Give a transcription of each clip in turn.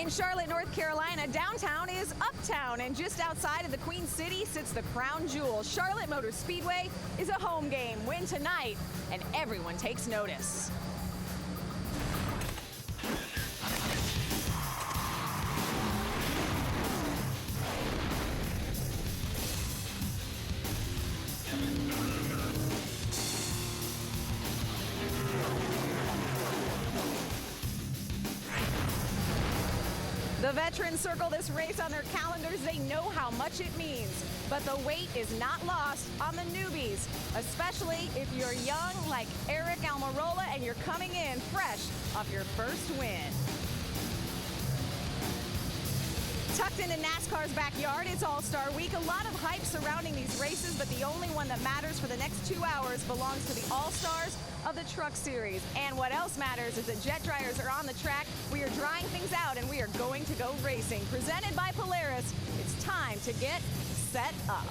In Charlotte, North Carolina, downtown is uptown, and just outside of the Queen City sits the crown jewel. Charlotte Motor Speedway is a home game. Win tonight, and everyone takes notice. The veterans circle this race on their calendars. They know how much it means. But the weight is not lost on the newbies, especially if you're young like Eric Almirola and you're coming in fresh off your first win. Tucked into NASCAR's backyard, it's All-Star Week. A lot of hype surrounding these races, but the only one that matters for the next 2 hours belongs to the All-Stars of the Truck Series. And what else matters is that jet dryers are on the track. We are drying things out, and we are going to go racing. Presented by Polaris, it's time to get set up.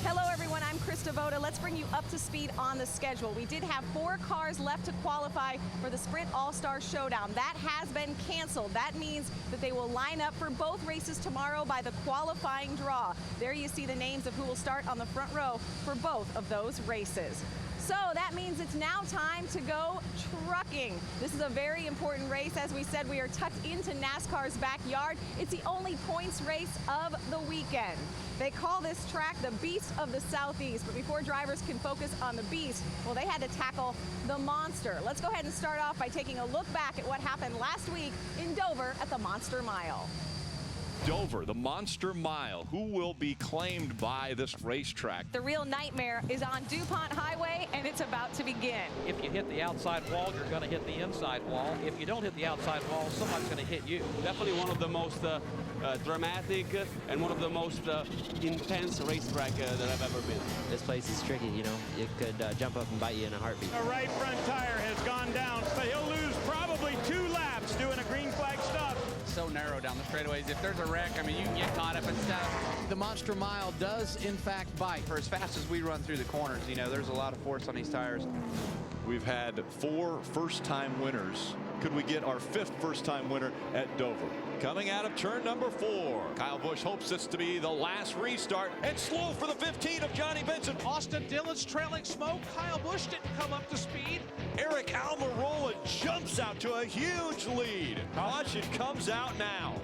Hello everyone, I'm Krista Voda. Let's bring you up to speed on the schedule. We did have 4 cars left to qualify for the Sprint All-Star Showdown. That has been canceled. That means that they will line up for both races tomorrow by the qualifying draw. There you see the names of who will start on the front row for both of those races. So that means it's now time to go trucking. This is a very important race. As we said, we are tucked into NASCAR's backyard. It's the only points race of the weekend. They call this track the Beast of the Southeast, but before drivers can focus on the beast, well, they had to tackle the monster. Let's go ahead and start off by taking a look back at what happened last week in Dover at the Monster Mile. Dover, the Monster Mile. Who will be claimed by this racetrack? The real nightmare is on DuPont Highway, and it's about to begin. If you hit the outside wall, you're going to hit the inside wall. If you don't hit the outside wall, someone's going to hit you. Definitely one of the most dramatic and one of the most intense racetrack that I've ever been. This place is tricky, you know. It could jump up and bite you in a heartbeat. The right front tire has gone down, but he'll lose probably 2 laps doing a green flag stop. So narrow down the straightaways. If there's a wreck, I mean, you can get caught up and stuff. The Monster Mile does, in fact, bite. For as fast as we run through the corners, you know, there's a lot of force on these tires. We've had 4 first-time winners. Could we get our 5th first-time winner at Dover? Coming out of turn number 4. Kyle Busch hopes this to be the last restart. And slow for the 15 of Johnny Benson. Austin Dillon's trailing smoke. Kyle Busch didn't come up to speed. Eric Almirola jumps out to a huge lead. Watch, it comes out now.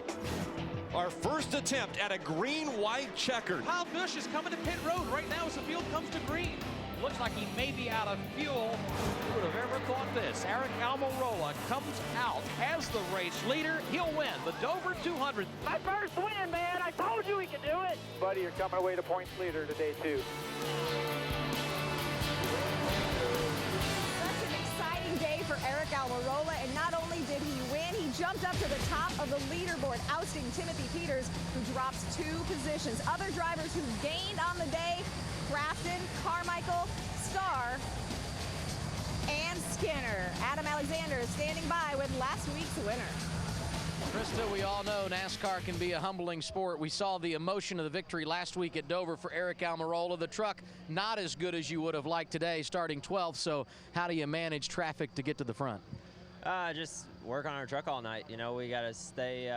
Our first attempt at a green-white checkered. Kyle Busch is coming to pit road right now as the field comes to green. Looks like he may be out of fuel. Who would have ever thought this? Eric Almirola comes out as the race leader. He'll win the Dover 200. My first win, man. I told you we could do it. Buddy, you're coming away to points leader today, too. Such an exciting day for Eric Almirola, and not only did he win, he jumped up to the top of the leaderboard, ousting Timothy Peters, who drops 2 positions. Other drivers who gained on the day: Crafton, Carmichael, Starr, and Skinner. Adam Alexander is standing by with last week's winner. Krista, we all know NASCAR can be a humbling sport. We saw the emotion of the victory last week at Dover for Eric Almirola. The truck not as good as you would have liked today, starting 12th. So how do you manage traffic to get to the front? Just work on our truck all night. You know, we got to stay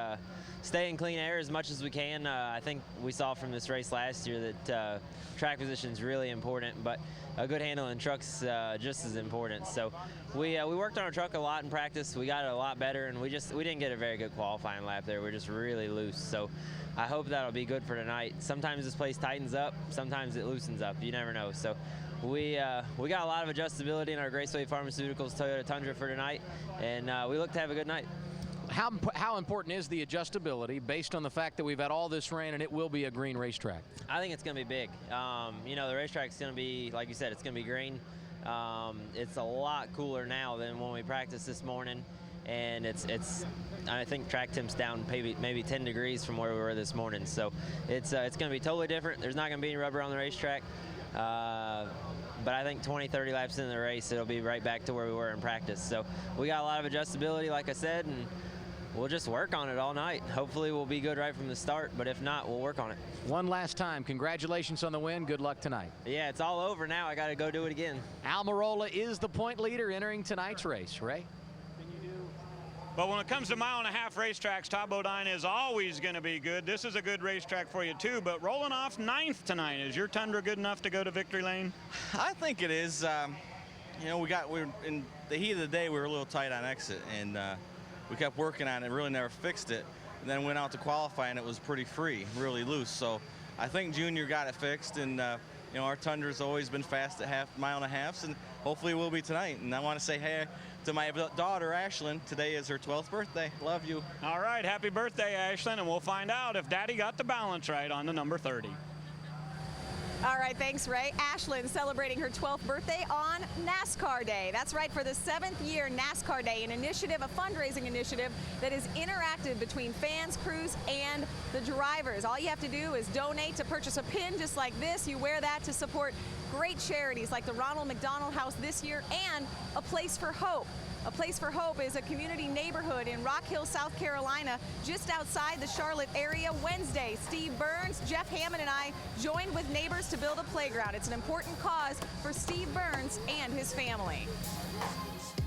in clean air as much as we can. I think we saw from this race last year that track position is really important, but a good handle in truck's just as important. So we worked on our truck a lot in practice. We got it a lot better, and we didn't get a very good qualifying lap there. We're just really loose. So I hope that'll be good for tonight. Sometimes this place tightens up, sometimes it loosens up. You never know. So we got a lot of adjustability in our Graceway Pharmaceuticals Toyota Tundra for tonight, and we look to have a good night. How important is the adjustability based on the fact that we've had all this rain and it will be a green racetrack? I think it's going to be big. You know, the racetrack's going to be, like you said, it's going to be green. It's a lot cooler now than when we practiced this morning, and I think track temp's down maybe 10 degrees from where we were this morning. So it's going to be totally different. There's not going to be any rubber on the racetrack. But I think 20, 30 laps into the race, it'll be right back to where we were in practice. So we got a lot of adjustability, like I said, and we'll just work on it all night. Hopefully we'll be good right from the start, but if not, we'll work on it. One last time, congratulations on the win. Good luck tonight. Yeah, it's all over now. I got to go do it again. Almirola is the point leader entering tonight's race. Ray? But when it comes to mile-and-a-half racetracks, Top Bodine is always going to be good. This is a good racetrack for you, too. But rolling off 9th tonight, is your Tundra good enough to go to victory lane? I think it is. You know, we were in the heat of the day, we were a little tight on exit, and we kept working on it, really never fixed it. And then went out to qualify, and it was pretty free, really loose. So I think Junior got it fixed, and you know, our Tundra's always been fast at mile-and-a-halves, and hopefully it will be tonight. And I want to say hey to my daughter, Ashlyn. Today is her 12th birthday. Love you. All right, happy birthday, Ashlyn, and we'll find out if Daddy got the balance right on the number 30. All right, thanks, Ray. Ashlyn celebrating her 12th birthday on NASCAR Day. That's right, for the 7th year NASCAR Day, an initiative, a fundraising initiative that is interactive between fans, crews, and the drivers. All you have to do is donate to purchase a pin just like this. You wear that to support great charities like the Ronald McDonald House this year and A Place for Hope. A Place for Hope is a community neighborhood in Rock Hill, South Carolina, just outside the Charlotte area. Wednesday, Steve Burns, Jeff Hammond, and I joined with neighbors to build a playground. It's an important cause for Steve Burns and his family.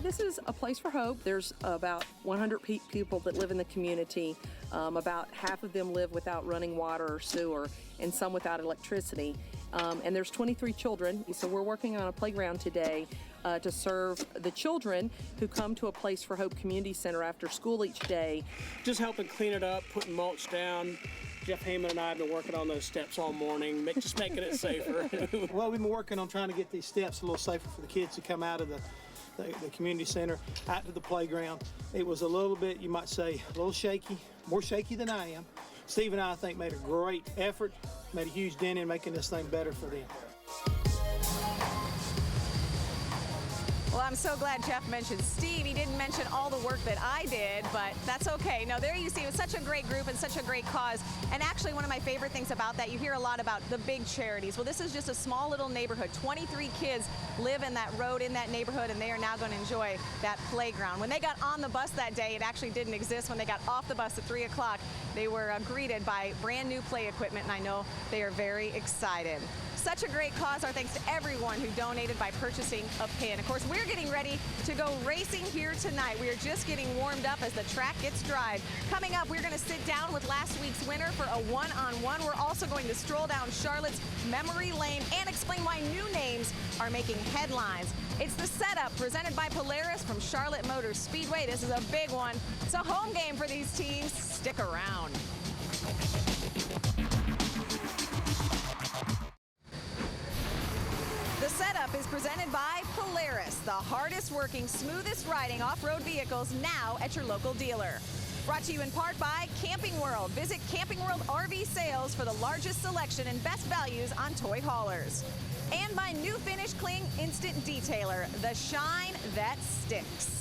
This is A Place for Hope. There's about 100 people that live in the community. About half of them live without running water or sewer, and some without electricity. And there's 23 children. So we're working on a playground today to serve the children who come to A Place for Hope Community Center after school each day. Just helping clean it up, putting mulch down. Jeff Hammond and I have been working on those steps all morning, just making it safer. Well, we've been working on trying to get these steps a little safer for the kids to come out of the community center out to the playground. It was a little bit, you might say, a little shaky, more shaky than I am. Steve and I think, made a great effort, made a huge dent in making this thing better for them. Well, I'm so glad Jeff mentioned Steve. He didn't mention all the work that I did, but that's okay. No, there you see, it was such a great group and such a great cause. And actually, one of my favorite things about that, you hear a lot about the big charities. Well, this is just a small little neighborhood. 23 kids live in that road, in that neighborhood, and they are now going to enjoy that playground. When they got on the bus that day, it actually didn't exist. When they got off the bus at 3 o'clock, they were greeted by brand new play equipment, and I know they are very excited. Such a great cause. Our thanks to everyone who donated by purchasing a pin. Of course, we're getting ready to go racing here tonight. We are just getting warmed up as the track gets dry. Coming up, we're going to sit down with last week's winner for a one-on-one. We're also going to stroll down Charlotte's memory lane and explain why new names are making headlines. It's the setup presented by Polaris from Charlotte Motor Speedway. This is a big one. It's a home game for these teams. Stick around. The setup is presented by Polaris, the hardest working, smoothest riding off-road vehicles now at your local dealer. Brought to you in part by Camping World. Visit Camping World RV Sales for the largest selection and best values on toy haulers. And by New Finish Cling Instant Detailer, the shine that sticks.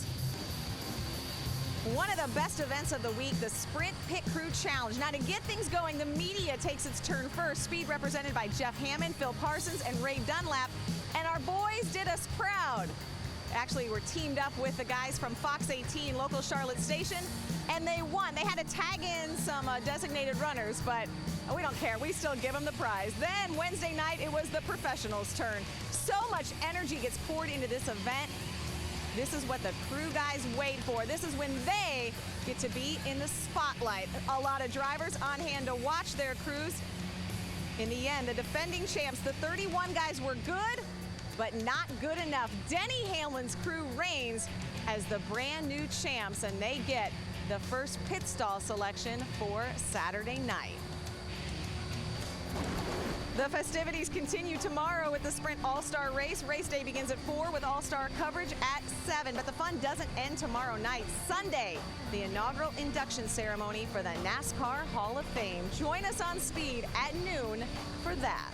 One of the best events of the week, the Sprint Pit Crew Challenge. Now, to get things going, the media takes its turn first. Speed represented by Jeff Hammond, Phil Parsons, and Ray Dunlap. And our boys did us proud. Actually, we're teamed up with the guys from Fox 18, local Charlotte station, and they won. They had to tag in some designated runners, but we don't care. We still give them the prize. Then Wednesday night, it was the professionals' turn. So much energy gets poured into this event. This is what the crew guys wait for. This is when they get to be in the spotlight. A lot of drivers on hand to watch their crews. In the end, the defending champs, the 31 guys, were good, but not good enough. Denny Hamlin's crew reigns as the brand new champs, and they get the first pit stall selection for Saturday night. The festivities continue tomorrow with the Sprint All-Star Race. Race day begins at 4 with All-Star coverage at 7. But the fun doesn't end tomorrow night. Sunday, the inaugural induction ceremony for the NASCAR Hall of Fame. Join us on Speed at noon for that.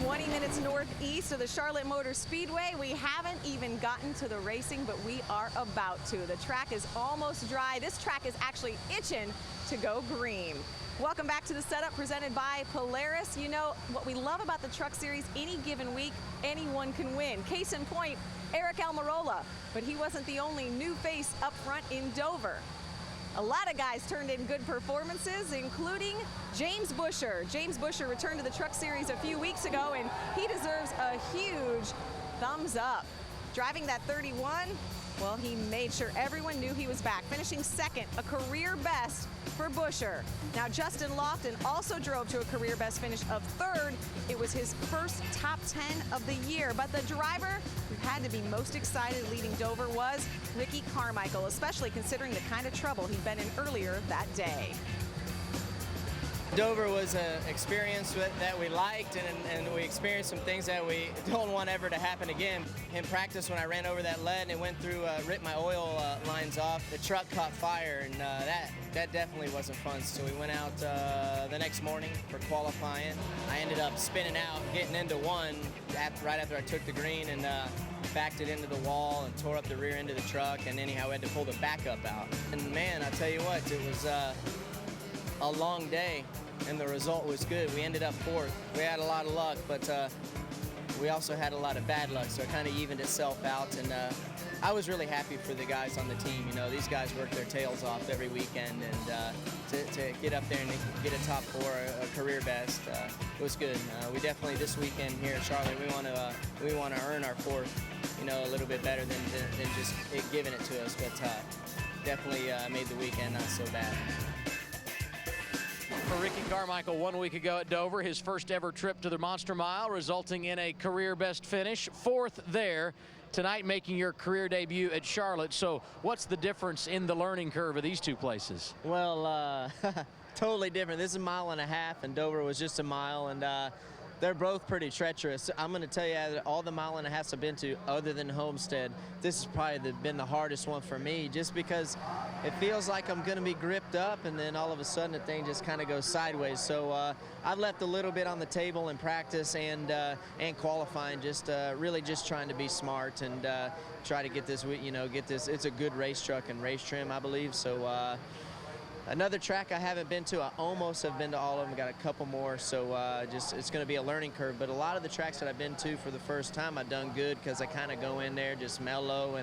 20 minutes northeast of the Charlotte Motor Speedway. We haven't even gotten to the racing, but we are about to. The track is almost dry. This track is actually itching to go green. Welcome back to the setup presented by Polaris. You know, what we love about the Truck Series, any given week, anyone can win. Case in point, Eric Almirola, but he wasn't the only new face up front in Dover. A lot of guys turned in good performances, including James Busher. James Busher returned to the Truck Series a few weeks ago, and he deserves a huge thumbs up. Driving that 31, Well, he made sure everyone knew he was back, finishing second, a career best for Buescher. Now, Justin Lofton also drove to a career best finish of third. It was his first top 10 of the year, but the driver who had to be most excited leading Dover was Ricky Carmichael, especially considering the kind of trouble he'd been in earlier that day. Dover was an experience that we liked, and we experienced some things that we don't want ever to happen again. In practice, when I ran over that lead and it went through, ripped my oil lines off, the truck caught fire, and that definitely wasn't fun. So we went out the next morning for qualifying. I ended up spinning out, getting into one right after I took the green, and backed it into the wall and tore up the rear end of the truck, and anyhow we had to pull the backup out. And man, I tell you what, it was a long day, and the result was good. We ended up fourth. We had a lot of luck, but we also had a lot of bad luck, so it kind of evened itself out. And I was really happy for the guys on the team. You know, these guys work their tails off every weekend, and to get up there and get a top four, a career best, it was good. We definitely this weekend here at Charlotte, we want to earn our fourth, you know, a little bit better than just it giving it to us, but definitely made the weekend not so bad. For Ricky Carmichael 1 week ago at Dover, his first ever trip to the Monster Mile, resulting in a career best finish, fourth there. Tonight making your career debut at Charlotte. So what's the difference in the learning curve of these two places? Well, totally different. This is a mile and a half, and Dover was just a mile, and they're both pretty treacherous. I'm going to tell you that all the mile and a halves I've been to, other than Homestead, this has probably been the hardest one for me, just because it feels like I'm going to be gripped up, and then all of a sudden the thing just kind of goes sideways. So I've left a little bit on the table in practice and qualifying, really just trying to be smart and try to get this, it's a good race truck and race trim, I believe. So another track I haven't been to, I almost have been to all of them, got a couple more, so it's going to be a learning curve. But a lot of the tracks that I've been to for the first time, I've done good because I kind of go in there just mellow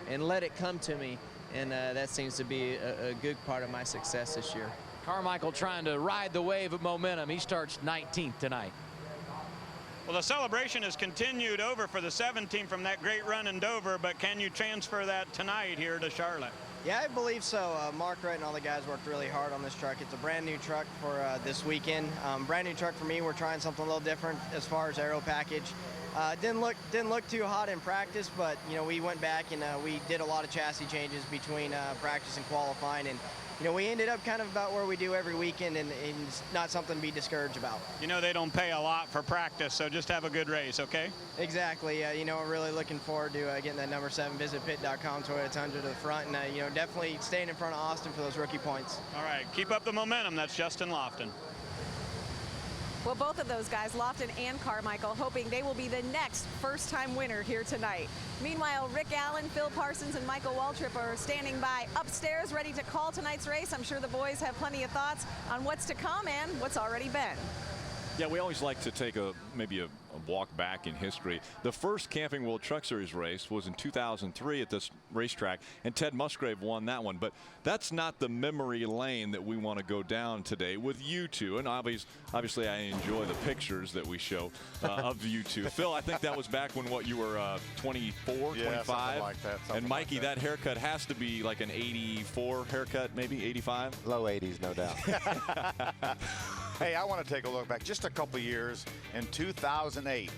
and let it come to me. And that seems to be a good part of my success this year. Carmichael trying to ride the wave of momentum. He starts 19th tonight. Well, the celebration has continued over for the 17 from that great run in Dover, but can you transfer that tonight here to Charlotte? Yeah, I believe so. Mark Wright and all the guys worked really hard on this truck. It's a brand new truck for this weekend. Brand new truck for me. We're trying something a little different as far as aero package. Didn't look too hot in practice, but you know, we went back and we did a lot of chassis changes between practice and qualifying, and you know, we ended up kind of about where we do every weekend, and it's not something to be discouraged about. You know, they don't pay a lot for practice, so just have a good race, okay? Exactly. You know, we're really looking forward to getting that number 7 Visit Pit.com Toyota Tundra to the front, and you know, definitely staying in front of Austin for those rookie points. All right, keep up the momentum. That's Justin Lofton. Well, both of those guys, Lofton and Carmichael, hoping they will be the next first-time winner here tonight. Meanwhile, Rick Allen, Phil Parsons, and Michael Waltrip are standing by upstairs ready to call tonight's race. I'm sure the boys have plenty of thoughts on what's to come and what's already been. Yeah, we always like to take maybe a walk back in history. The first Camping World Truck Series race was in 2003 at this racetrack, and Ted Musgrave won that one. But that's not the memory lane that we want to go down today with you two. And obviously I enjoy the pictures that we show of you two. Phil, I think that was back when you were 24, yeah, 25. Something like that. And Mikey, that haircut has to be like an 84 haircut, maybe 85? Low 80s, no doubt. Hey, I want to take a look back just a couple years. In 2008,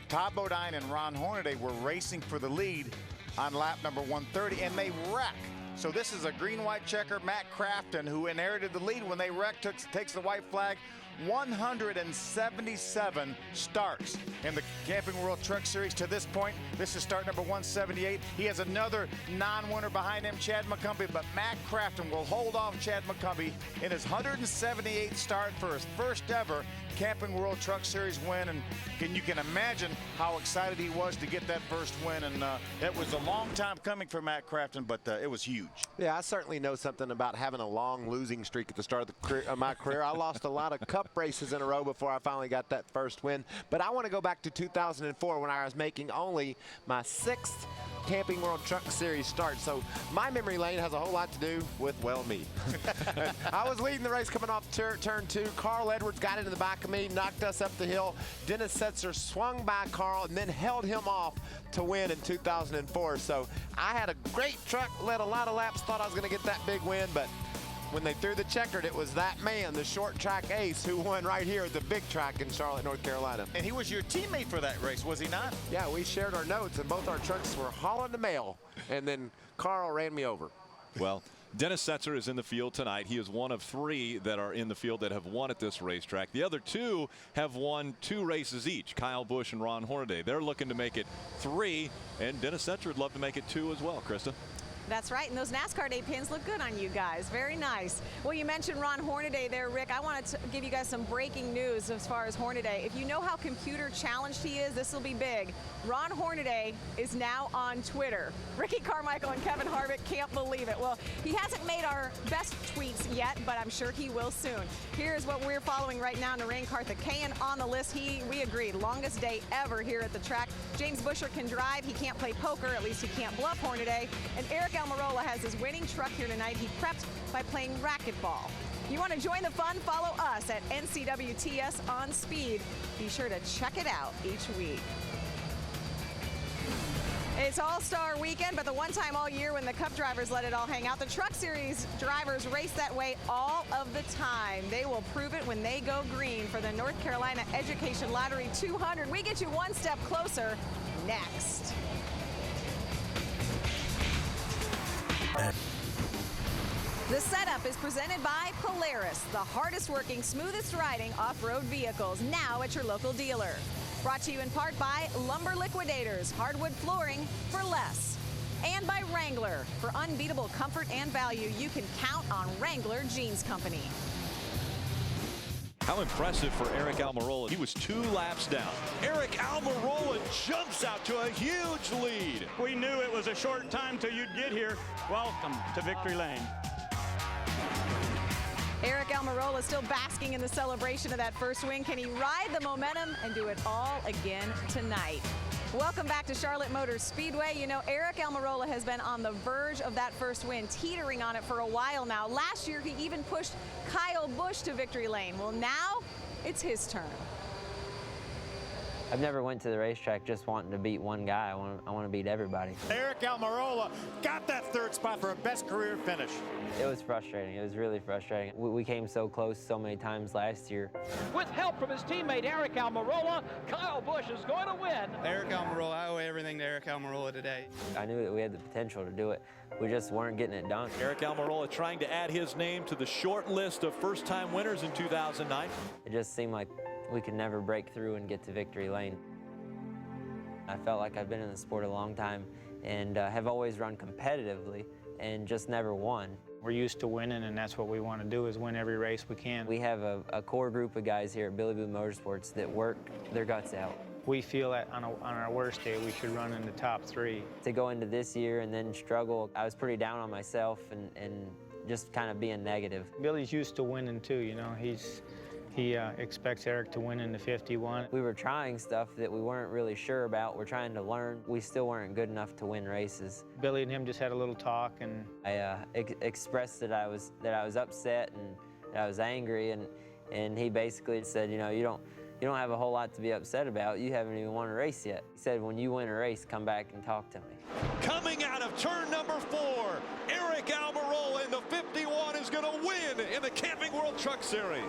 Todd Bodine and Ron Hornaday were racing for the lead on lap number 130, and they wreck. So this is a green-white checker, Matt Crafton, who inherited the lead when they wrecked, takes the white flag. 177 starts in the Camping World Truck Series to this point. This is start number 178. He has another non-winner behind him, Chad McCumbee, but Matt Crafton will hold off Chad McCumbee in his 178th start for his first ever Camping World Truck Series win. And you can imagine how excited he was to get that first win. And it was a long time coming for Matt Crafton, but it was huge. Yeah, I certainly know something about having a long losing streak at the start of my career. I lost a lot of cup races in a row before I finally got that first win. But I want to go back to 2004 when I was making only my 6th Camping World Truck Series start. So my memory lane has a whole lot to do with, well, me. I was leading the race coming off turn 2. Carl Edwards got into the back of me, knocked us up the hill. Dennis Setzer swung by Carl and then held him off to win in 2004. So I had a great truck, led a lot of laps, thought I was going to get that big win, but when they threw the checkered, it was that man, the short track ace, who won right here at the big track in Charlotte, North Carolina. And he was your teammate for that race, was he not? Yeah, we shared our notes, and both our trucks were hauling the mail, and then Carl ran me over. Well, Dennis Setzer is in the field tonight. He is one of 3 that are in the field that have won at this racetrack. The other 2 have won 2 races each, Kyle Busch and Ron Hornaday. They're looking to make it 3, and Dennis Setzer would love to make it 2 as well, Krista. That's right, and those NASCAR Day pins look good on you guys. Very nice. Well, you mentioned Ron Hornaday there, Rick. I wanted to give you guys some breaking news as far as Hornaday. If you know how computer challenged he is, this will be big. Ron Hornaday is now on Twitter. Ricky Carmichael and Kevin Harvick can't believe it. Well, he hasn't made our best tweets yet, but I'm sure he will soon. Here's what we're following right now. Narain Karthikeyan on the list. We agreed, longest day ever here at the track. James Buescher can drive. He can't play poker. At least he can't bluff Hornaday. And Eric Almirola has his winning truck here tonight. He prepped by playing racquetball. You want to join the fun? Follow us at NCWTS on Speed. Be sure to check it out each week. It's All-Star Weekend, but the one time all year when the Cup drivers let it all hang out. The Truck Series drivers race that way all of the time. They will prove it when they go green for the North Carolina Education Lottery 200. We get you one step closer next. The setup is presented by Polaris, the hardest working, smoothest riding off-road vehicles, now at your local dealer. Brought to you in part by Lumber Liquidators, hardwood flooring for less. And by Wrangler, for unbeatable comfort and value, you can count on Wrangler Jeans Company. How impressive for Eric Almirola. He was 2 laps down. Eric Almirola jumps out to a huge lead. We knew it was a short time till you'd get here. Welcome to Victory Lane. Eric Almirola still basking in the celebration of that first win. Can he ride the momentum and do it all again tonight? Welcome back to Charlotte Motor Speedway. You know, Eric Almirola has been on the verge of that first win, teetering on it for a while now. Last year, he even pushed Kyle Busch to victory lane. Well, now it's his turn. I've never went to the racetrack just wanting to beat one guy. I want to beat everybody. Eric Almirola got that 3rd spot for a best career finish. It was frustrating. It was really frustrating. We came so close so many times last year. With help from his teammate Eric Almirola, Kyle Busch is going to win. Eric Almirola, I owe everything to Eric Almirola today. I knew that we had the potential to do it. We just weren't getting it done. Eric Almirola trying to add his name to the short list of first-time winners in 2009. It just seemed like we could never break through and get to victory lane. I felt like I've been in the sport a long time and have always run competitively and just never won. We're used to winning, and that's what we want to do, is win every race we can. We have a core group of guys here at Billy Boo Motorsports that work their guts out. We feel that on our worst day, we should run in the top 3. To go into this year and then struggle, I was pretty down on myself and just kind of being negative. Billy's used to winning too, you know. He expects Eric to win in the 51. We were trying stuff that we weren't really sure about. We're trying to learn. We still weren't good enough to win races. Billy and him just had a little talk, and I expressed that I was upset and that I was angry, and he basically said, you know, you don't have a whole lot to be upset about. You haven't even won a race yet. He said, when you win a race, come back and talk to me. Coming out of turn number 4, Eric Almirola in the 51 is going to win in the Camping World Truck Series.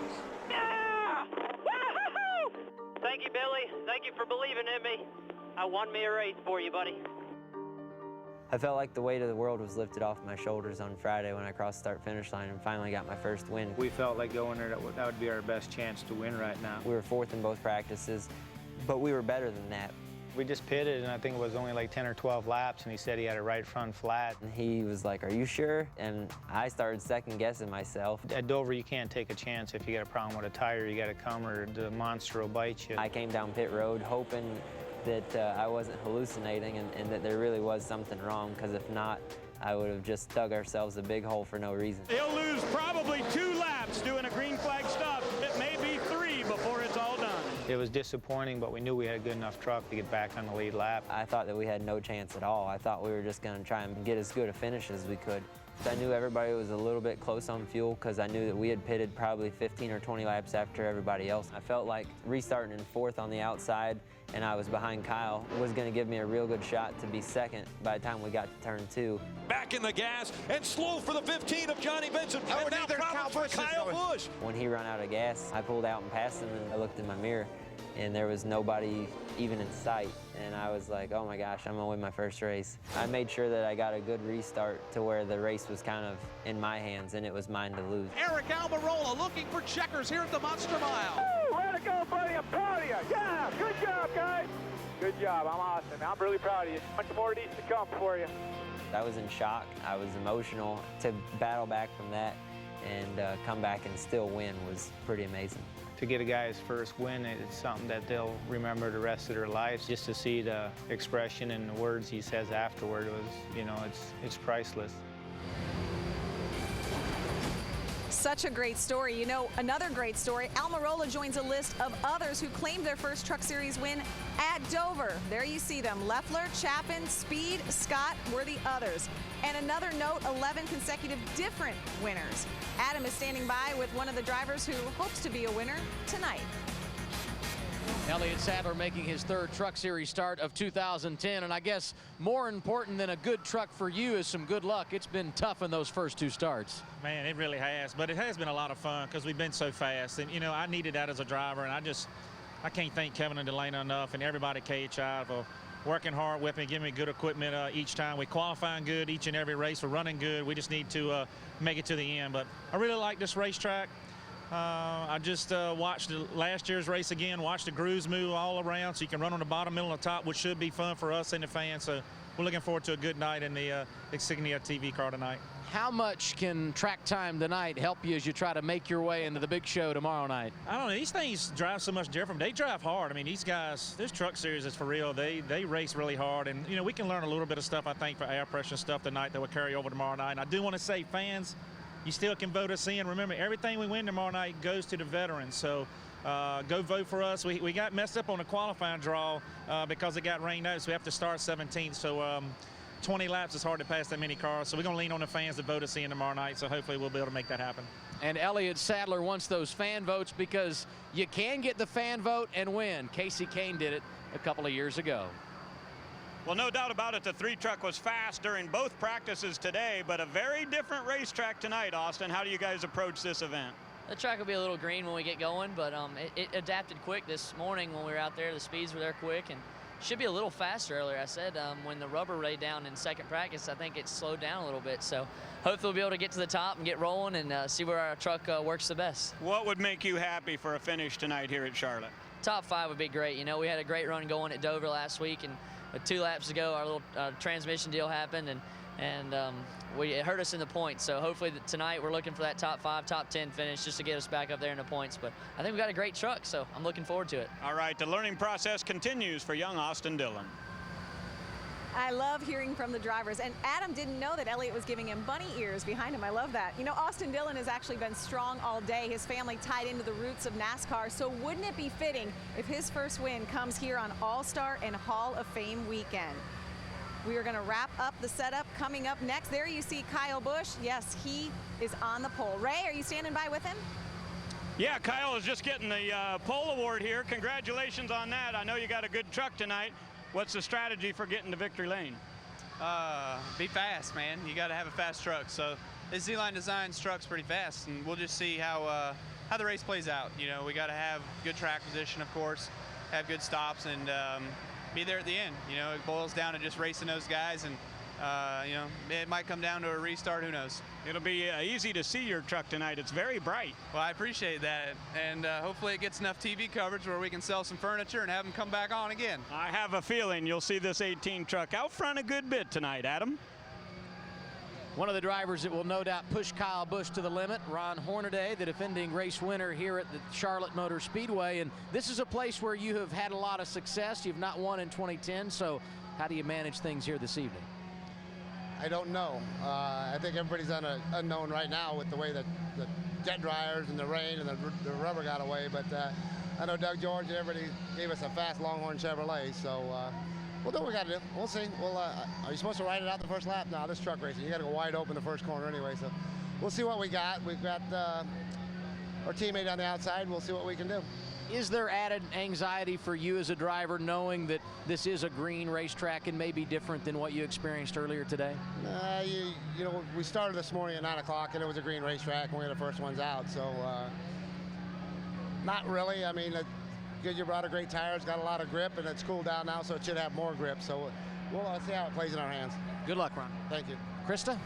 Yeah! Woo-hoo-hoo! Thank you, Billy. Thank you for believing in me. I won me a race for you, buddy. I felt like the weight of the world was lifted off my shoulders on Friday when I crossed the start-finish line and finally got my first win. we felt like going there, that would be our best chance to win right now. We were 4th in both practices, but we were better than that. We just pitted, and I think it was only like 10 or 12 laps, and he said he had a right front flat. And he was like, are you sure? And I started second-guessing myself. At Dover, you can't take a chance. If you got a problem with a tire, you got to come, or the monster will bite you. I came down pit road hoping that I wasn't hallucinating and that there really was something wrong, because if not, I would have just dug ourselves a big hole for no reason. He'll lose probably 2 laps doing a green flag stop. It may be 3. It was disappointing, but we knew we had a good enough truck to get back on the lead lap. I thought that we had no chance at all. I thought we were just going to try and get as good a finish as we could. I knew everybody was a little bit close on fuel because I knew that we had pitted probably 15 or 20 laps after everybody else. I felt like restarting in fourth on the outside and I was behind Kyle was going to give me a real good shot to be second by the time we got to turn 2. Back in the gas and slow for the 15 of Johnny Benson. Oh, and now problems for Kyle Busch. When he ran out of gas, I pulled out and passed him, and I looked in my mirror and there was nobody even in sight. And I was like, oh my gosh, I'm gonna win my first race. I made sure that I got a good restart to where the race was kind of in my hands and it was mine to lose. Eric Almirola looking for checkers here at the Monster Mile. Woo, way to go, buddy. I'm proud of you. Yeah, good job, guys. Good job. I'm awesome. I'm really proud of you. Much more needs to come for you. I was in shock. I was emotional. To battle back from that and come back and still win was pretty amazing. To get a guy's first win, it's something that they'll remember the rest of their lives. Just to see the expression and the words he says afterward was, you know, it's priceless. Such a great story. You know, another great story, Almirola joins a list of others who claimed their first Truck Series win at Dover. There you see them. Leffler, Chapin, Speed, Scott were the others. And another note, 11 consecutive different winners. Adam is standing by with one of the drivers who hopes to be a winner tonight. Elliott Sadler making his third Truck Series start of 2010, and I guess more important than a good truck for you is some good luck. It's been tough in those first 2 starts. Man, it really has, but it has been a lot of fun because we've been so fast. And, you know, I needed that as a driver, and I can't thank Kevin and Delana enough and everybody at KHI for working hard with me, giving me good equipment each time. We're qualifying good each and every race. We're running good. We just need to make it to the end. But I really like this racetrack. I just watched last year's race again, watched the grooves move all around so you can run on the bottom, middle, and the top, which should be fun for us and the fans. So we're looking forward to a good night in the Insignia TV car tonight. How much can track time tonight help you as you try to make your way into the big show tomorrow night? I don't know. These things drive so much different. They drive hard. I mean, these guys, this Truck Series is for real. They race really hard. And, you know, we can learn a little bit of stuff, I think, for air pressure stuff tonight that will carry over tomorrow night. And I do want to say, fans, you still can vote us in. Remember, everything we win tomorrow night goes to the veterans. So go vote for us. We got messed up on the qualifying draw because it got rained out, so we have to start 17th. So 20 laps is hard to pass that many cars. So we're going to lean on the fans to vote us in tomorrow night. So hopefully we'll be able to make that happen. And Elliott Sadler wants those fan votes because you can get the fan vote and win. Casey Kane did it a couple of years ago. Well, no doubt about it, the 3 truck was fast during both practices today, but a very different racetrack tonight, Austin. How do you guys approach this event? The track will be a little green when we get going, but it adapted quick this morning when we were out there. The speeds were there quick and should be a little faster earlier. I said when the rubber laid down in second practice, I think it slowed down a little bit. So hopefully we'll be able to get to the top and get rolling and see where our truck works the best. What would make you happy for a finish tonight here at Charlotte? Top 5 would be great. You know, we had a great run going at Dover last week, and 2 laps ago our little transmission deal happened, and it hurt us in the points. So hopefully tonight we're looking for that top 5, top 10 finish just to get us back up there in the points. But I think we got a great truck, so I'm looking forward to it. All right, the learning process continues for young Austin Dillon. I love hearing from the drivers, and Adam didn't know that Elliott was giving him bunny ears behind him. I love that. You know, Austin Dillon has actually been strong all day. His family tied into the roots of NASCAR, so wouldn't it be fitting if his first win comes here on All-Star and Hall of Fame weekend? We are going to wrap up the setup. Coming up next, there you see Kyle Busch. Yes, he is on the pole. Ray, are you standing by with him? Yeah, Kyle is just getting the pole award here. Congratulations on that. I know you got a good truck tonight. What's the strategy for getting to victory lane? Be fast, man. You got to have a fast truck. So this Z-Line Designs truck's pretty fast, and we'll just see how the race plays out. You know, we got to have good track position, of course, have good stops, and be there at the end. You know, it boils down to just racing those guys, and you know, it might come down to a restart. Who knows? It'll be easy to see your truck tonight. It's very bright. Well, I appreciate that, and hopefully it gets enough TV coverage where we can sell some furniture and have them come back on again. I have a feeling you'll see this 18 truck out front a good bit tonight, Adam. One of the drivers that will no doubt push Kyle Busch to the limit, Ron Hornaday, the defending race winner here at the Charlotte Motor Speedway. And this is a place where you have had a lot of success. You've not won in 2010, so how do you manage things here this evening? I don't know. I think everybody's on an unknown right now with the way that the jet dryers and the rain and the rubber got away. But I know Doug George and everybody gave us a fast Longhorn Chevrolet, so we'll do what we got to do. We'll see. Are you supposed to ride it out the first lap? No, this truck racing, you got to go wide open the first corner anyway. So we'll see what we got. We've got our teammate on the outside. We'll see what we can do. Is there added anxiety for you as a driver knowing that this is a green racetrack and may be different than what you experienced earlier today? You know, we started this morning at 9 o'clock and it was a green racetrack and we were the first ones out. So not really. I mean, Goodyear brought a great tire. It's got a lot of grip and it's cooled down now, so it should have more grip. So we'll see how it plays in our hands. Good luck, Ron. Thank you. Krista?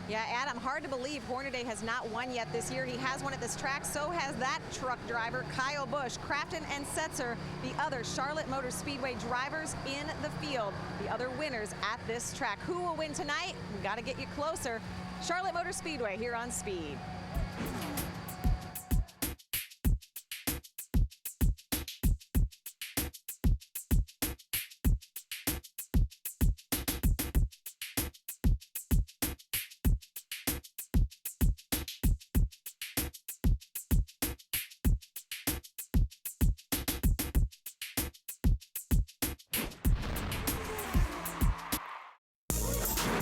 Yeah, Adam, hard to believe Hornaday has not won yet this year. He has won at this track. So has that truck driver, Kyle Busch. Crafton and Setzer, the other Charlotte Motor Speedway drivers in the field, the other winners at this track. Who will win tonight? We got to get you closer. Charlotte Motor Speedway here on Speed.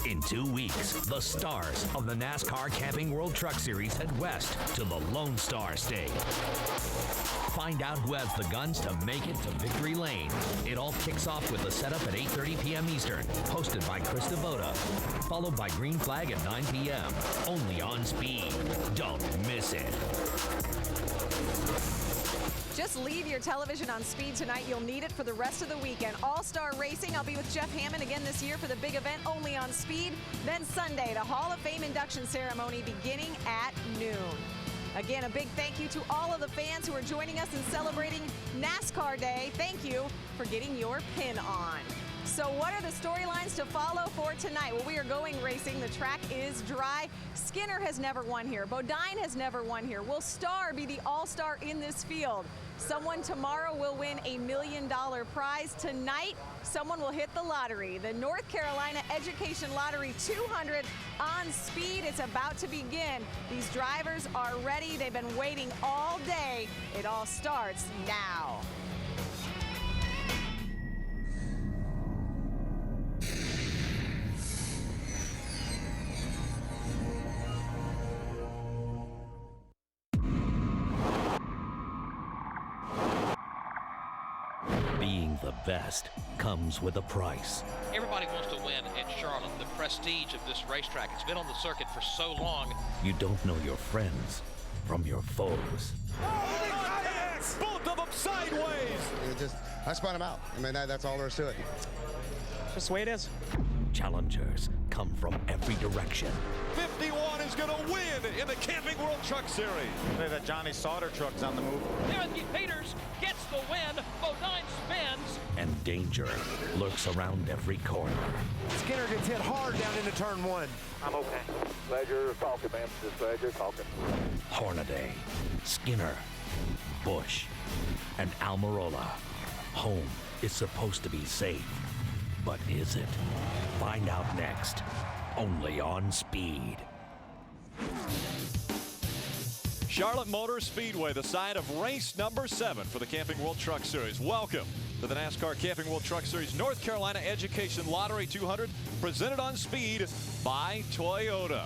In 2 weeks, the stars of the NASCAR Camping World Truck Series head west to the Lone Star State. Find out who has the guns to make it to victory lane. It all kicks off with a setup at 8:30 p.m. Eastern, hosted by Krista Voda, followed by Green Flag at 9 p.m. Only on Speed. Don't miss it. Just leave your television on Speed tonight. You'll need it for the rest of the weekend. All-Star Racing. I'll be with Jeff Hammond again this year for the big event only on Speed. Then Sunday, the Hall of Fame induction ceremony beginning at noon. Again, a big thank you to all of the fans who are joining us in celebrating NASCAR Day. Thank you for getting your pin on. So what are the storylines to follow for tonight? Well, we are going racing. The track is dry. Skinner has never won here. Bodine has never won here. Will Starr be the all-star in this field? Someone tomorrow will win $1 million prize. Tonight, someone will hit the lottery. The North Carolina Education Lottery 200 on Speed. It's about to begin. These drivers are ready. They've been waiting all day. It all starts now. Being the best comes with a price. Everybody wants to win at Charlotte. The prestige of this racetrack. It's been on the circuit for so long. You don't know your friends from your foes. Both of them sideways. I spun them out. I mean, that's all there is to it. Just the way it is. Challengers come from every direction. 51 is going to win in the Camping World Truck Series. That Johnny Sauter truck's on the move. Timothy Peters gets the win. Bodine spins. And danger lurks around every corner. Skinner gets hit hard down into turn 1. I'm okay. Glad you're talking, man. Just glad you're talking. Hornaday, Skinner, Busch, and Almirola. Home is supposed to be safe. But is it? Find out next. Only on Speed. Charlotte Motor Speedway, the site of race number 7 for the Camping World Truck Series. Welcome to the NASCAR Camping World Truck Series North Carolina Education Lottery 200, presented on Speed by Toyota.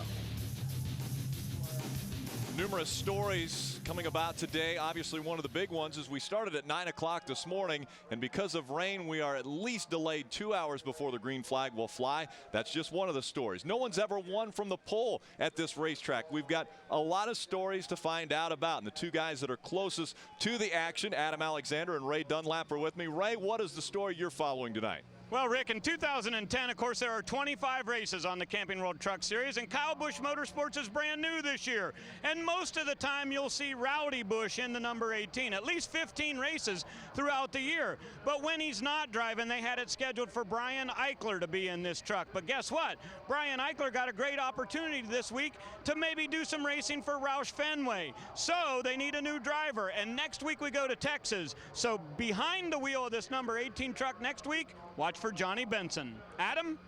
Numerous stories coming about today. Obviously, one of the big ones is we started at 9 o'clock this morning, and because of rain, we are at least delayed 2 hours before the green flag will fly. That's just one of the stories. No one's ever won from the pole at this racetrack. We've got a lot of stories to find out about, and the two guys that are closest to the action, Adam Alexander and Ray Dunlap, are with me. Ray, what is the story you're following tonight? Well, Rick, in 2010, of course, there are 25 races on the Camping World Truck Series, and Kyle Busch Motorsports is brand new this year. And most of the time, you'll see Rowdy Busch in the number 18, at least 15 races throughout the year. But when he's not driving, they had it scheduled for Brian Eichler to be in this truck. But guess what? Brian Eichler got a great opportunity this week to maybe do some racing for Roush Fenway. So they need a new driver, and next week we go to Texas. So behind the wheel of this number 18 truck next week, watch for Johnny Benson. Adam?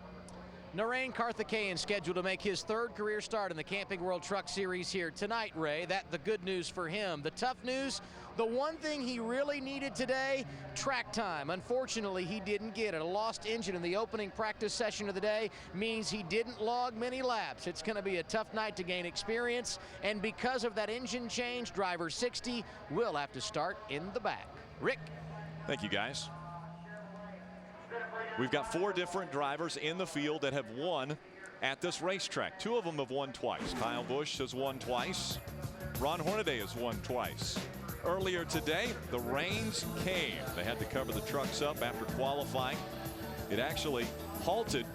Narain Karthikeyan scheduled to make his third career start in the Camping World Truck Series here tonight, Ray. That's the good news for him. The tough news, the one thing he really needed today, track time. Unfortunately, he didn't get it. A lost engine in the opening practice session of the day means he didn't log many laps. It's going to be a tough night to gain experience, and because of that engine change, driver 60 will have to start in the back. Rick. Thank you, guys. We've got 4 different drivers in the field that have won at this racetrack. 2 of them have won twice. Kyle Busch has won twice. Ron Hornaday has won twice. Earlier today, the rains came. They had to cover the trucks up after qualifying. It actually halted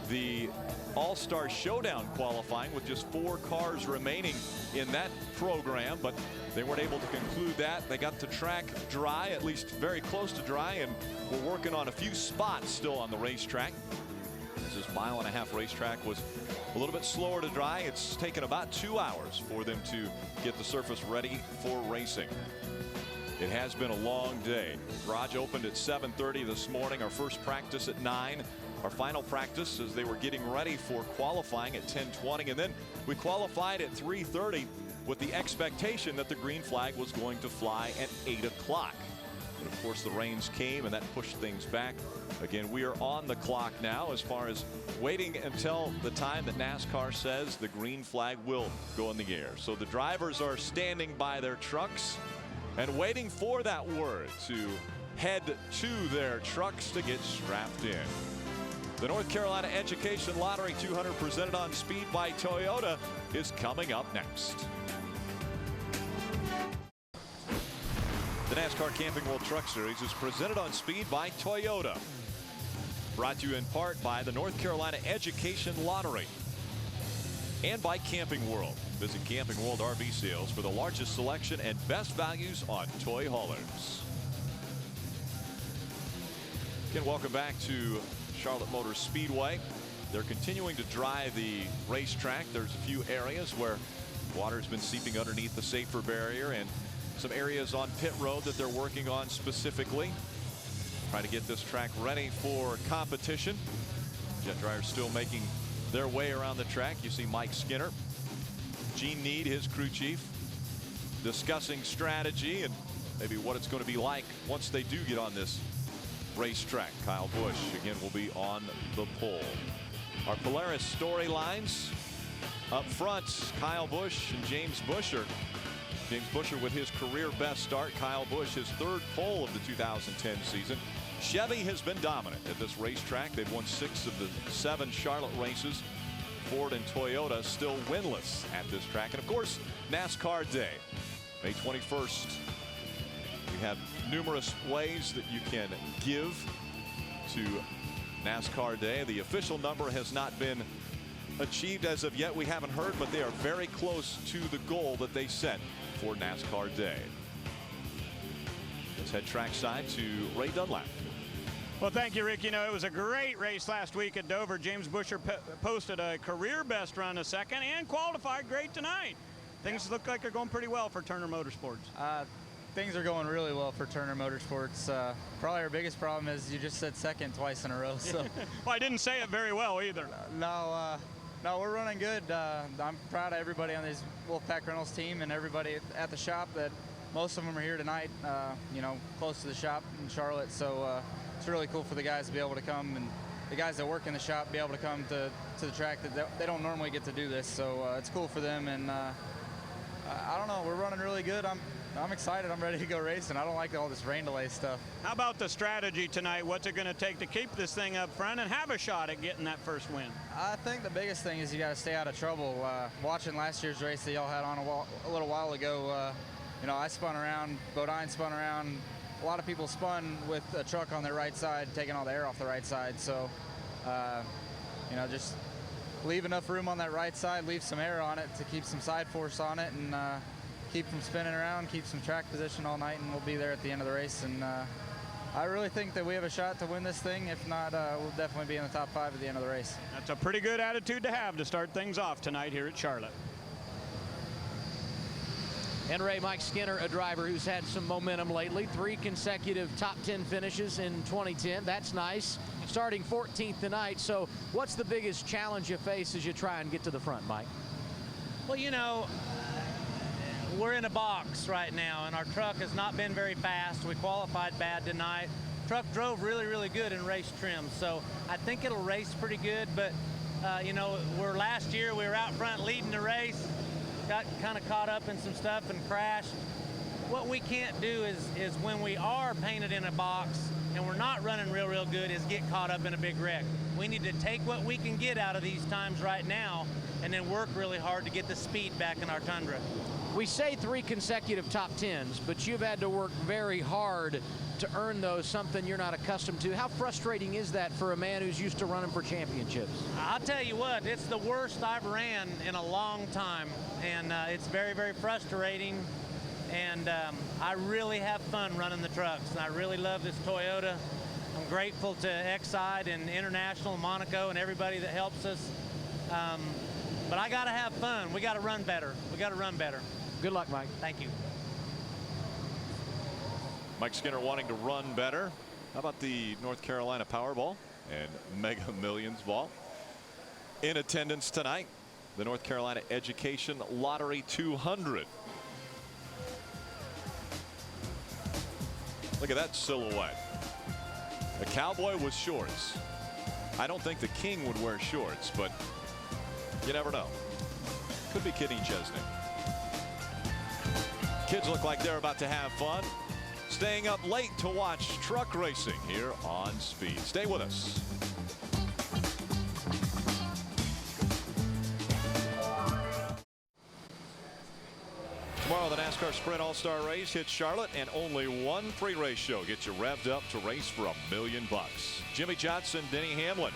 the All-Star Showdown qualifying with just 4 cars remaining in that program, but they weren't able to conclude that. They got the track dry, at least very close to dry, and we're working on a few spots still on the racetrack. This 1.5-mile racetrack was a little bit slower to dry. It's taken about 2 hours for them to get the surface ready for racing. It has been a long day. Garage opened at 7:30 this morning. Our first practice at 9. Our final practice as they were getting ready for qualifying at 10:20, and then we qualified at 3:30 with the expectation that the green flag was going to fly at 8 o'clock. But of course the rains came and that pushed things back. Again, we are on the clock now as far as waiting until the time that NASCAR says the green flag will go in the air. So the drivers are standing by their trucks and waiting for that word to head to their trucks to get strapped in. The North Carolina Education Lottery 200 presented on Speed by Toyota is coming up next. The NASCAR Camping World Truck Series is presented on Speed by Toyota. Brought to you in part by the North Carolina Education Lottery and by Camping World. Visit Camping World RV Sales for the largest selection and best values on toy haulers. Again, welcome back to Charlotte Motor Speedway. They're continuing to dry the racetrack. There's a few areas where water's been seeping underneath the safer barrier and some areas on pit road that they're working on specifically. Trying to get this track ready for competition. Jet dryers still making their way around the track. You see Mike Skinner, Gene Need, his crew chief, discussing strategy and maybe what it's going to be like once they do get on this racetrack. Kyle Busch again will be on the pole. Our Polaris storylines up front, Kyle Busch and James Buescher. James Buescher with his career best start. Kyle Busch his 3rd pole of the 2010 season. Chevy has been dominant at this racetrack. They've won 6 of the 7 Charlotte races. Ford and Toyota still winless at this track. And of course, NASCAR Day, May 21st. We have numerous ways that you can give to NASCAR Day. The official number has not been achieved as of yet. We haven't heard, but they are very close to the goal that they set for NASCAR Day. Let's head trackside to Ray Dunlap. Well, thank you, Rick. You know, it was a great race last week at Dover. James Buescher posted a career best run a second and qualified great tonight. Things look like they're going pretty well for Turner Motorsports. Things are going really well for Turner Motorsports. Probably our biggest problem is you just said second twice in a row. So. Well, I didn't say it very well either. No, we're running good. I'm proud of everybody on this Wolfpack Reynolds team and everybody at the shop. That most of them are here tonight. You know, close to the shop in Charlotte. So it's really cool for the guys to be able to come, and the guys that work in the shop be able to come to the track that they don't normally get to do this. So it's cool for them, and I don't know, we're running really good. I'm excited. I'm ready to go racing. I don't like all this rain delay stuff. How about the strategy tonight? What's it going to take to keep this thing up front and have a shot at getting that first win? I think the biggest thing is you got to stay out of trouble. Watching last year's race that y'all had on a little while ago, you know, I spun around, Bodine spun around. A lot of people spun with a truck on their right side, taking all the air off the right side. So, you know, just leave enough room on that right side, leave some air on it to keep some side force on it, and keep from spinning around, keep some track position all night, and we'll be there at the end of the race. And I really think that we have a shot to win this thing. If not, we'll definitely be in the top 5 at the end of the race. That's a pretty good attitude to have to start things off tonight here at Charlotte. And Ray, Mike Skinner, a driver who's had some momentum lately. 3 consecutive top 10 finishes in 2010. That's nice. Starting 14th tonight. So what's the biggest challenge you face as you try and get to the front, Mike? Well, you know, we're in a box right now, and our truck has not been very fast. We qualified bad tonight. Truck drove really, really good in race trim, so I think it'll race pretty good. But, you know, last year we were out front leading the race, got kind of caught up in some stuff and crashed. What we can't do is when we are painted in a box and we're not running real good, is get caught up in a big wreck. We need to take what we can get out of these times right now and then work really hard to get the speed back in our Tundra. We say 3 consecutive top 10s, but you've had to work very hard to earn those, something you're not accustomed to. How frustrating is that for a man who's used to running for championships? I'll tell you what, it's the worst I've ran in a long time, and it's very, very frustrating. And I really have fun running the trucks, and I really love this Toyota. I'm grateful to Exide and International, Monaco, and everybody that helps us. But I got to have fun. We got to run better. We got to run better. Good luck, Mike. Thank you. Mike Skinner wanting to run better. How about the North Carolina Powerball and Mega Millions ball? In attendance tonight, the North Carolina Education Lottery 200. Look at that silhouette. A cowboy with shorts. I don't think the king would wear shorts, but you never know. Could be Kenny Chesney. Kids look like they're about to have fun. Staying up late to watch truck racing here on Speed. Stay with us. Tomorrow, the NASCAR Sprint All-Star Race hits Charlotte, and only one pre-race show gets you revved up to race for $1 million. Jimmy Johnson, Denny Hamlin,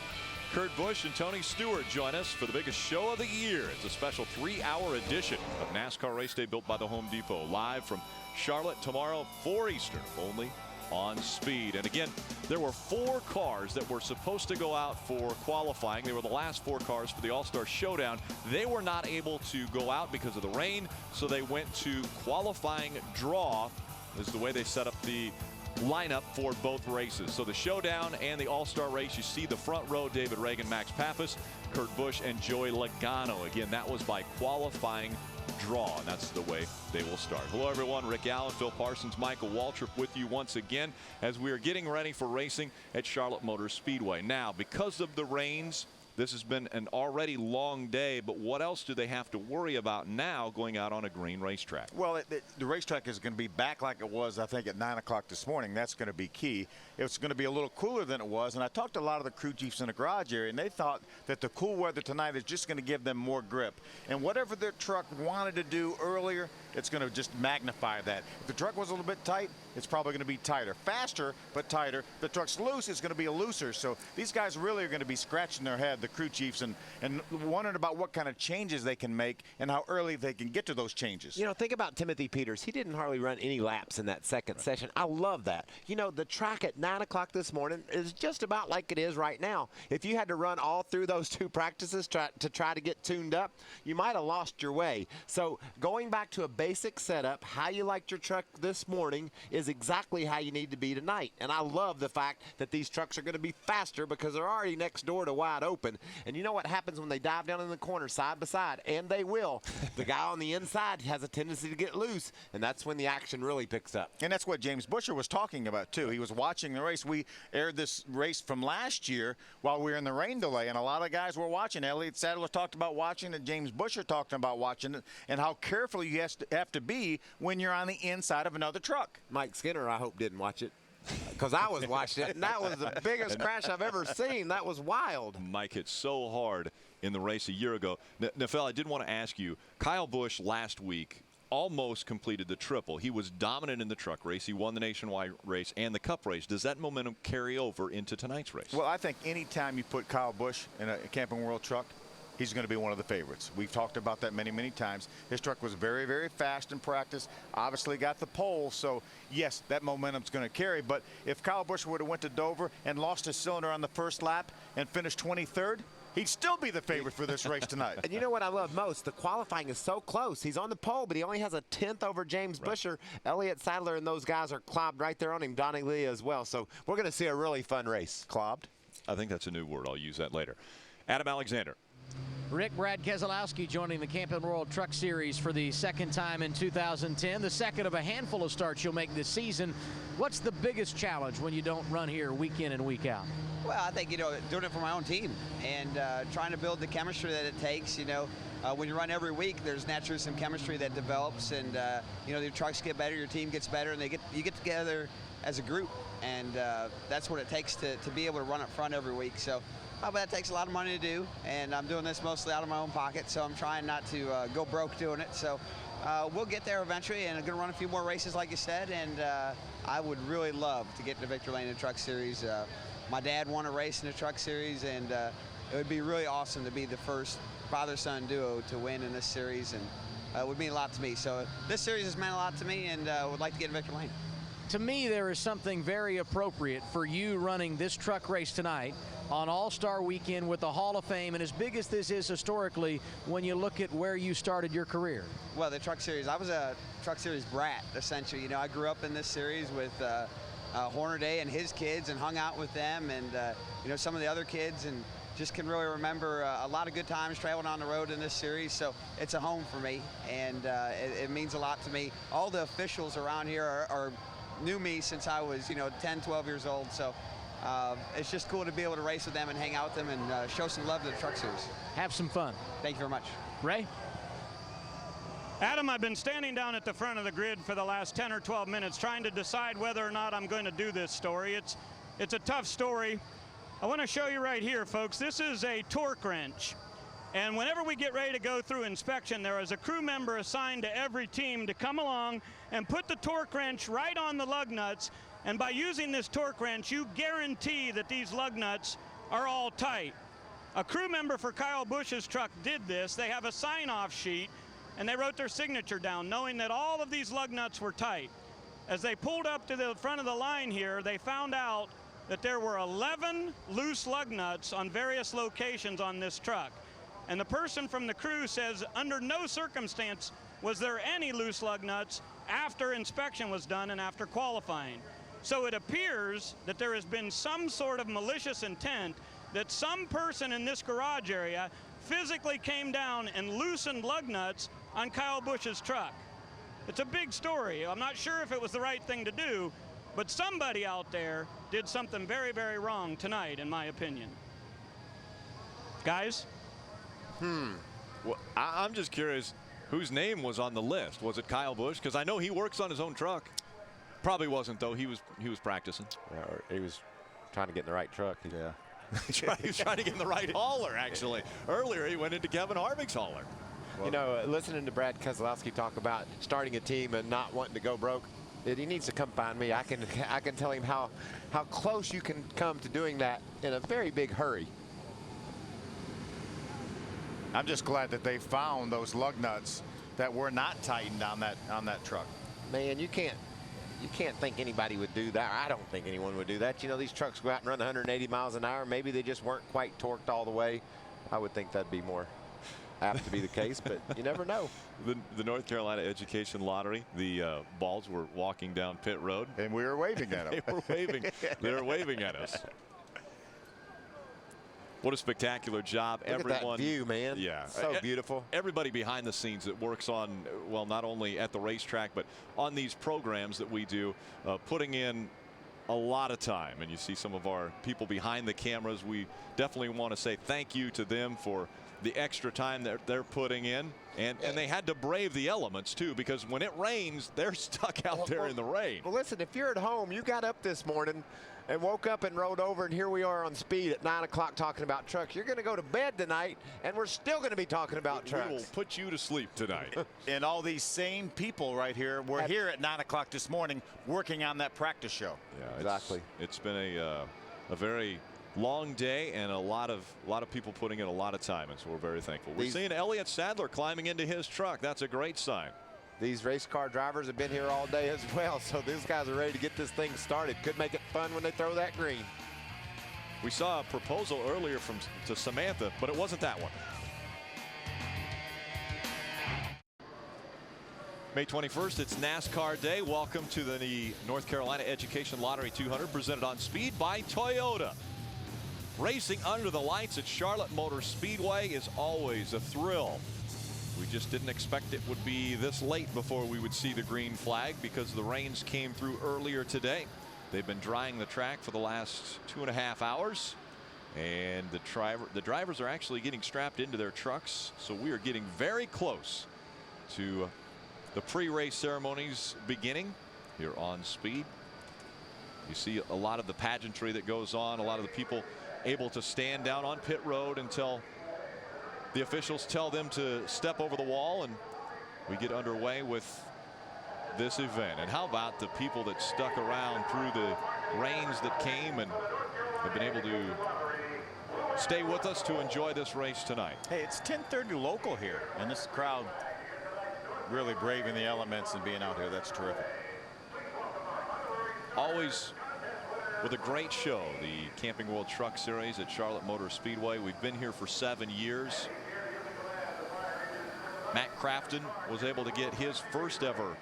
Kurt Busch, and Tony Stewart join us for the biggest show of the year. It's a special 3-hour edition of NASCAR Race Day built by the Home Depot. Live from Charlotte tomorrow, 4 Eastern, only on Speed. And again, there were 4 cars that were supposed to go out for qualifying. They were the last 4 cars for the All-Star Showdown. They were not able to go out because of the rain, so they went to qualifying draw. This is the way they set up the lineup for both races. So the Showdown and the All-Star race, you see the front row, David Reagan, Max Pappas, Kurt Busch, and Joey Logano. Again, that was by qualifying draw, and that's the way they will start. Hello everyone, Rick Allen, Phil Parsons, Michael Waltrip with you once again as we are getting ready for racing at Charlotte Motor Speedway. Now, because of the rains, this has been an already long day, but what else do they have to worry about now going out on a green racetrack? Well, the racetrack is going to be back like it was, I think, at 9 o'clock this morning. That's going to be key. It's going to be a little cooler than it was, and I talked to a lot of the crew chiefs in the garage area, and they thought that the cool weather tonight is just going to give them more grip. And whatever their truck wanted to do earlier, it's going to just magnify that. If the truck was a little bit tight, it's probably going to be tighter. Faster, but tighter. If the truck's loose, it's going to be a looser. So these guys really are going to be scratching their head, the crew chiefs, and wondering about what kind of changes they can make and how early they can get to those changes. You know, think about Timothy Peters. He didn't hardly run any laps in that second session. I love that. You know, the track at 9 o'clock this morning is just about like it is right now. If you had to run all through those 2 practices to try to get tuned up, you might have lost your way. So going back to a basic setup, how you liked your truck this morning is exactly how you need to be tonight. And I love the fact that these trucks are going to be faster because they're already next door to wide open. And you know what happens when they dive down in the corner side by side? And they will. The guy on the inside has a tendency to get loose, and that's when the action really picks up. And that's what James Busher was talking about, too. He was watching the race. We aired this race from last year while we were in the rain delay, and a lot of guys were watching. Elliott Sadler talked about watching it. James Busher talked about watching it, and how careful you have to be when you're on the inside of another truck. Mike Skinner, I hope, didn't watch it, because I was watching it, and that was the biggest crash I've ever seen. That was wild. Mike hit so hard in the race a year ago. Nafel, I did want to ask you, Kyle Busch last week almost completed the triple. He was dominant in the truck race. He won the nationwide race and the cup race. Does that momentum carry over into tonight's race? Well, I think any time you put Kyle Busch in a Camping World truck, he's going to be one of the favorites. We've talked about that many, many times. His truck was very, very fast in practice. Obviously got the pole, so yes, that momentum's going to carry. But if Kyle Busch would have went to Dover and lost his cylinder on the first lap and finished 23rd, he'd still be the favorite for this race tonight. And you know what I love most? The qualifying is so close. He's on the pole, but he only has a 10th over James Busher. Elliott Sadler and those guys are clobbed right there on him. Donnie Lee as well. So we're going to see a really fun race. Clobbed? I think that's a new word. I'll use that later. Adam Alexander. Rick Brad Keselowski joining the Camping World Truck Series for the second time in 2010, the second of a handful of starts you'll make this season. What's the biggest challenge when you don't run here week in and week out? Well, I think, doing it for my own team and trying to build the chemistry that it takes. When you run every week, there's naturally some chemistry that develops, and the trucks get better, your team gets better, and you get together as a group, and that's what it takes to be able to run up front every week. So. But that takes a lot of money to do, and I'm doing this mostly out of my own pocket, so I'm trying not to go broke doing it. So we'll get there eventually, and I'm going to run a few more races, like you said, and I would really love to get to victory lane in the Truck Series. My dad won a race in the Truck Series, and it would be really awesome to be the first father-son duo to win in this series, and it would mean a lot to me. So this series has meant a lot to me, and would like to get in victory lane. To me, there is something very appropriate for you running this truck race tonight on All-Star Weekend with the Hall of Fame, and as big as this is historically, when you look at where you started your career. Well, the Truck Series, I was a Truck Series brat, essentially. I grew up in this series with Hornaday and his kids and hung out with them, and some of the other kids, and just can really remember a lot of good times traveling on the road in this series. So it's a home for me, and it means a lot to me. All the officials around here are knew me since I was 10, 12 years old. So it's just cool to be able to race with them and hang out with them and show some love to the Truck Series. Have some fun. Thank you very much. Ray? Adam, I've been standing down at the front of the grid for the last 10 or 12 minutes trying to decide whether or not I'm going to do this story. It's a tough story. I want to show you right here, folks. This is a torque wrench. And whenever we get ready to go through inspection, there is a crew member assigned to every team to come along and put the torque wrench right on the lug nuts. And by using this torque wrench, you guarantee that these lug nuts are all tight. A crew member for Kyle Busch's truck did this. They have a sign-off sheet, and they wrote their signature down, knowing that all of these lug nuts were tight. As they pulled up to the front of the line here, they found out that there were 11 loose lug nuts on various locations on this truck. And the person from the crew says under no circumstance was there any loose lug nuts after inspection was done and after qualifying. So it appears that there has been some sort of malicious intent that some person in this garage area physically came down and loosened lug nuts on Kyle Busch's truck. It's a big story. I'm not sure if it was the right thing to do, but somebody out there did something very, very wrong tonight, in my opinion. Guys? Well, I'm just curious whose name was on the list. Was it Kyle Busch? Because I know he works on his own truck. Probably wasn't, though. He was practicing. Yeah, or he was trying to get in the right truck. Yeah. He was trying to get in the right hauler, actually. Earlier, he went into Kevin Harvick's hauler. Listening to Brad Keselowski talk about starting a team and not wanting to go broke, he needs to come find me. I can tell him how close you can come to doing that in a very big hurry. I'm just glad that they found those lug nuts that were not tightened on that truck. Man, you can't think anybody would do that. I don't think anyone would do that. These trucks go out and run 180 miles an hour. Maybe they just weren't quite torqued all the way. I would think that'd be more apt to be the case, but you never know. The North Carolina Education Lottery, the balls were walking down pit road. And we were waving at them. They were waving. They were waving at us. What a spectacular job. Look at that view, man. Yeah. So beautiful. Everybody behind the scenes that works on, well, not only at the racetrack, but on these programs that we do, putting in a lot of time. And you see some of our people behind the cameras. We definitely want to say thank you to them for the extra time that they're putting in. And they had to brave the elements, too, because when it rains, they're stuck out there in the rain. Well, listen, if you're at home, you got up this morning and woke up and rode over, and here we are on Speed at 9 o'clock talking about trucks. You're going to go to bed tonight, and we're still going to be talking about trucks. We will put you to sleep tonight. And all these same people right here were here at 9 o'clock this morning working on that practice show. Yeah, exactly. It's been a very long day and a lot of people putting in a lot of time, and so we're very thankful. We're seeing Elliott Sadler climbing into his truck. That's a great sign. These race car drivers have been here all day as well, so these guys are ready to get this thing started. Could make it fun when they throw that green. We saw a proposal earlier to Samantha, but it wasn't that one. May 21st, it's NASCAR Day. Welcome to the North Carolina Education Lottery 200 presented on Speed by Toyota. Racing under the lights at Charlotte Motor Speedway is always a thrill. We just didn't expect it would be this late before we would see the green flag because the rains came through earlier today. They've been drying the track for the last 2.5 hours, and the drivers are actually getting strapped into their trucks. So we are getting very close to the pre-race ceremonies beginning here on Speed. You see a lot of the pageantry that goes on, a lot of the people able to stand down on pit road until the officials tell them to step over the wall, and we get underway with this event. And how about the people that stuck around through the rains that came and have been able to stay with us to enjoy this race tonight. Hey, it's 10:30 local here, and this crowd really braving the elements and being out here. That's terrific. Always with a great show, the Camping World Truck Series at Charlotte Motor Speedway. We've been here for 7 years. Matt Crafton was able to get his first ever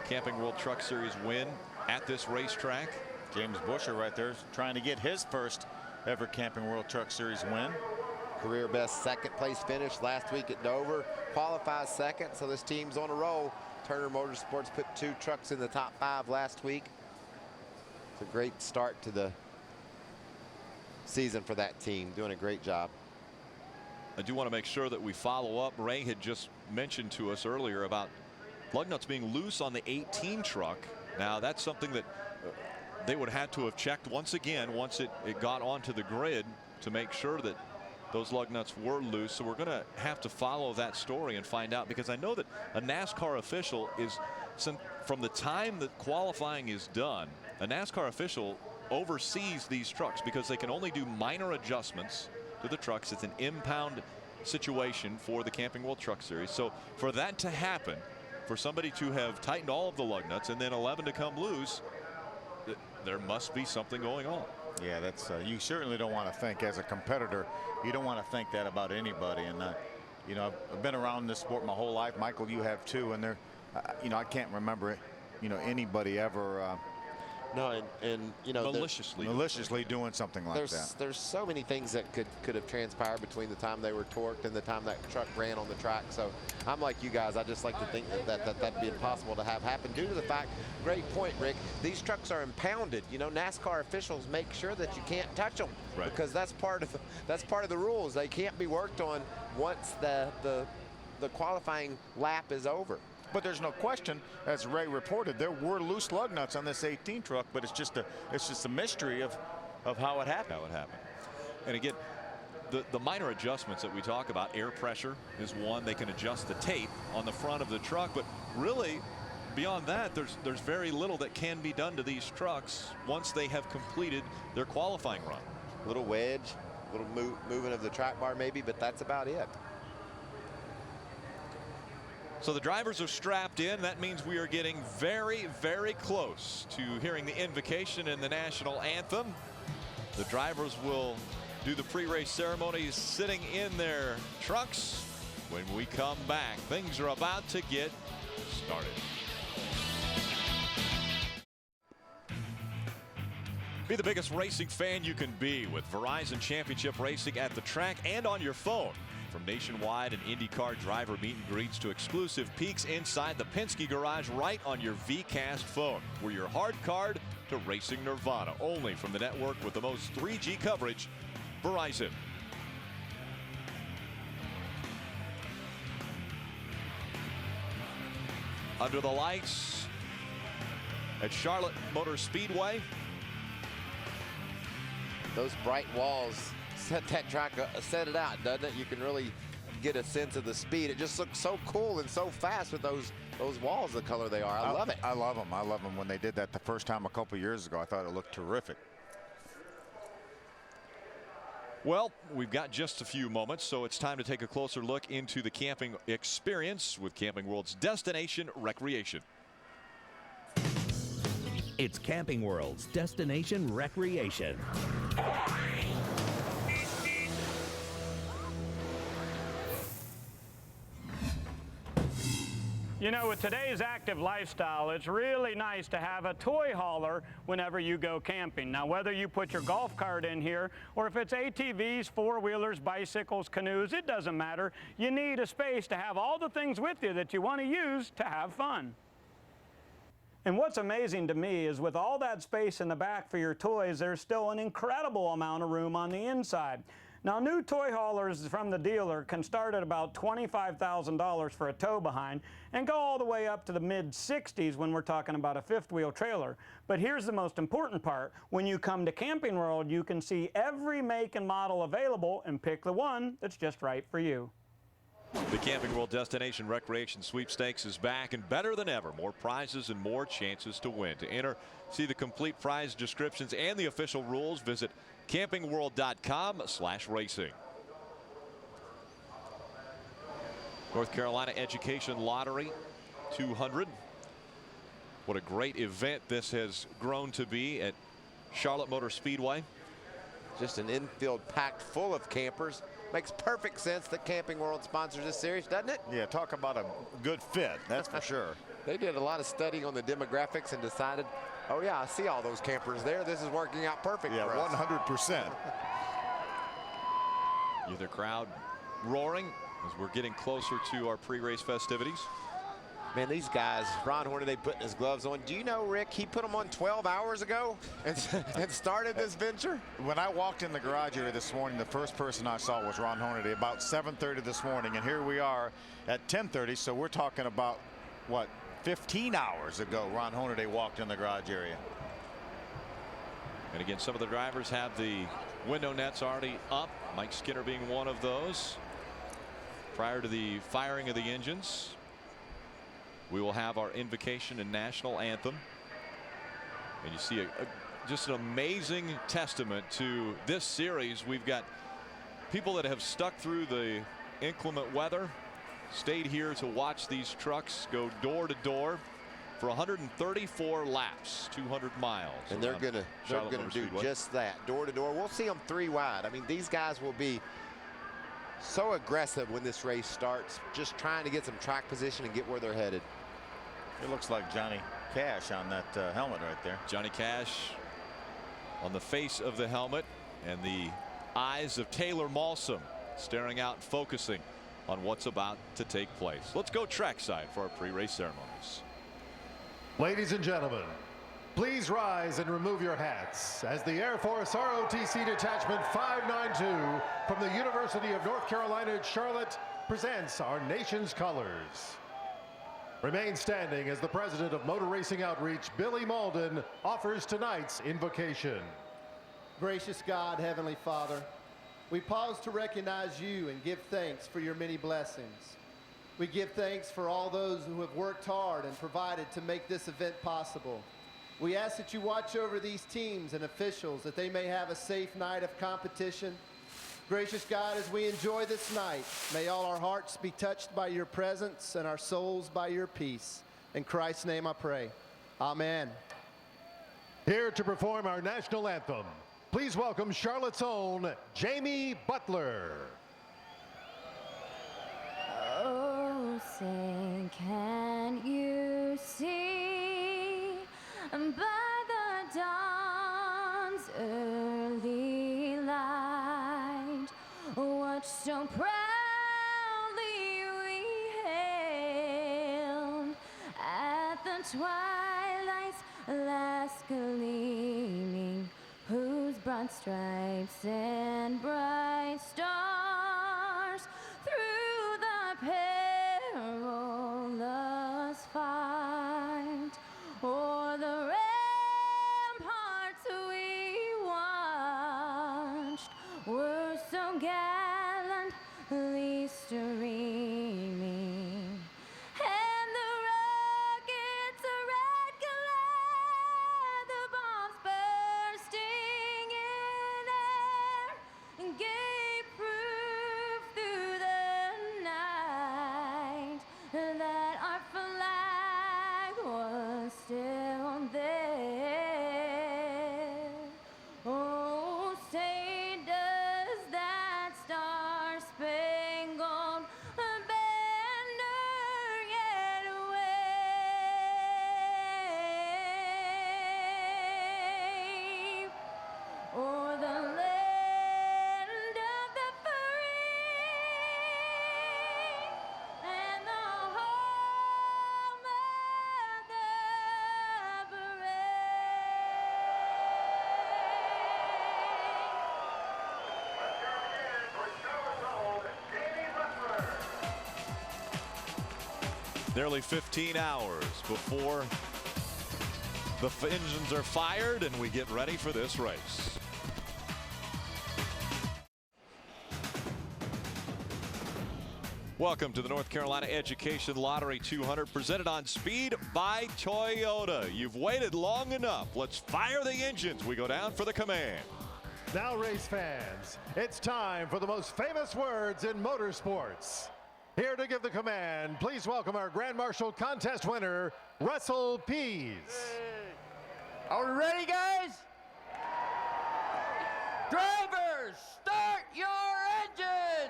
Camping World Truck Series win at this racetrack. James Busher right there trying to get his first ever Camping World Truck Series win. Career best second place finish last week at Dover. Qualifies second, so this team's on a roll. Turner Motorsports put 2 trucks in the top 5 last week. It's a great start to the season for that team. Doing a great job. I do want to make sure that we follow up. Ray had just mentioned to us earlier about lug nuts being loose on the 18 truck. Now that's something that they would have to have checked once again once it got onto the grid to make sure that those lug nuts were loose. So we're going to have to follow that story and find out, because I know that a NASCAR official is, from the time that qualifying is done, a NASCAR official oversees these trucks because they can only do minor adjustments to the trucks. It's an impound situation for the Camping World Truck Series. So for that to happen, for somebody to have tightened all of the lug nuts and then 11 to come loose, there must be something going on. Yeah, that's you certainly don't want to think as a competitor. You don't want to think that about anybody. And you know, I've been around this sport my whole life. Michael, you have too. And there, you know, I can't remember, you know, anybody ever. No, and you know, maliciously doing something like that. There's so many things that could have transpired between the time they were torqued and the time that truck ran on the track. So I'm like you guys. I just like to think that'd be impossible to have happen due to the fact. Great point, Rick. These trucks are impounded. You know, NASCAR officials make sure that you can't touch them because that's part of the rules. They can't be worked on once the qualifying lap is over. But there's no question, as Ray reported, there were loose lug nuts on this 18 truck, but it's just a mystery of how it happened. And again, the minor adjustments that we talk about, air pressure is one. They can adjust the tape on the front of the truck, but really beyond that, there's very little that can be done to these trucks once they have completed their qualifying run. Little wedge, little movement of the track bar maybe, but that's about it. So the drivers are strapped in. That means we are getting very, very close to hearing the invocation and the national anthem. The drivers will do the pre-race ceremonies sitting in their trucks. When we come back, things are about to get started. Be the biggest racing fan you can be with Verizon Championship Racing at the track and on your phone. From nationwide and IndyCar driver meet and greets to exclusive peeks inside the Penske garage right on your VCast phone. We're your hard card to racing nirvana, only from the network with the most 3G coverage, Verizon. Under the lights at Charlotte Motor Speedway. Those bright walls set that track, set it out, doesn't it? You can really get a sense of the speed. It just looks so cool and so fast with those walls, the color they are. I love it. I love them. I love them. When they did that the first time a couple years ago, I thought it looked terrific. Well, we've got just a few moments, so it's time to take a closer look into the camping experience with Camping World's Destination Recreation. It's Camping World's Destination Recreation. You know, with today's active lifestyle, it's really nice to have a toy hauler whenever you go camping. Now, whether you put your golf cart in here, or if it's ATVs, four-wheelers, bicycles, canoes, it doesn't matter. You need a space to have all the things with you that you want to use to have fun. And what's amazing to me is with all that space in the back for your toys, there's still an incredible amount of room on the inside. Now, new toy haulers from the dealer can start at about $25,000 for a tow behind and go all the way up to the mid-60s when we're talking about a fifth-wheel trailer. But here's the most important part. When you come to Camping World, you can see every make and model available and pick the one that's just right for you. The Camping World Destination Recreation Sweepstakes is back and better than ever. More prizes and more chances to win. To enter, see the complete prize descriptions and the official rules. Visit campingworld.com/racing. North Carolina Education Lottery 200. What a great event this has grown to be at Charlotte Motor Speedway. Just an infield packed full of campers. Makes perfect sense that Camping World sponsors this series, doesn't it? Yeah, talk about a good fit, that's for sure. They did a lot of studying on the demographics and decided, oh yeah, I see all those campers there. This is working out perfect for us. 100%. You the crowd roaring as we're getting closer to our pre-race festivities. Man, these guys, Ron Hornaday putting his gloves on. Do you know, Rick, he put them on 12 hours ago and started this venture? When I walked in the garage area this morning, the first person I saw was Ron Hornaday about 7:30 this morning, and here we are at 10:30, so we're talking about, what, 15 hours ago Ron Hornaday walked in the garage area. And again, some of the drivers have the window nets already up, Mike Skinner being one of those. Prior to the firing of the engines, we will have our invocation and national anthem. And you see just an amazing testament to this series. We've got people that have stuck through the inclement weather, stayed here to watch these trucks go door to door for 134 laps, 200 miles. And they're gonna do just that, door to door. We'll see them 3 wide. I mean, these guys will be so aggressive when this race starts, just trying to get some track position and get where they're headed. It looks like Johnny Cash on that helmet right there. Johnny Cash on the face of the helmet, and the eyes of Taylor Malsum staring out and focusing on what's about to take place. Let's go trackside for our pre-race ceremonies. Ladies and gentlemen, please rise and remove your hats as the Air Force ROTC Detachment 592 from the University of North Carolina at Charlotte presents our nation's colors. Remain standing as the president of Motor Racing Outreach, Billy Malden, offers tonight's invocation. Gracious God, Heavenly Father, we pause to recognize you and give thanks for your many blessings. We give thanks for all those who have worked hard and provided to make this event possible. We ask that you watch over these teams and officials, that they may have a safe night of competition. Gracious God, as we enjoy this night, may all our hearts be touched by your presence and our souls by your peace. In Christ's name I pray. Amen. Here to perform our national anthem, please welcome Charlotte's own Jamie Butler. Oh, say, can you see by the dawn's early light what so proudly we hailed at the twilight's last gleaming, whose broad stripes and bright stars through the perilous fight o'er the ramparts we watched were so gallantly streaming, and the rockets' red glare, the bombs bursting in air, gave proof Nearly 15 hours before the engines are fired and we get ready for this race. Welcome to the North Carolina Education Lottery 200, presented on Speed by Toyota. You've waited long enough. Let's fire the engines. We go down for the command. Now, race fans, it's time for the most famous words in motorsports. Here to give the command, please welcome our Grand Marshal contest winner, Russell Pease. Are we ready, guys? Drivers, start your engines!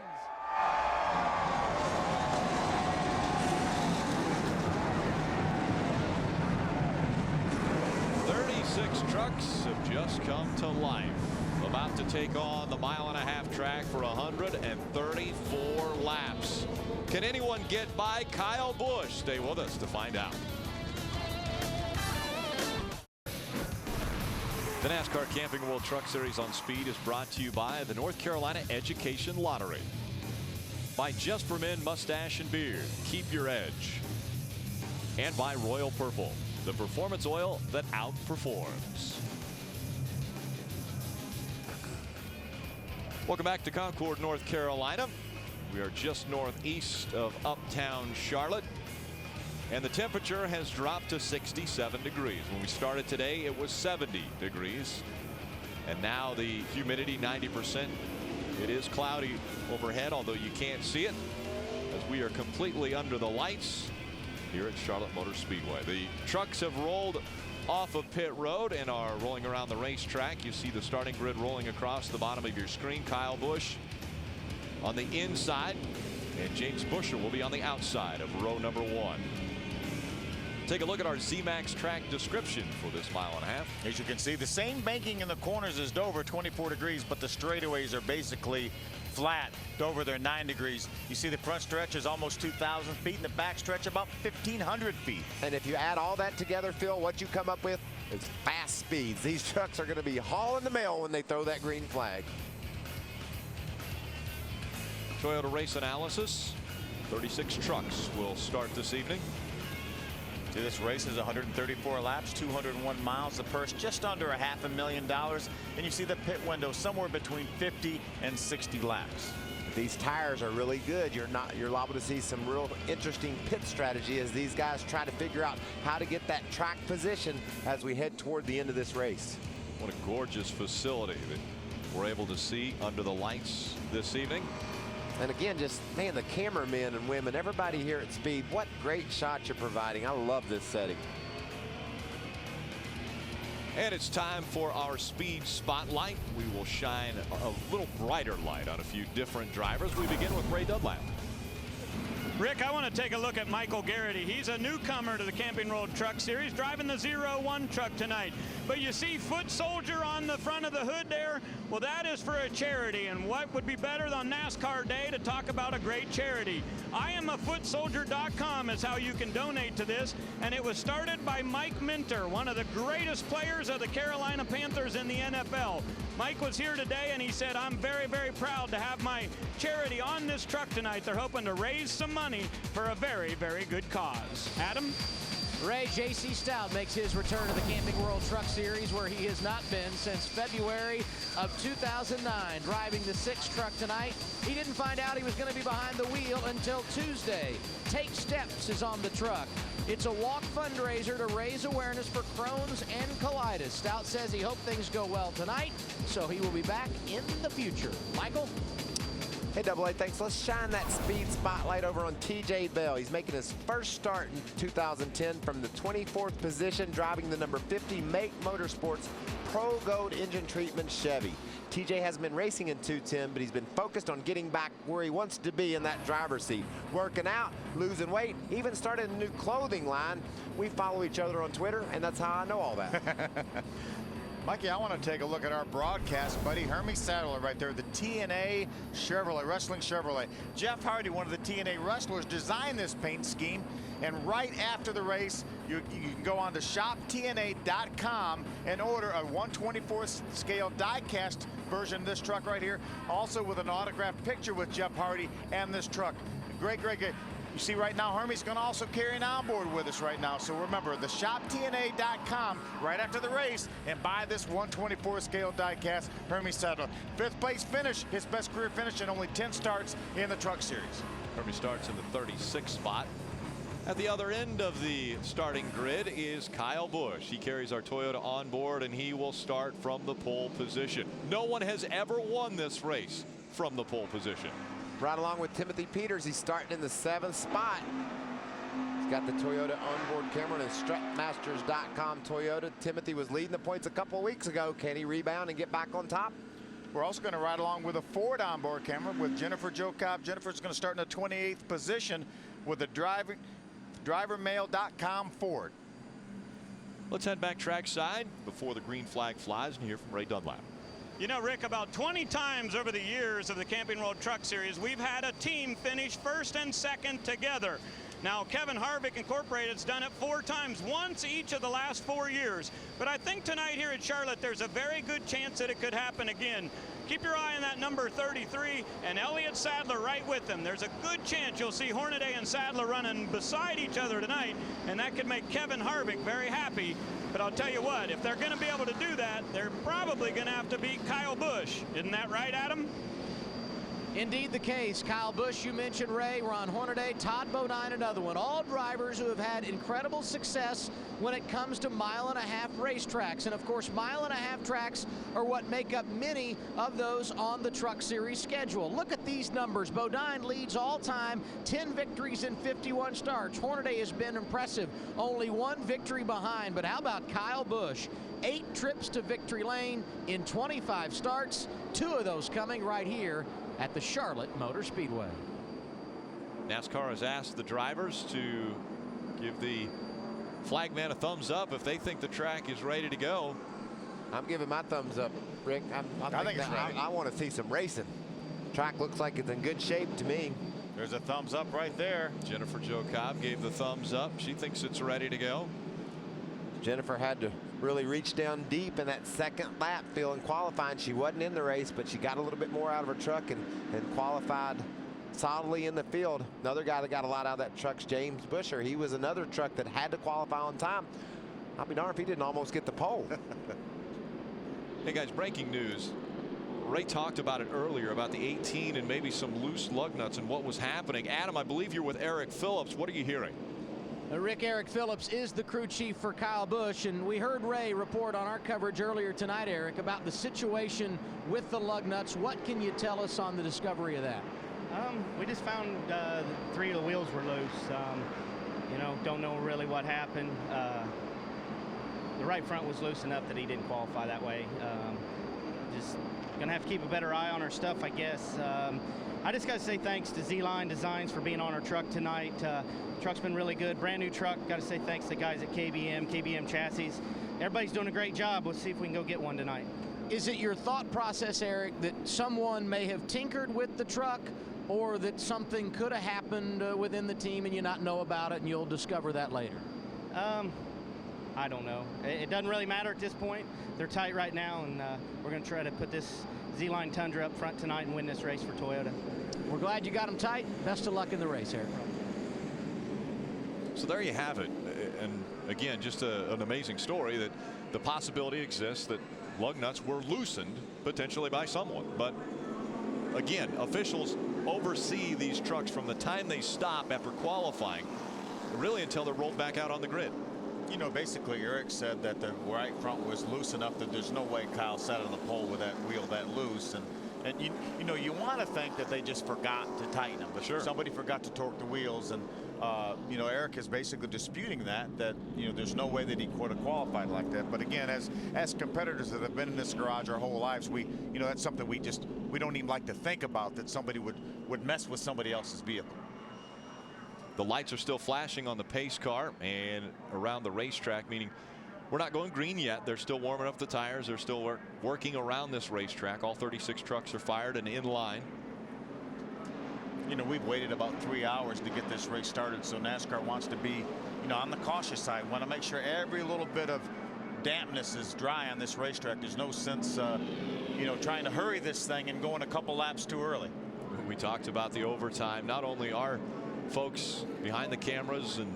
36 trucks have just come to life, about to take on the mile-and-a-half track for 134 laps. Can anyone get by Kyle Busch? Stay with us to find out. The NASCAR Camping World Truck Series on Speed is brought to you by the North Carolina Education Lottery, by Just for Men Mustache and Beard, keep your edge, and by Royal Purple, the performance oil that outperforms. Welcome back to Concord, North Carolina. We are just northeast of uptown Charlotte, and the temperature has dropped to 67 degrees. When we started today, it was 70 degrees, and now the humidity 90%. It is cloudy overhead, although you can't see it, as we are completely under the lights here at Charlotte Motor Speedway. The trucks have rolled off of pit road and are rolling around the racetrack. You see the starting grid rolling across the bottom of your screen. Kyle Busch on the inside, and James Buescher will be on the outside of row number 1. Take a look at our Z-Max track description for this mile-and-a-half. As you can see, the same banking in the corners as Dover, 24 degrees, but the straightaways are basically flat. Dover, they're 9 degrees. You see the front stretch is almost 2,000 feet, and the back stretch about 1,500 feet. And if you add all that together, Phil, what you come up with is fast speeds. These trucks are going to be hauling the mail when they throw that green flag. Toyota race analysis. 36 trucks will start this evening. This race is 134 laps, 201 miles. The purse just under $500,000, and you see the pit window somewhere between 50 and 60 laps. These tires are really good. You're liable to see some real interesting pit strategy as these guys try to figure out how to get that track position as we head toward the end of this race. What a gorgeous facility that we're able to see under the lights this evening. And again, just, man, the cameramen and women, everybody here at Speed, what great shots you're providing. I love this setting. And it's time for our Speed Spotlight. We will shine a little brighter light on a few different drivers. We begin with Ray Dunlap. Rick, I want to take a look at Michael Garrity. He's a newcomer to the Camping World Truck Series, driving the 01 truck tonight. But you see foot soldier on the front of the hood there? Well, that is for a charity, and what would be better than NASCAR Day to talk about a great charity? IamAFootSoldier.com is how you can donate to this, and it was started by Mike Minter, one of the greatest players of the Carolina Panthers in the NFL. Mike was here today, and he said, I'm very, very proud to have my charity on this truck tonight. They're hoping to raise some money for a very, very good cause. Adam? Ray, J.C. Stout makes his return to the Camping World Truck Series, where he has not been since February of 2009. Driving the 6 truck tonight. He didn't find out he was going to be behind the wheel until Tuesday. Take Steps is on the truck. It's a walk fundraiser to raise awareness for Crohn's and colitis. Stout says he hopes things go well tonight, so he will be back in the future. Michael? Hey, Double A, thanks. Let's shine that Speed Spotlight over on TJ Bell. He's making his first start in 2010 from the 24th position, driving the number 50 Make Motorsports Pro Gold Engine Treatment Chevy. TJ hasn't been racing in 210, but he's been focused on getting back where he wants to be in that driver's seat. Working out, losing weight, even started a new clothing line. We follow each other on Twitter, and that's how I know all that. Mikey, I want to take a look at our broadcast buddy, Hermie Sadler, right there, the TNA Chevrolet, Wrestling Chevrolet. Jeff Hardy, one of the TNA wrestlers, designed this paint scheme. And right after the race, you can go on to shoptna.com and order a 1/24th scale die-cast version of this truck right here, also with an autographed picture with Jeff Hardy and this truck. Great, great, great. You see right now, Hermie's going to also carry an onboard with us right now. So remember, the shoptna.com right after the race and buy this 124 scale diecast Hermie Sadler. 5th place finish, his best career finish, and only 10 starts in the Truck Series. Hermie starts in the 36th spot. At the other end of the starting grid is Kyle Busch. He carries our Toyota on board, and he will start from the pole position. No one has ever won this race from the pole position. Right along with Timothy Peters, he's starting in the 7th spot. He's got the Toyota onboard camera and strutmasters.com Toyota. Timothy was leading the points a couple of weeks ago. Can he rebound and get back on top? We're also going to ride along with a Ford onboard camera with Jennifer Jo Cobb. Jennifer's going to start in the 28th position with the drivermail.com Ford. Let's head back trackside before the green flag flies and hear from Ray Dunlap. You know, Rick, about 20 times over the years of the Camping World Truck Series, we've had a team finish first and second together. Now, Kevin Harvick Incorporated's done it 4 times, once each of the last 4 years. But I think tonight here at Charlotte, there's a very good chance that it could happen again. Keep your eye on that number 33 and Elliott Sadler right with them. There's a good chance you'll see Hornaday and Sadler running beside each other tonight, and that could make Kevin Harvick very happy. But I'll tell you what, if they're going to be able to do that, they're probably going to have to beat Kyle Busch. Isn't that right, Adam? Indeed the case. Kyle Busch, you mentioned Ray, Ron Hornaday, Todd Bodine, another one. All drivers who have had incredible success when it comes to mile-and-a-half racetracks. And of course, mile-and-a-half tracks are what make up many of those on the Truck Series schedule. Look at these numbers. Bodine leads all time, 10 victories in 51 starts. Hornaday has been impressive, only 1 victory behind. But how about Kyle Busch? 8 trips to victory lane in 25 starts, 2 of those coming right here at the Charlotte Motor Speedway. NASCAR has asked the drivers to give the flagman a thumbs up if they think the track is ready to go. I'm giving my thumbs up, Rick. I think it's ready. I want to see some racing. Track looks like it's in good shape to me. There's a thumbs up right there. Jennifer Jo Cobb gave the thumbs up. She thinks it's ready to go. Jennifer had to really reach down deep in that second lap field in qualifying. She wasn't in the race, but she got a little bit more out of her truck and qualified solidly in the field. Another guy that got a lot out of that truck's James Busher. He was another truck that had to qualify on time. I'll be darned if he didn't almost get the pole. Hey guys, breaking news. Ray talked about it earlier about the 18 and maybe some loose lug nuts and what was happening. Adam, I believe you're with Eric Phillips. What are you hearing? Eric Phillips is the crew chief for Kyle Busch, and we heard Ray report on our coverage earlier tonight, Eric, about the situation with the lug nuts. What can you tell us on the discovery of that? We just found 3 of the wheels were loose. You know, don't know really what happened. The right front was loose enough that he didn't qualify that way. Just gonna have to keep a better eye on our stuff, I guess. I just got to say thanks to Z-Line Designs for being on our truck tonight. Truck's been really good. Brand new truck. Got to say thanks to the guys at KBM Chassis. Everybody's doing a great job. Let's see if we can go get one tonight. Is it your thought process, Eric, that someone may have tinkered with the truck, or that something could have happened within the team and you not know about it and you'll discover that later? I don't know. It doesn't really matter at this point. They're tight right now, and we're going to try to put this Z-Line Tundra up front tonight and win this race for Toyota. We're glad you got them tight. Best of luck in the race, Eric. So there you have it. And again, just an amazing story that the possibility exists that lug nuts were loosened potentially by someone. But again, officials oversee these trucks from the time they stop after qualifying, really until they're rolled back out on the grid. You know, basically Eric said that the right front was loose enough that there's no way Kyle sat on the pole with that wheel that loose. And you know, you want to think that they just forgot to tighten them, but sure, somebody forgot to torque the wheels. And you know, Eric is basically disputing that you know, there's no way that he could have qualified like that. But again, as competitors that have been in this garage our whole lives, you know, that's something we don't even like to think about, that somebody would mess with somebody else's vehicle. The lights are still flashing on the pace car and around the racetrack, meaning we're not going green yet. They're still warming up the tires. They're still working around this racetrack. All 36 trucks are fired and in line. You know, we've waited about 3 hours to get this race started, so NASCAR wants to be, you know, on the cautious side. Want to make sure every little bit of dampness is dry on this racetrack. There's no sense, you know, trying to hurry this thing and going a couple laps too early. We talked about the overtime. Not only are folks behind the cameras and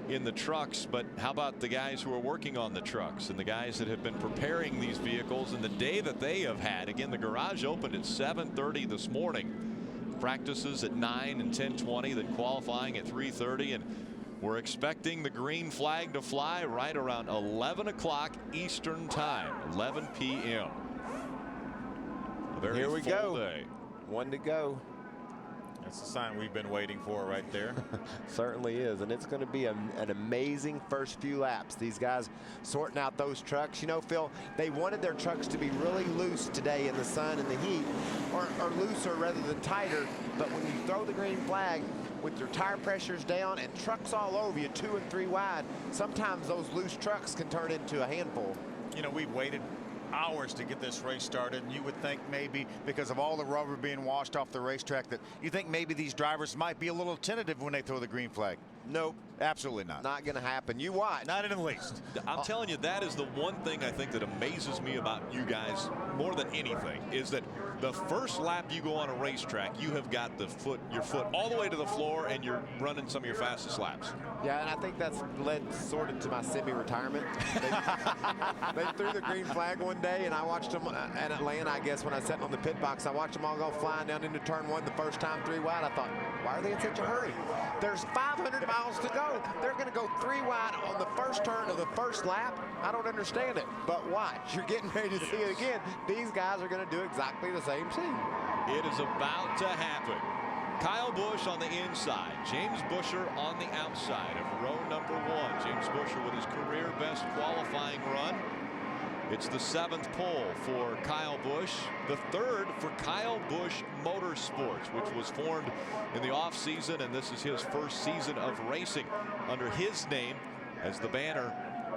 in the trucks, but how about the guys who are working on the trucks and the guys that have been preparing these vehicles and the day that they have had? Again, the garage opened at 7:30 this morning. Practices at 9 and 10:20, then qualifying at 3:30, and we're expecting the green flag to fly right around 11 o'clock Eastern time, 11 p.m. Here we go. Day. One to go. That's the sign we've been waiting for right there. Certainly is, and it's going to be an amazing first few laps. These guys sorting out those trucks. You know, Phil, they wanted their trucks to be really loose today in the sun and the heat, or looser rather than tighter. But when you throw the green flag with your tire pressures down and trucks all over you 2 and 3 wide, sometimes those loose trucks can turn into a handful. You know, we've waited hours to get this race started, and you would think maybe because of all the rubber being washed off the racetrack that you think maybe these drivers might be a little tentative when they throw the green flag. Nope, absolutely not. Not going to happen. You watch. Not in the least. I'm telling you, that is the one thing I think that amazes me about you guys more than anything, is that the first lap you go on a racetrack, you have got your foot all the way to the floor, and you're running some of your fastest laps. Yeah, and I think that's led sort of to my semi-retirement. They threw the green flag one day, and I watched them at Atlanta, I guess, when I sat on the pit box. I watched them all go flying down into turn 1 the first time 3 wide. I thought, why are they in such a hurry? There's 500 miles to go. They're going to go 3 wide on the first turn of the first lap. I don't understand it. But watch, you're getting ready to see it again. These guys are going to do exactly the same thing. It is about to happen. Kyle Busch on the inside, James Buescher on the outside of row number 1. James Buescher with his career best qualifying run. It's the 7th pole for Kyle Busch, the 3rd for Kyle Busch Motorsports, which was formed in the offseason, and this is his first season of racing under his name as the banner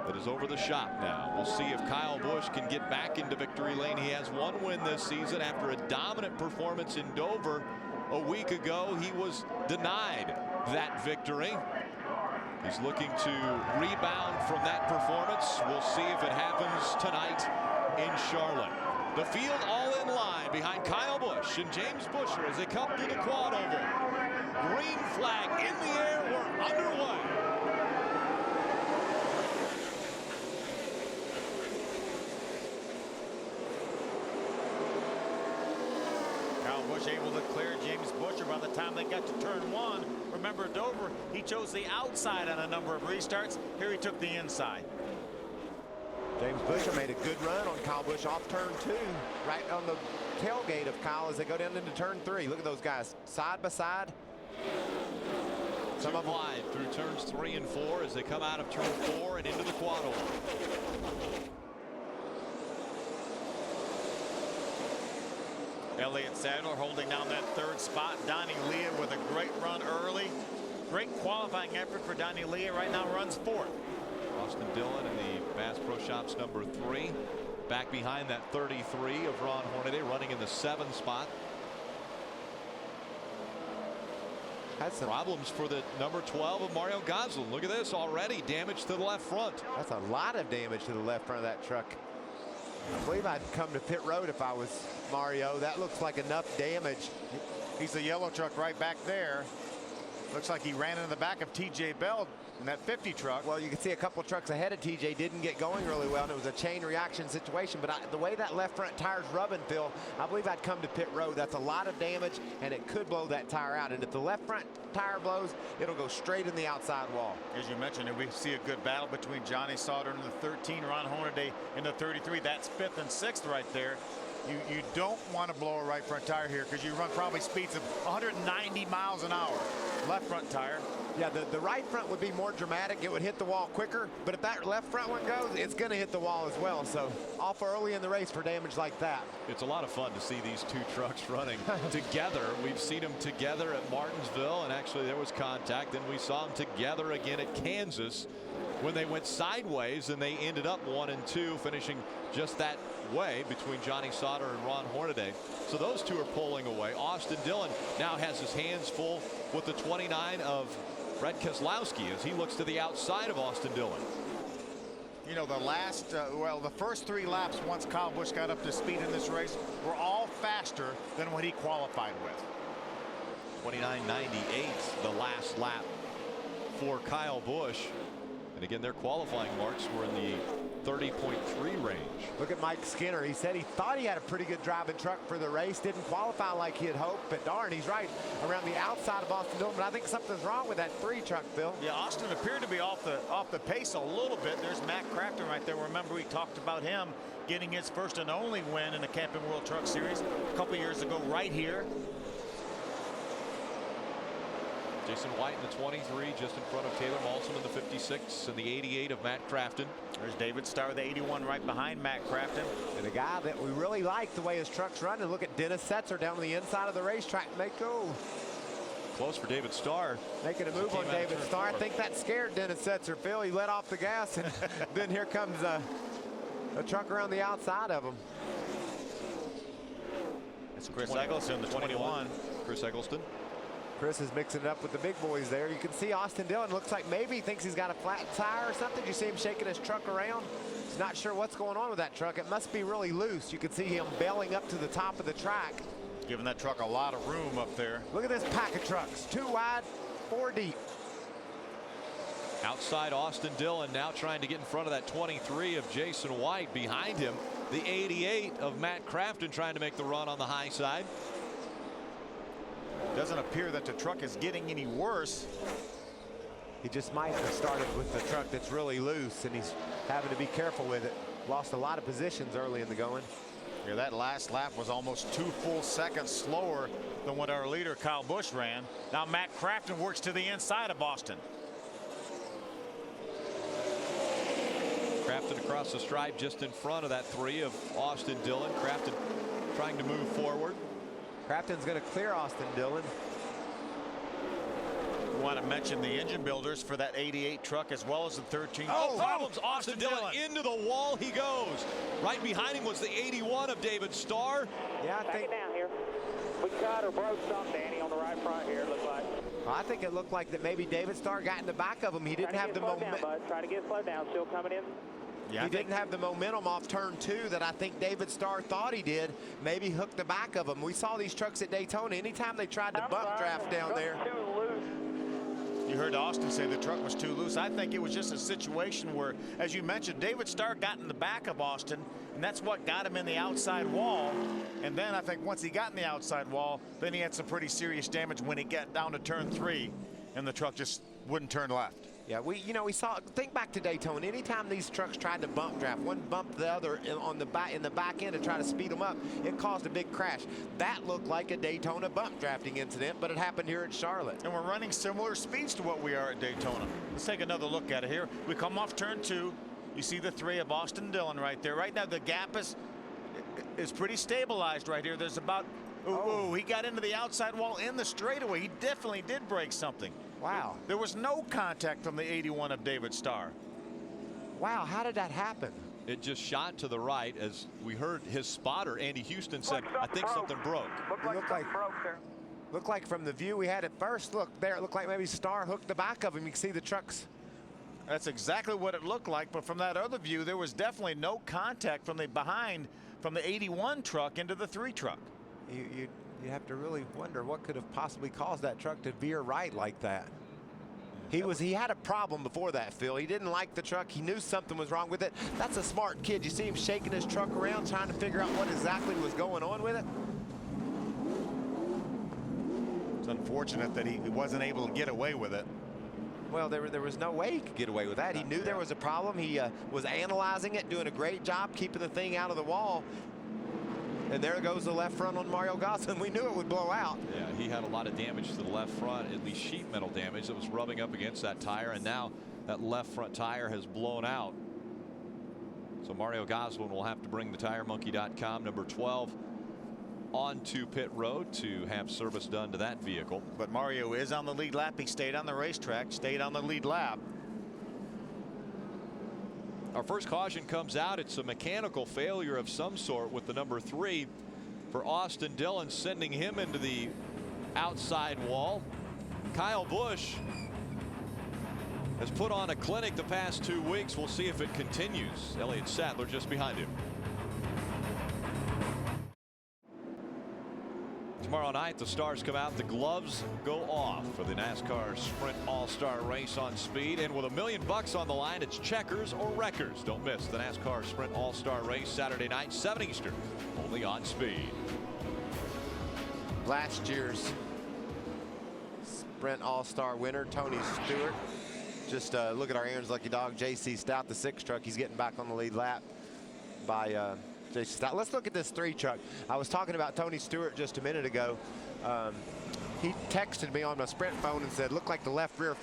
that is over the shop now. We'll see if Kyle Busch can get back into victory lane. He has 1 win this season after a dominant performance in Dover a week ago. He was denied that victory. He's looking to rebound from that performance. We'll see if it happens tonight in Charlotte. The field all in line behind Kyle Busch and James Buescher as they come through the quad oval. Green flag in the air. We're underway. Busch able to clear James Buescher by the time they got to turn 1. Remember, Dover, he chose the outside on a number of restarts. Here he took the inside. James Buescher made a good run on Kyle Busch off turn 2, right on the tailgate of Kyle as they go down into turn 3. Look at those guys side by side. Some of them wide through turns 3 and 4 as they come out of turn 4 and into the quad oval. Elliott Sadler holding down that 3rd spot. Donnie Leah with a great run early. Great qualifying effort for Donnie Leah. Right now runs 4th. Austin Dillon in the Bass Pro Shops number 3. Back behind that 33 of Ron Hornaday, running in the 7th spot. Had some problems for the number 12 of Mario Goslin. Look at this already. Damage to the left front. That's a lot of damage to the left front of that truck. I believe I'd come to pit road if I was Mario. That looks like enough damage. He's the yellow truck right back there. Looks like he ran into the back of TJ Bell in that 50 truck. Well, you can see a couple trucks ahead of TJ didn't get going really well, and it was a chain reaction situation. But the way that left front tire's rubbing, Phil, I believe I'd come to pit road. That's a lot of damage, and it could blow that tire out. And if the left front tire blows, it'll go straight in the outside wall. As you mentioned, we see a good battle between Johnny Sauter in the 13, Ron Hornaday in the 33. That's 5th and 6th right there. You don't want to blow a right front tire here because you run probably speeds of 190 miles an hour. Left front tire. Yeah, the right front would be more dramatic. It would hit the wall quicker. But if that left front one goes, it's going to hit the wall as well. So off early in the race for damage like that. It's a lot of fun to see these 2 trucks running together. We've seen them together at Martinsville, and actually there was contact. And we saw them together again at Kansas when they went sideways, and they ended up 1 and 2, finishing just that way between Johnny Sauter and Ron Hornaday. So those 2 are pulling away. Austin Dillon now has his hands full with the 29 of Fred Keselowski as he looks to the outside of Austin Dillon. You know, the first 3 laps once Kyle Busch got up to speed in this race were all faster than what he qualified with. 29.98 the last lap for Kyle Busch. And again, their qualifying marks were in the 30.3 range. Look at Mike Skinner. He said he thought he had a pretty good driving truck for the race. Didn't qualify like he had hoped, but darn, he's right around the outside of Austin Dillon. But I think something's wrong with that 3 truck, Phil. Yeah, Austin appeared to be off the pace a little bit. There's Matt Crafton right there. Remember, we talked about him getting his first and only win in the Camping World Truck Series a couple years ago right here. Jason White in the 23, just in front of Taylor Malson in the 56, and the 88 of Matt Crafton. There's David Starr, the 81, right behind Matt Crafton. And a guy that we really like the way his truck's running. Look at Dennis Setzer down on the inside of the racetrack. Close for David Starr. Making a move on David Starr. I think that scared Dennis Setzer, Phil. He let off the gas, and then here comes a truck around the outside of him. It's Chris Eggleston, the 21. Chris Eggleston. Chris is mixing it up with the big boys there. You can see Austin Dillon looks like maybe he thinks he's got a flat tire or something. You see him shaking his truck around. He's not sure what's going on with that truck. It must be really loose. You can see him bailing up to the top of the track. Giving that truck a lot of room up there. Look at this pack of trucks. 2 wide, 4 deep. Outside Austin Dillon now trying to get in front of that 23 of Jason White. Behind him, the 88 of Matt Crafton trying to make the run on the high side. Doesn't appear that the truck is getting any worse. He just might have started with the truck that's really loose, and he's having to be careful with it. Lost a lot of positions early in the going. Yeah, that last lap was almost 2 full seconds slower than what our leader Kyle Busch ran. Now Matt Crafton works to the inside of Austin. Crafton across the stripe just in front of that 3 of Austin Dillon. Crafton trying to move forward. Crafton's going to clear Austin Dillon. We want to mention the engine builders for that 88 truck as well as the 13. Problems. Austin Dillon into the wall he goes. Right behind him was the 81 of David Starr. Yeah, I think. Back it down here. We cut or broke something, Danny, on the right front here, it looks like. I think it looked like that maybe David Starr got in the back of him. He didn't have the momentum. Try to get slowed down. Still coming in. Yeah, he didn't have the momentum off turn 2 that I think David Starr thought he did. Maybe hooked the back of him. We saw these trucks at Daytona. Anytime they tried to bump draft down there. You heard Austin say the truck was too loose. I think it was just a situation where, as you mentioned, David Starr got in the back of Austin, and that's what got him in the outside wall. And then I think once he got in the outside wall, then he had some pretty serious damage when he got down to turn 3, and the truck just wouldn't turn left. Yeah, we saw. Think back to Daytona. Anytime these trucks tried to bump draft, one bumped the other in the back end to try to speed them up, it caused a big crash. That looked like a Daytona bump drafting incident, but it happened here at Charlotte. And we're running similar speeds to what we are at Daytona. Let's take another look at it here. We come off turn 2. You see the 3 of Austin Dillon right there. Right now the gap is pretty stabilized right here. There's about he got into the outside wall in the straightaway. He definitely did break something. Wow. There was no contact from the 81 of David Starr. Wow, how did that happen? It just shot to the right as we heard his spotter, Andy Houston, said, I think something broke. Looked like from the view we had at first, look there, it looked like maybe Starr hooked the back of him. You can see the trucks. That's exactly what it looked like, but from that other view, there was definitely no contact from the 81 truck into the 3 truck. You have to really wonder what could have possibly caused that truck to veer right like that. He had a problem before that, Phil. He didn't like the truck. He knew something was wrong with it. That's a smart kid. You see him shaking his truck around trying to figure out what exactly was going on with it. It's unfortunate that he wasn't able to get away with it. Well, there was no way he could get away with that. He knew there was a problem. He was analyzing it, doing a great job keeping the thing out of the wall. And there goes the left front on Mario Gosselin. We knew it would blow out. Yeah, he had a lot of damage to the left front, at least sheet metal damage that was rubbing up against that tire, and now that left front tire has blown out. So Mario Gosselin will have to bring the TireMonkey.com number 12 onto pit road to have service done to that vehicle. But Mario is on the lead lap. He stayed on the racetrack, stayed on the lead lap. Our first caution comes out. It's a mechanical failure of some sort with the number 3 for Austin Dillon, sending him into the outside wall. Kyle Busch has put on a clinic the past 2 weeks. We'll see if it continues. Elliott Sadler just behind him. Tomorrow night, the stars come out, the gloves go off for the NASCAR Sprint All-Star Race on Speed. And with $1 million on the line, it's checkers or wreckers. Don't miss the NASCAR Sprint All-Star Race Saturday night, 7 Eastern, only on Speed. Last year's Sprint All-Star winner, Tony Stewart. Just look at our Aaron's Lucky Dog, J.C. Stout, the 6 truck. He's getting back on the lead lap by J.C. Stout. Let's look at this 3 truck. I was talking about Tony Stewart just a minute ago. He texted me on my Sprint phone and said, looked like the left rear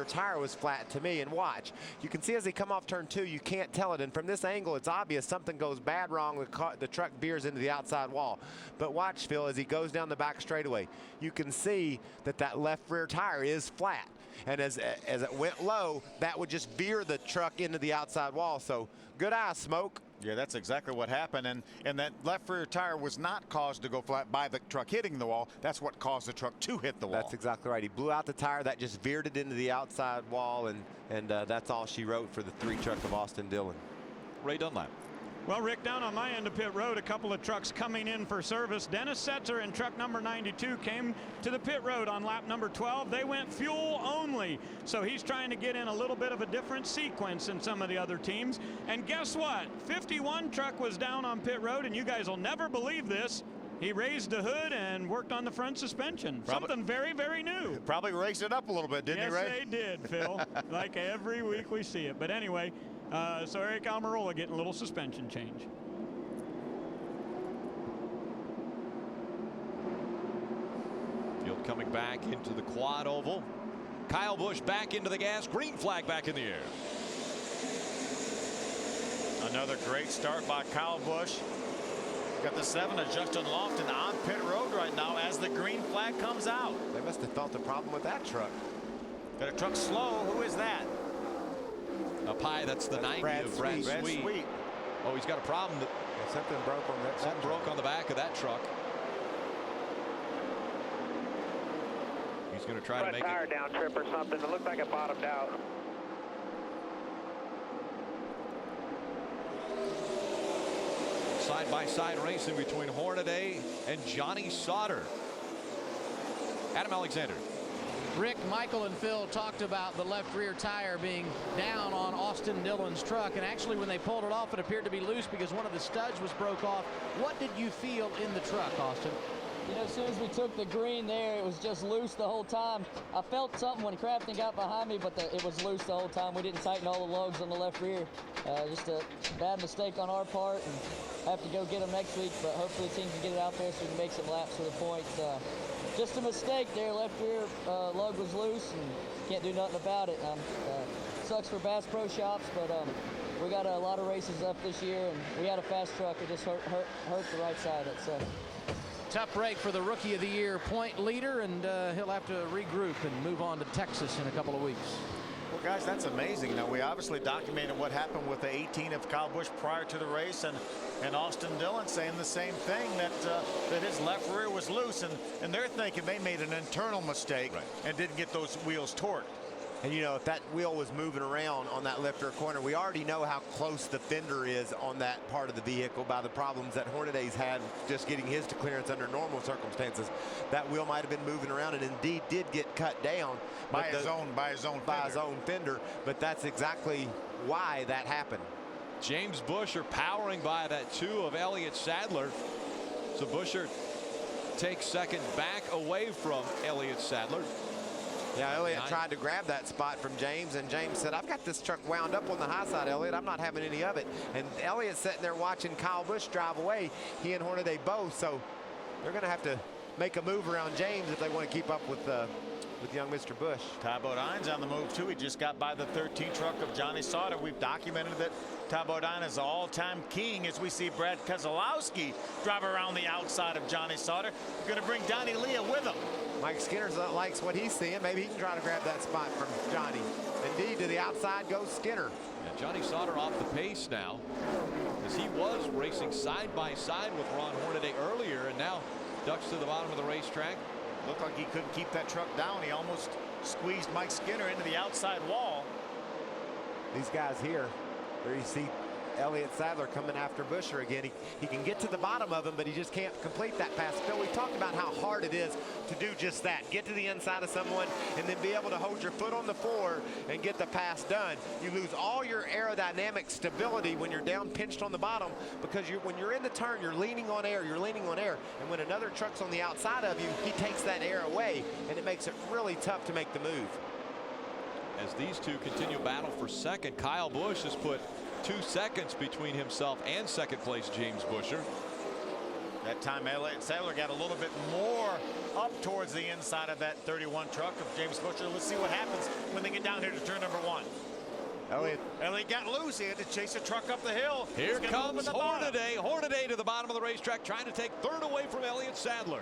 tire was flat to me. And watch, you can see as they come off turn 2, you can't tell it. And from this angle, it's obvious something goes bad wrong. The truck veers into the outside wall. But watch, Phil, as he goes down the back straightaway, you can see that that left rear tire is flat. And as it went low, that would just veer the truck into the outside wall. So good eye, Smoke. Yeah, that's exactly what happened. And that left rear tire was not caused to go flat by the truck hitting the wall. That's what caused the truck to hit the wall. That's exactly right. He blew out the tire. That just veered it into the outside wall. And that's all she wrote for the 3 truck of Austin Dillon. Ray Dunlap. Well, Rick, down on my end of pit road, a couple of trucks coming in for service. Dennis Setzer in truck number 92 came to the pit road on lap number 12. They went fuel only. So he's trying to get in a little bit of a different sequence than some of the other teams. And guess what? 51 truck was down on pit road, and you guys will never believe this. He raised the hood and worked on the front suspension. Something very, very new. Probably raised it up a little bit, didn't he, Ray? Yes, they did, Phil. Like every week we see it. But anyway, so Eric Almirola getting a little suspension change. Field coming back into the quad oval. Kyle Busch back into the gas. Green flag back in the air. Another great start by Kyle Busch. Got the 7 of Justin Lofton on pit road right now as the green flag comes out. They must have felt the problem with that truck. Got a truck slow. Who is that? Up high, that's the 90 of Brad Sweet. Oh, he's got a problem. Something broke on that. Something broke on the back of that truck. He's going to try to make tire down trip or something. It looked like it bottomed out. Side-by-side racing between Hornaday and Johnny Sauter. Adam Alexander. Rick, Michael, and Phil talked about the left rear tire being down on Austin Dillon's truck, and actually when they pulled it off, it appeared to be loose because one of the studs was broke off. What did you feel in the truck, Austin? You know, as soon as we took the green there, it was just loose the whole time. I felt something when Crafton got behind me, but it was loose the whole time. We didn't tighten all the lugs on the left rear. Just a bad mistake on our part, and have to go get them next week, but hopefully the team can get it out there so we can make some laps for the points. Just a mistake there. Left rear lug was loose, and can't do nothing about it. Sucks for Bass Pro Shops, but we got a lot of races up this year, and we had a fast truck. It just hurt the right side. Tough break for the Rookie of the Year point leader, and he'll have to regroup and move on to Texas in a couple of weeks. Well, guys, that's amazing. Now, we obviously documented what happened with the 18 of Kyle Busch prior to the race, and Austin Dillon saying the same thing, that his left rear was loose, and they're thinking they made an internal mistake and didn't get those wheels torqued. And, you know, if that wheel was moving around on that left rear corner, we already know how close the fender is on that part of the vehicle by the problems that Hornaday's had just getting his to clearance under normal circumstances. That wheel might have been moving around and indeed did get cut down by his own fender. But that's exactly why that happened. James Buescher powering by that 2 of Elliott Sadler. So Buescher takes second back away from Elliott Sadler. Yeah, Elliott tried to grab that spot from James, and James said, I've got this truck wound up on the high side, Elliott. I'm not having any of it. And Elliott's sitting there watching Kyle Busch drive away, he and Hornaday both. So they're going to have to make a move around James if they want to keep up with young Mr. Busch. Ty Bodine's on the move, too. He just got by the 13 truck of Johnny Sauter. We've documented that Ty Bodine is the all-time king as we see Brad Keselowski drive around the outside of Johnny Sauter. We're going to bring Donnie Leah with him. Mike Skinner likes what he's seeing. Maybe he can try to grab that spot from Johnny. Indeed, to the outside goes Skinner. And Johnny Sauter off the pace now, as he was racing side by side with Ron Hornaday earlier, and now ducks to the bottom of the racetrack. Looked like he couldn't keep that truck down. He almost squeezed Mike Skinner into the outside wall. These guys here, there you see Elliott Sadler coming after Busher again. He can get to the bottom of him, but he just can't complete that pass. Phil, we talked about how hard it is to do just that. Get to the inside of someone and then be able to hold your foot on the floor and get the pass done. You lose all your aerodynamic stability when you're down pinched on the bottom, because when you're in the turn, you're leaning on air, and when another truck's on the outside of you, he takes that air away, and it makes it really tough to make the move. As these two continue battle for second, Kyle Busch has put 2 seconds between himself and second place James Busher. That time Elliott Sadler got a little bit more up towards the inside of that 31 truck of James Busher. Let's see what happens when they get down here to turn number 1. Elliott got loose. He had to chase the truck up the hill. Here comes Hornaday. Hornaday to the bottom of the racetrack, trying to take third away from Elliott Sadler.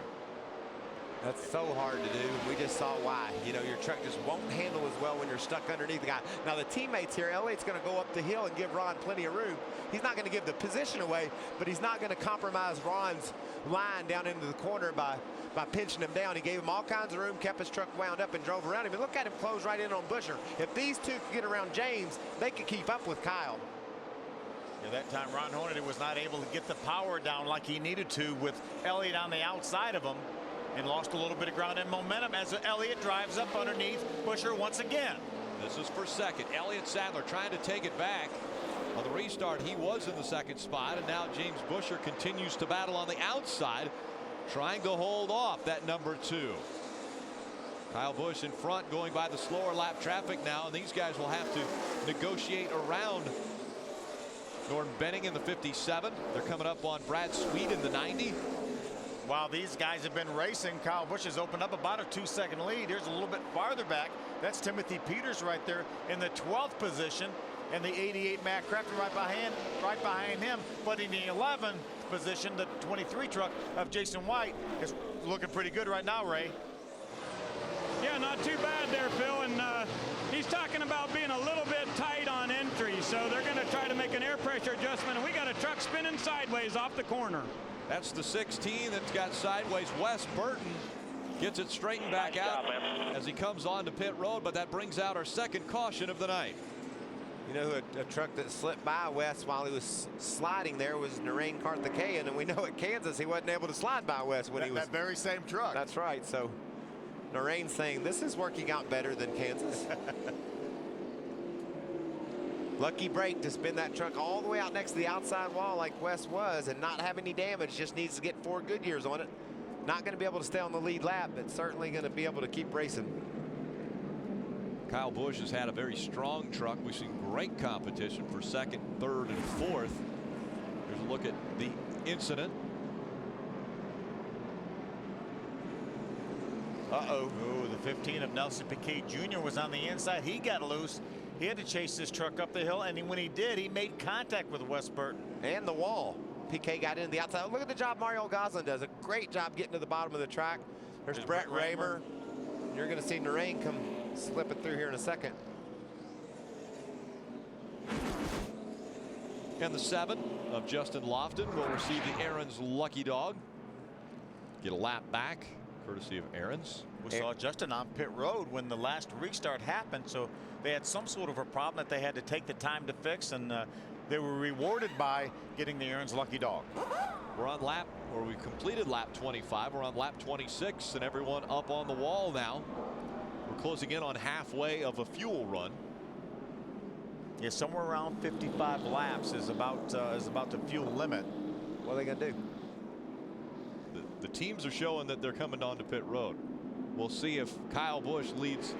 That's so hard to do. We just saw why. You know, your truck just won't handle as well when you're stuck underneath the guy. Now the teammates here, Elliott's going to go up the hill and give Ron plenty of room. He's not going to give the position away, but he's not going to compromise Ron's line down into the corner by pinching him down. He gave him all kinds of room, kept his truck wound up, and drove around him. And look at him close right in on Busher. If these two could get around James, they could keep up with Kyle. Yeah, that time Ron Hornaday was not able to get the power down like he needed to with Elliott on the outside of him, and lost a little bit of ground and momentum as Elliott drives up underneath Busher once again. This is for second. Elliott Sadler trying to take it back. On the restart, he was in the second spot, and now James Busher continues to battle on the outside, trying to hold off that number 2. Kyle Busch in front, going by the slower lap traffic now, and these guys will have to negotiate around Norton Benning in the 57. They're coming up on Brad Sweet in the 90. While these guys have been racing, Kyle Busch has opened up about a 2-second lead. Here's a little bit farther back. That's Timothy Peters right there in the 12th position, and the 88 Matt Crafton right behind him. But in the 11th position, the 23 truck of Jason White is looking pretty good right now, Ray. Yeah, not too bad there, Phil. And he's talking about being a little bit tight on entry, so they're going to try to make an air pressure adjustment, and we got a truck spinning sideways off the corner. That's the 16 that's got sideways. Wes Burton gets it straightened back out as he comes on to pit road, but that brings out our second caution of the night. You know, a truck that slipped by Wes while he was sliding there was Narain Karthikeyan, and we know at Kansas he wasn't able to slide by Wes when he was that very same truck. That's right. So Narain's saying this is working out better than Kansas. Lucky break to spin that truck all the way out next to the outside wall like Wes was and not have any damage. Just needs to get 4 good years on it. Not going to be able to stay on the lead lap, but certainly going to be able to keep racing. Kyle Busch has had a very strong truck. We've seen great competition for second, third, and fourth. Here's a look at the incident. Oh, the 15 of Nelson Piquet Jr. was on the inside. He got loose. He had to chase this truck up the hill, and when he did, he made contact with Wes Burton. And the wall. Piquet got into the outside. Look at the job Mario Goslin does. A great job getting to the bottom of the track. There's Brett Raymer. You're going to see Narain come slipping through here in a second. And the 7 of Justin Lofton will receive the Aaron's Lucky Dog. Get a lap back, courtesy of Aaron's. We saw Justin on pit road when the last restart happened, so they had some sort of a problem that they had to take the time to fix, and they were rewarded by getting the Aaron's Lucky Dog. We're on lap, or we completed lap 25. We're on lap 26, and everyone up on the wall now. We're closing in on halfway of a fuel run. Yeah, somewhere around 55 laps is about the fuel limit. What are they gonna do? The teams are showing that they're coming onto pit road. We'll see if Kyle Busch leads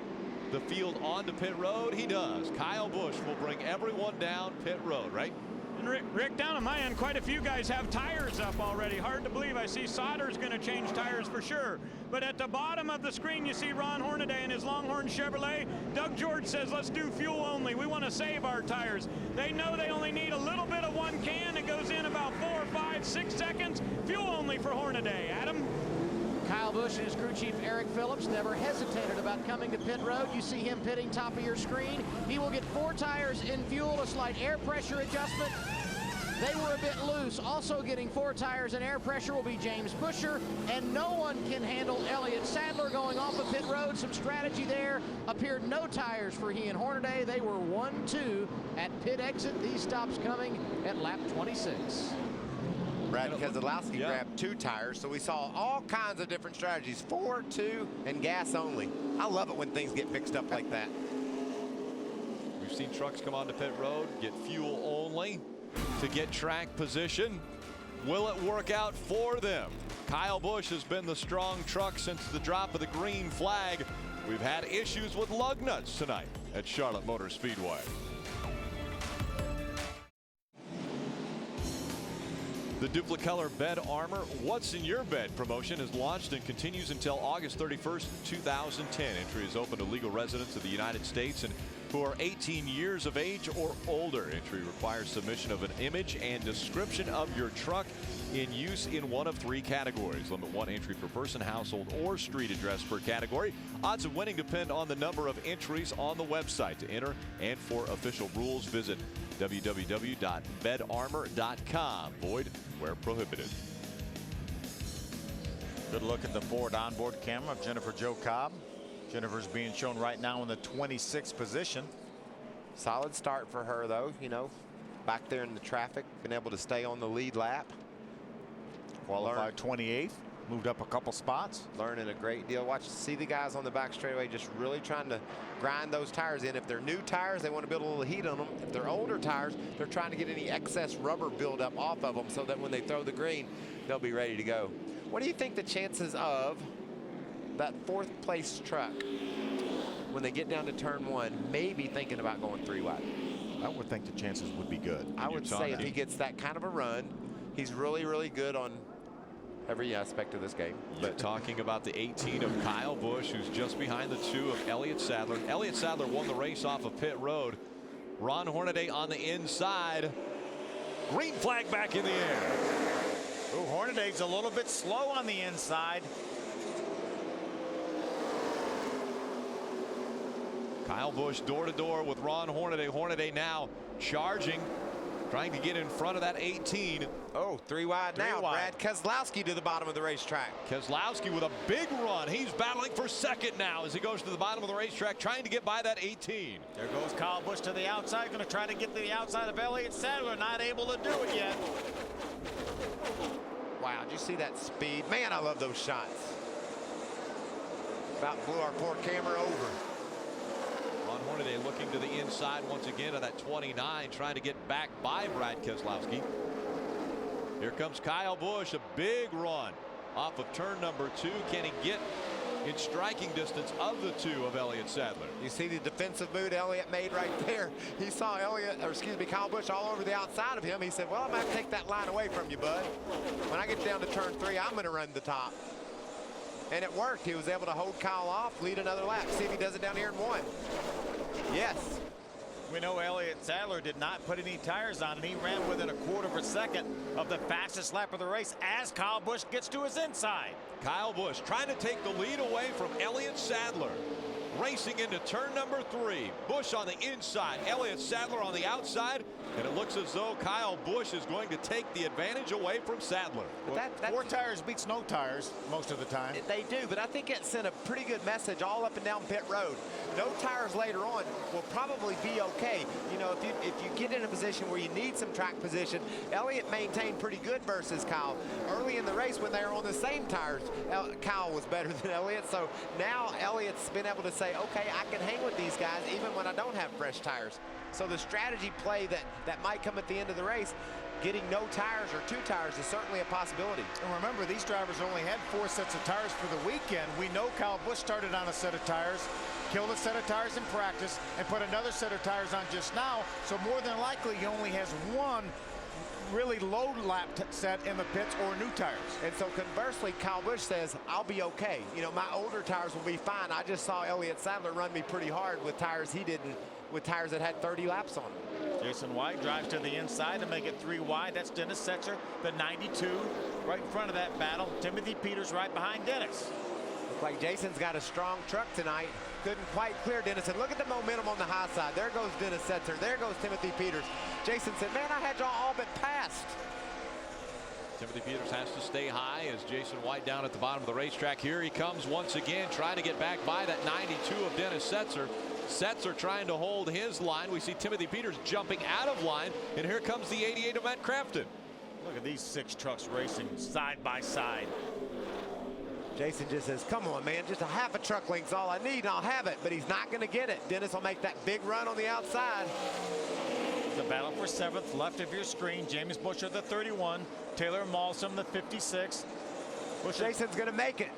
the field onto pit road. He does. Kyle Busch will bring everyone down pit road, right? And Rick, down on my end, quite a few guys have tires up already. Hard to believe. I see Sauter's going to change tires for sure. But at the bottom of the screen, you see Ron Hornaday and his Longhorn Chevrolet. Doug George says, let's do fuel only. We want to save our tires. They know they only need a little bit of one can. It goes in about 4, 5, 6 seconds. Fuel only for Hornaday. Adam? Kyle Busch and his crew chief Eric Phillips never hesitated about coming to pit road. You see him pitting top of your screen. He will get 4 tires in fuel, a slight air pressure adjustment. They were a bit loose. Also getting 4 tires and air pressure will be James Busher, and no one can handle Elliott Sadler going off of pit road. Some strategy there. Appeared no tires for he and Hornaday. They were 1-2 at pit exit. These stops coming at lap 26. Brad Keselowski grabbed 2 tires, so we saw all kinds of different strategies. 4, 2, and gas only. I love it when things get mixed up like that. We've seen trucks come onto pit road, get fuel only to get track position. Will it work out for them? Kyle Busch has been the strong truck since the drop of the green flag. We've had issues with lug nuts tonight at Charlotte Motor Speedway. The Duplicolor Bed Armor What's in Your Bed promotion is launched and continues until August 31st, 2010. Entry is open to legal residents of the United States and who are 18 years of age or older. Entry requires submission of an image and description of your truck in use in one of 3 categories. Limit 1 entry per person, household, or street address per category. Odds of winning depend on the number of entries on the website. To enter and for official rules, visit www.bedarmor.com. Void where prohibited. Good look at the forward onboard camera of Jennifer Jo Cobb. Jennifer's being shown right now in the 26th position. Solid start for her, though. You know, back there in the traffic, been able to stay on the lead lap. Qualified 28th, moved up a couple spots. Learning a great deal. See the guys on the back straightaway just really trying to grind those tires in. If they're new tires, they want to build a little heat on them. If they're older tires, they're trying to get any excess rubber buildup off of them so that when they throw the green, they'll be ready to go. What do you think the chances of that 4th place truck, when they get down to turn 1, maybe thinking about going 3 wide? I would think the chances would be good. I would say if he gets that kind of a run, he's really, really good on every aspect of this game. But talking about the 18 of Kyle Busch, who's just behind the 2 of Elliott Sadler. Elliott Sadler won the race off of pit road. Ron Hornaday on the inside. Green flag back in the air. Ooh, Hornaday's a little bit slow on the inside. Kyle Busch door to door with Ron Hornaday. Hornaday now charging, trying to get in front of that 18. Oh, 3 wide now. Brad Keselowski to the bottom of the racetrack. Keselowski with a big run. He's battling for second now as he goes to the bottom of the racetrack, trying to get by that 18. There goes Kyle Busch to the outside, going to try to get to the outside of Elliott Sadler. Not able to do it yet. Wow, did you see that speed? Man, I love those shots. About blew our poor camera over. Ron Hornaday looking to the inside once again of that 29, trying to get back by Brad Keselowski. Here comes Kyle Busch, a big run off of turn number 2. Can he get in striking distance of the 2 of Elliott Sadler? You see the defensive move Elliott made right there. He saw Kyle Busch all over the outside of him. He said, well, I'm going to take that line away from you, bud. When I get down to turn 3, I'm going to run the top. And it worked. He was able to hold Kyle off, lead another lap. See if he does it down here in 1. Yes. We know Elliott Sadler did not put any tires on, and he ran within a 1/4 of a second of the fastest lap of the race as Kyle Busch gets to his inside. Kyle Busch trying to take the lead away from Elliott Sadler. Racing into turn number 3. Busch on the inside, Elliott Sadler on the outside, and it looks as though Kyle Busch is going to take the advantage away from Sadler. Well, 4 tires beats no tires most of the time. They do, but I think it sent a pretty good message all up and down pit road. No tires later on will probably be okay. You know, if you get in a position where you need some track position, Elliott maintained pretty good versus Kyle. Early in the race when they were on the same tires, Kyle was better than Elliott. So now Elliott's been able to say, okay, I can hang with these guys even when I don't have fresh tires. So the strategy play that might come at the end of the race, getting no tires or 2 tires is certainly a possibility. And remember, these drivers only had 4 sets of tires for the weekend. We know Kyle Busch started on a set of tires, killed a set of tires in practice, and put another set of tires on just now. So more than likely, he only has 1 really low lap set in the pits or new tires. And so conversely, Kyle Busch says, I'll be okay. You know, my older tires will be fine. I just saw Elliott Sadler run me pretty hard with tires he didn't, with tires that had 30 laps on them. Jason White drives to the inside to make it 3 wide. That's Dennis Setzer, the 92, right in front of that battle. Timothy Peters right behind Dennis. Looks like Jason's got a strong truck tonight. couldn't quite clear Dennis. And look at the momentum on the high side. There goes Dennis Setzer. There goes Timothy Peters. Jason said, man, I had y'all all but passed. Timothy Peters has to stay high as Jason White down at the bottom of the racetrack. Here he comes once again, trying to get back by that 92 of Dennis Setzer. Setzer trying to hold his line. We see Timothy Peters jumping out of line, and here comes the 88 of Matt Crafton. Look at these 6 trucks racing side by side. Jason just says, come on, man, just a half a truck length's all I need, and I'll have it. But he's not going to get it. Dennis will make that big run on the outside. The battle for 7th, left of your screen. James Busher, the 31. Taylor Malsom, the 56. Busher, Jason's going to make it.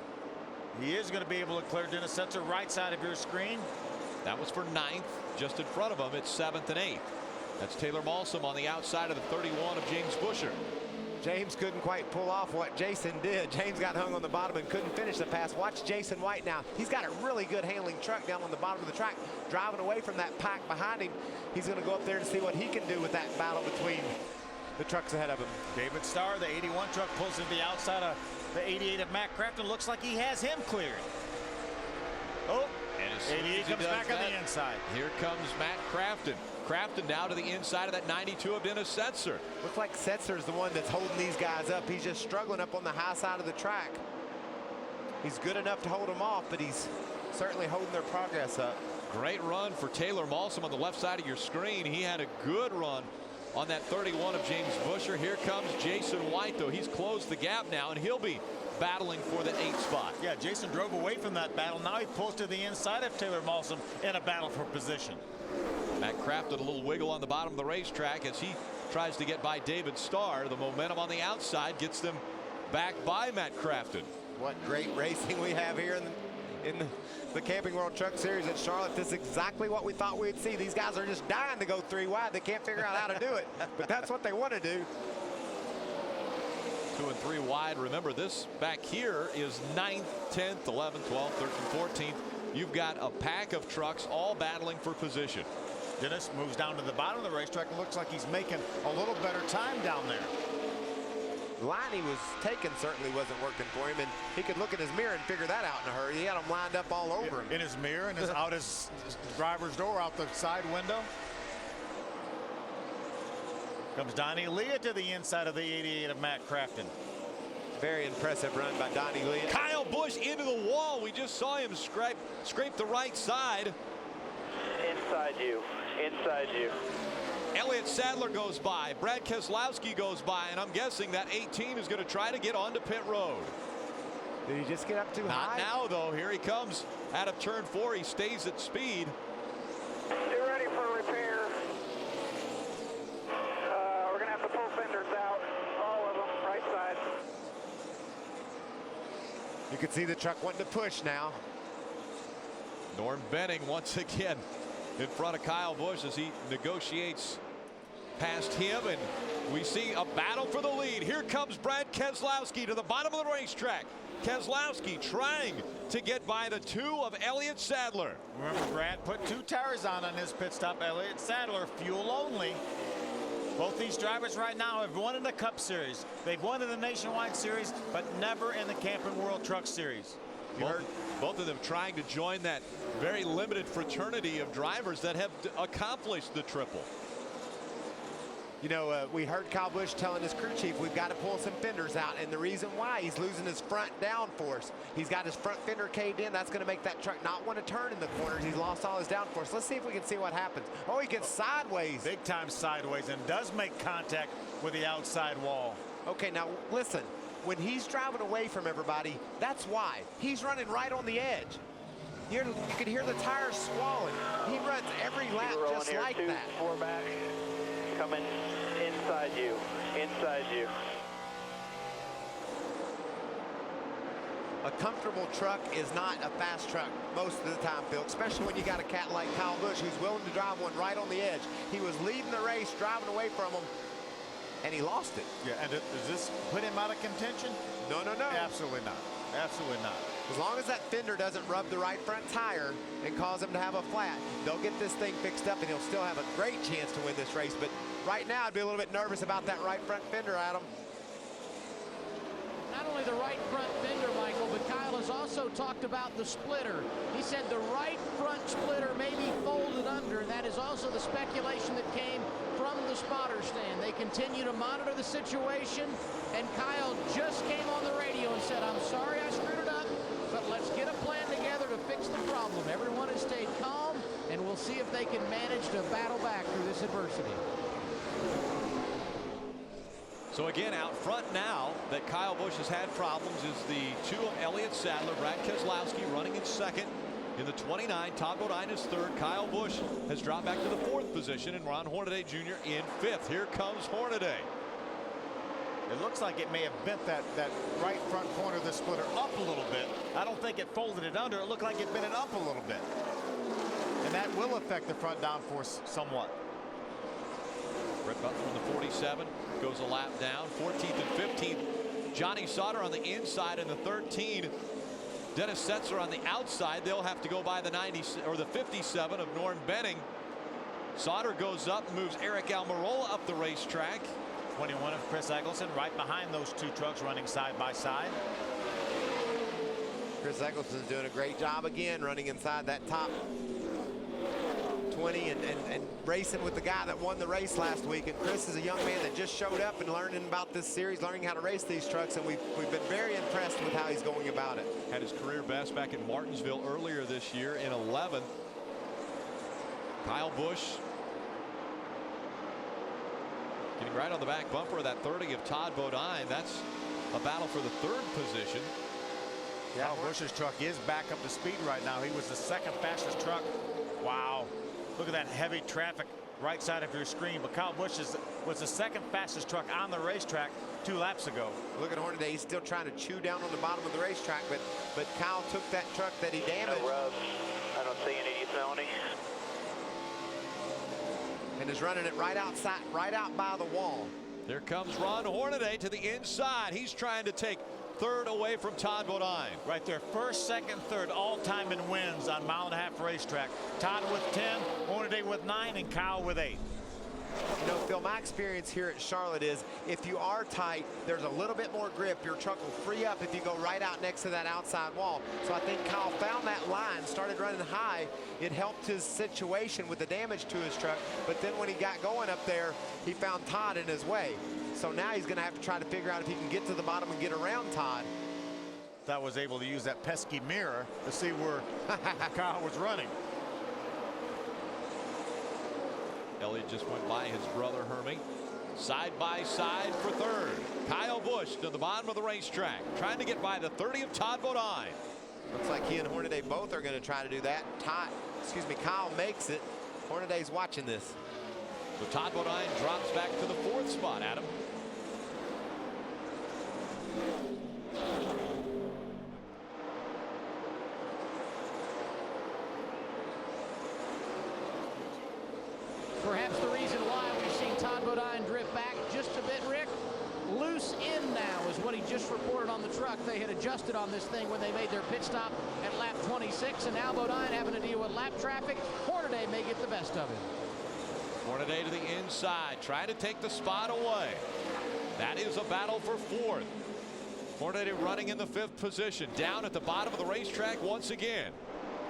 He is going to be able to clear Dennis Setzer, right side of your screen. That was for 9th. Just in front of him, it's 7th and 8th. That's Taylor Malsom on the outside of the 31 of James Busher. James couldn't quite pull off what Jason did. James got hung on the bottom and couldn't finish the pass. Watch Jason White now. He's got a really good handling truck down on the bottom of the track, driving away from that pack behind him. He's going to go up there and see what he can do with that battle between the trucks ahead of him. David Starr, the 81 truck, pulls to the outside of the 88 of Matt Crafton. Looks like he has him cleared. Oh, and 88 comes back on the inside. Here comes Matt Crafton. Crafton down to the inside of that 92 of Dennis Setzer. Looks like Setzer's the one that's holding these guys up. He's just struggling up on the high side of the track. He's good enough to hold them off, but he's certainly holding their progress up. Great run for Taylor Malsom on the left side of your screen. He had a good run on that 31 of James Busher. Here comes Jason White, though. He's closed the gap now, and he'll be battling for that 8th spot. Yeah, Jason drove away from that battle. Now he pulls to the inside of Taylor Malsom in a battle for position. Matt Crafton a little wiggle on the bottom of the racetrack as he tries to get by David Starr. The momentum on the outside gets them back by Matt Crafton. What great racing we have here in the Camping World Truck Series at Charlotte. This is exactly what we thought we'd see. These guys are just dying to go 3 wide. They can't figure out how to do it, but that's what they want to do. 2 and 3 wide. Remember, this back here is 9th, 10th, 11th, 12th, 13th, 14th. You've got a pack of trucks all battling for position. Dennis moves down to the bottom of the racetrack and looks like he's making a little better time down there. The line he was taking certainly wasn't working for him, and he could look in his mirror and figure that out in a hurry. He had them lined up all over him. In his mirror and out his driver's door, out the side window. Comes Donnie Leah to the inside of the 88 of Matt Crafton. Very impressive run by Donnie Leah. Kyle Busch into the wall. We just saw him scrape the right side. Inside you. Inside you. Elliott Sadler goes by. Brad Keselowski goes by. And I'm guessing that 18 is going to try to get onto pit road. Did he just get up too high? Not now, though. Here he comes out of turn 4. He stays at speed. Get ready for repair. We're going to have to pull fenders out. All of them. Right side. You can see the truck wanting to push now. Norm Benning once again in front of Kyle Busch as he negotiates past him, and we see a battle for the lead. Here comes Brad Keselowski to the bottom of the racetrack. Keselowski trying to get by the 2 of Elliott Sadler. Remember, Brad put 2 tires on his pit stop. Elliott Sadler, fuel only. Both these drivers right now have won in the Cup Series. They've won in the Nationwide Series, but never in the Camping World Truck Series. Both of them trying to join that very limited fraternity of drivers that have accomplished the triple. You know, we heard Kyle Busch telling his crew chief, we've got to pull some fenders out. And the reason why, he's losing his front downforce. He's got his front fender caved in. That's going to make that truck not want to turn in the corners. He's lost all his downforce. Let's see if we can see what happens. Oh, he gets sideways. Big time sideways, and does make contact with the outside wall. Okay, now listen. When he's driving away from everybody, that's why. He's running right on the edge. You can hear the tires squalling. He runs every lap just here, like 2, that. 4 back. Coming inside you. Inside you. A comfortable truck is not a fast truck most of the time, Phil, especially when you got a cat like Kyle Busch who's willing to drive one right on the edge. He was leading the race, driving away from him, and he lost it. Yeah, and does this put him out of contention? No, no, no. Absolutely not. Absolutely not. As long as that fender doesn't rub the right front tire and cause him to have a flat, they'll get this thing fixed up and he'll still have a great chance to win this race. But right now, I'd be a little bit nervous about that right front fender, Adam. not only the right front fender, Michael, but Kyle has also talked about the splitter. He said the right front splitter may be folded under, and that is also the speculation that came from the spotter stand. They continue to monitor the situation, and Kyle just came on the radio and said, I'm sorry I screwed it up, but let's get a plan together to fix the problem. Everyone has stayed calm, and we'll see if they can manage to battle back through this adversity. So again, out front now that Kyle Busch has had problems is the 2 of Elliott Sadler. Brad Keselowski running in second in the 29. Todd Bodine is third. Kyle Busch has dropped back to the 4th position, and Ron Hornaday Jr. in 5th. Here comes Hornaday. It looks like it may have bent that right front corner of the splitter up a little bit. I don't think it folded it under. It looked like it bent it up a little bit. And that will affect the front downforce somewhat. Brett Butler in the 47 goes a lap down. 14th and 15th. Johnny Sauter on the inside in the 13. Dennis Setzer on the outside. They'll have to go by the 90 or the 57 of Norm Benning. Sauter goes up, moves Eric Almirola up the racetrack. 21 of Chris Eggleston right behind those 2 trucks running side by side. Chris Eggleston's doing a great job again, running inside that top 20 and racing with the guy that won the race last week. And Chris is a young man that just showed up and learning about this series, learning how to race these trucks, and we've been very impressed with how he's going about it. Had his career best back in Martinsville earlier this year in 11th. Kyle Busch getting right on the back bumper of that 30 of Todd Bodine. That's a battle for the 3rd position. Yeah, Busch's truck is back up to speed right now. He was the 2nd fastest truck. Wow. Look at that heavy traffic right side of your screen. But Kyle Busch was the 2nd fastest truck on the racetrack 2 laps ago. Look at Hornaday. He's still trying to chew down on the bottom of the racetrack, but Kyle took that truck that he damaged. No rubs. I don't see any. Do you smell any? And is running it right outside, right out by the wall. There comes Ron Hornaday to the inside. He's trying to take 3rd away from Todd Bodine. Right there, 1st, 2nd, 3rd, all time in wins on mile-and-a-half racetrack. Todd with 10, Hornaday with 9, and Kyle with 8. You know, Phil, my experience here at Charlotte is if you are tight, there's a little bit more grip. Your truck will free up if you go right out next to that outside wall. So I think Kyle found that line, started running high. It helped his situation with the damage to his truck. But then when he got going up there, he found Todd in his way. So now he's going to have to try to figure out if he can get to the bottom and get around Todd. That was able to use that pesky mirror to see where Kyle was running. Elliott just went by his brother Hermie. Side by side for 3rd. Kyle Busch to the bottom of the racetrack, trying to get by the 30 of Todd Bodine. Looks like he and Hornaday both are going to try to do that. Kyle makes it. Hornaday's watching this. So Todd Bodine drops back to the 4th spot, Adam. Perhaps the reason why we've seen Todd Bodine drift back just a bit, Rick. Loose in now is what he just reported on the truck. They had adjusted on this thing when they made their pit stop at lap 26, and now Bodine having to deal with lap traffic. Hornaday may get the best of him. Hornaday to the inside, trying to take the spot away. That is a battle for 4th. Hornaday running in the 5th position, down at the bottom of the racetrack once again.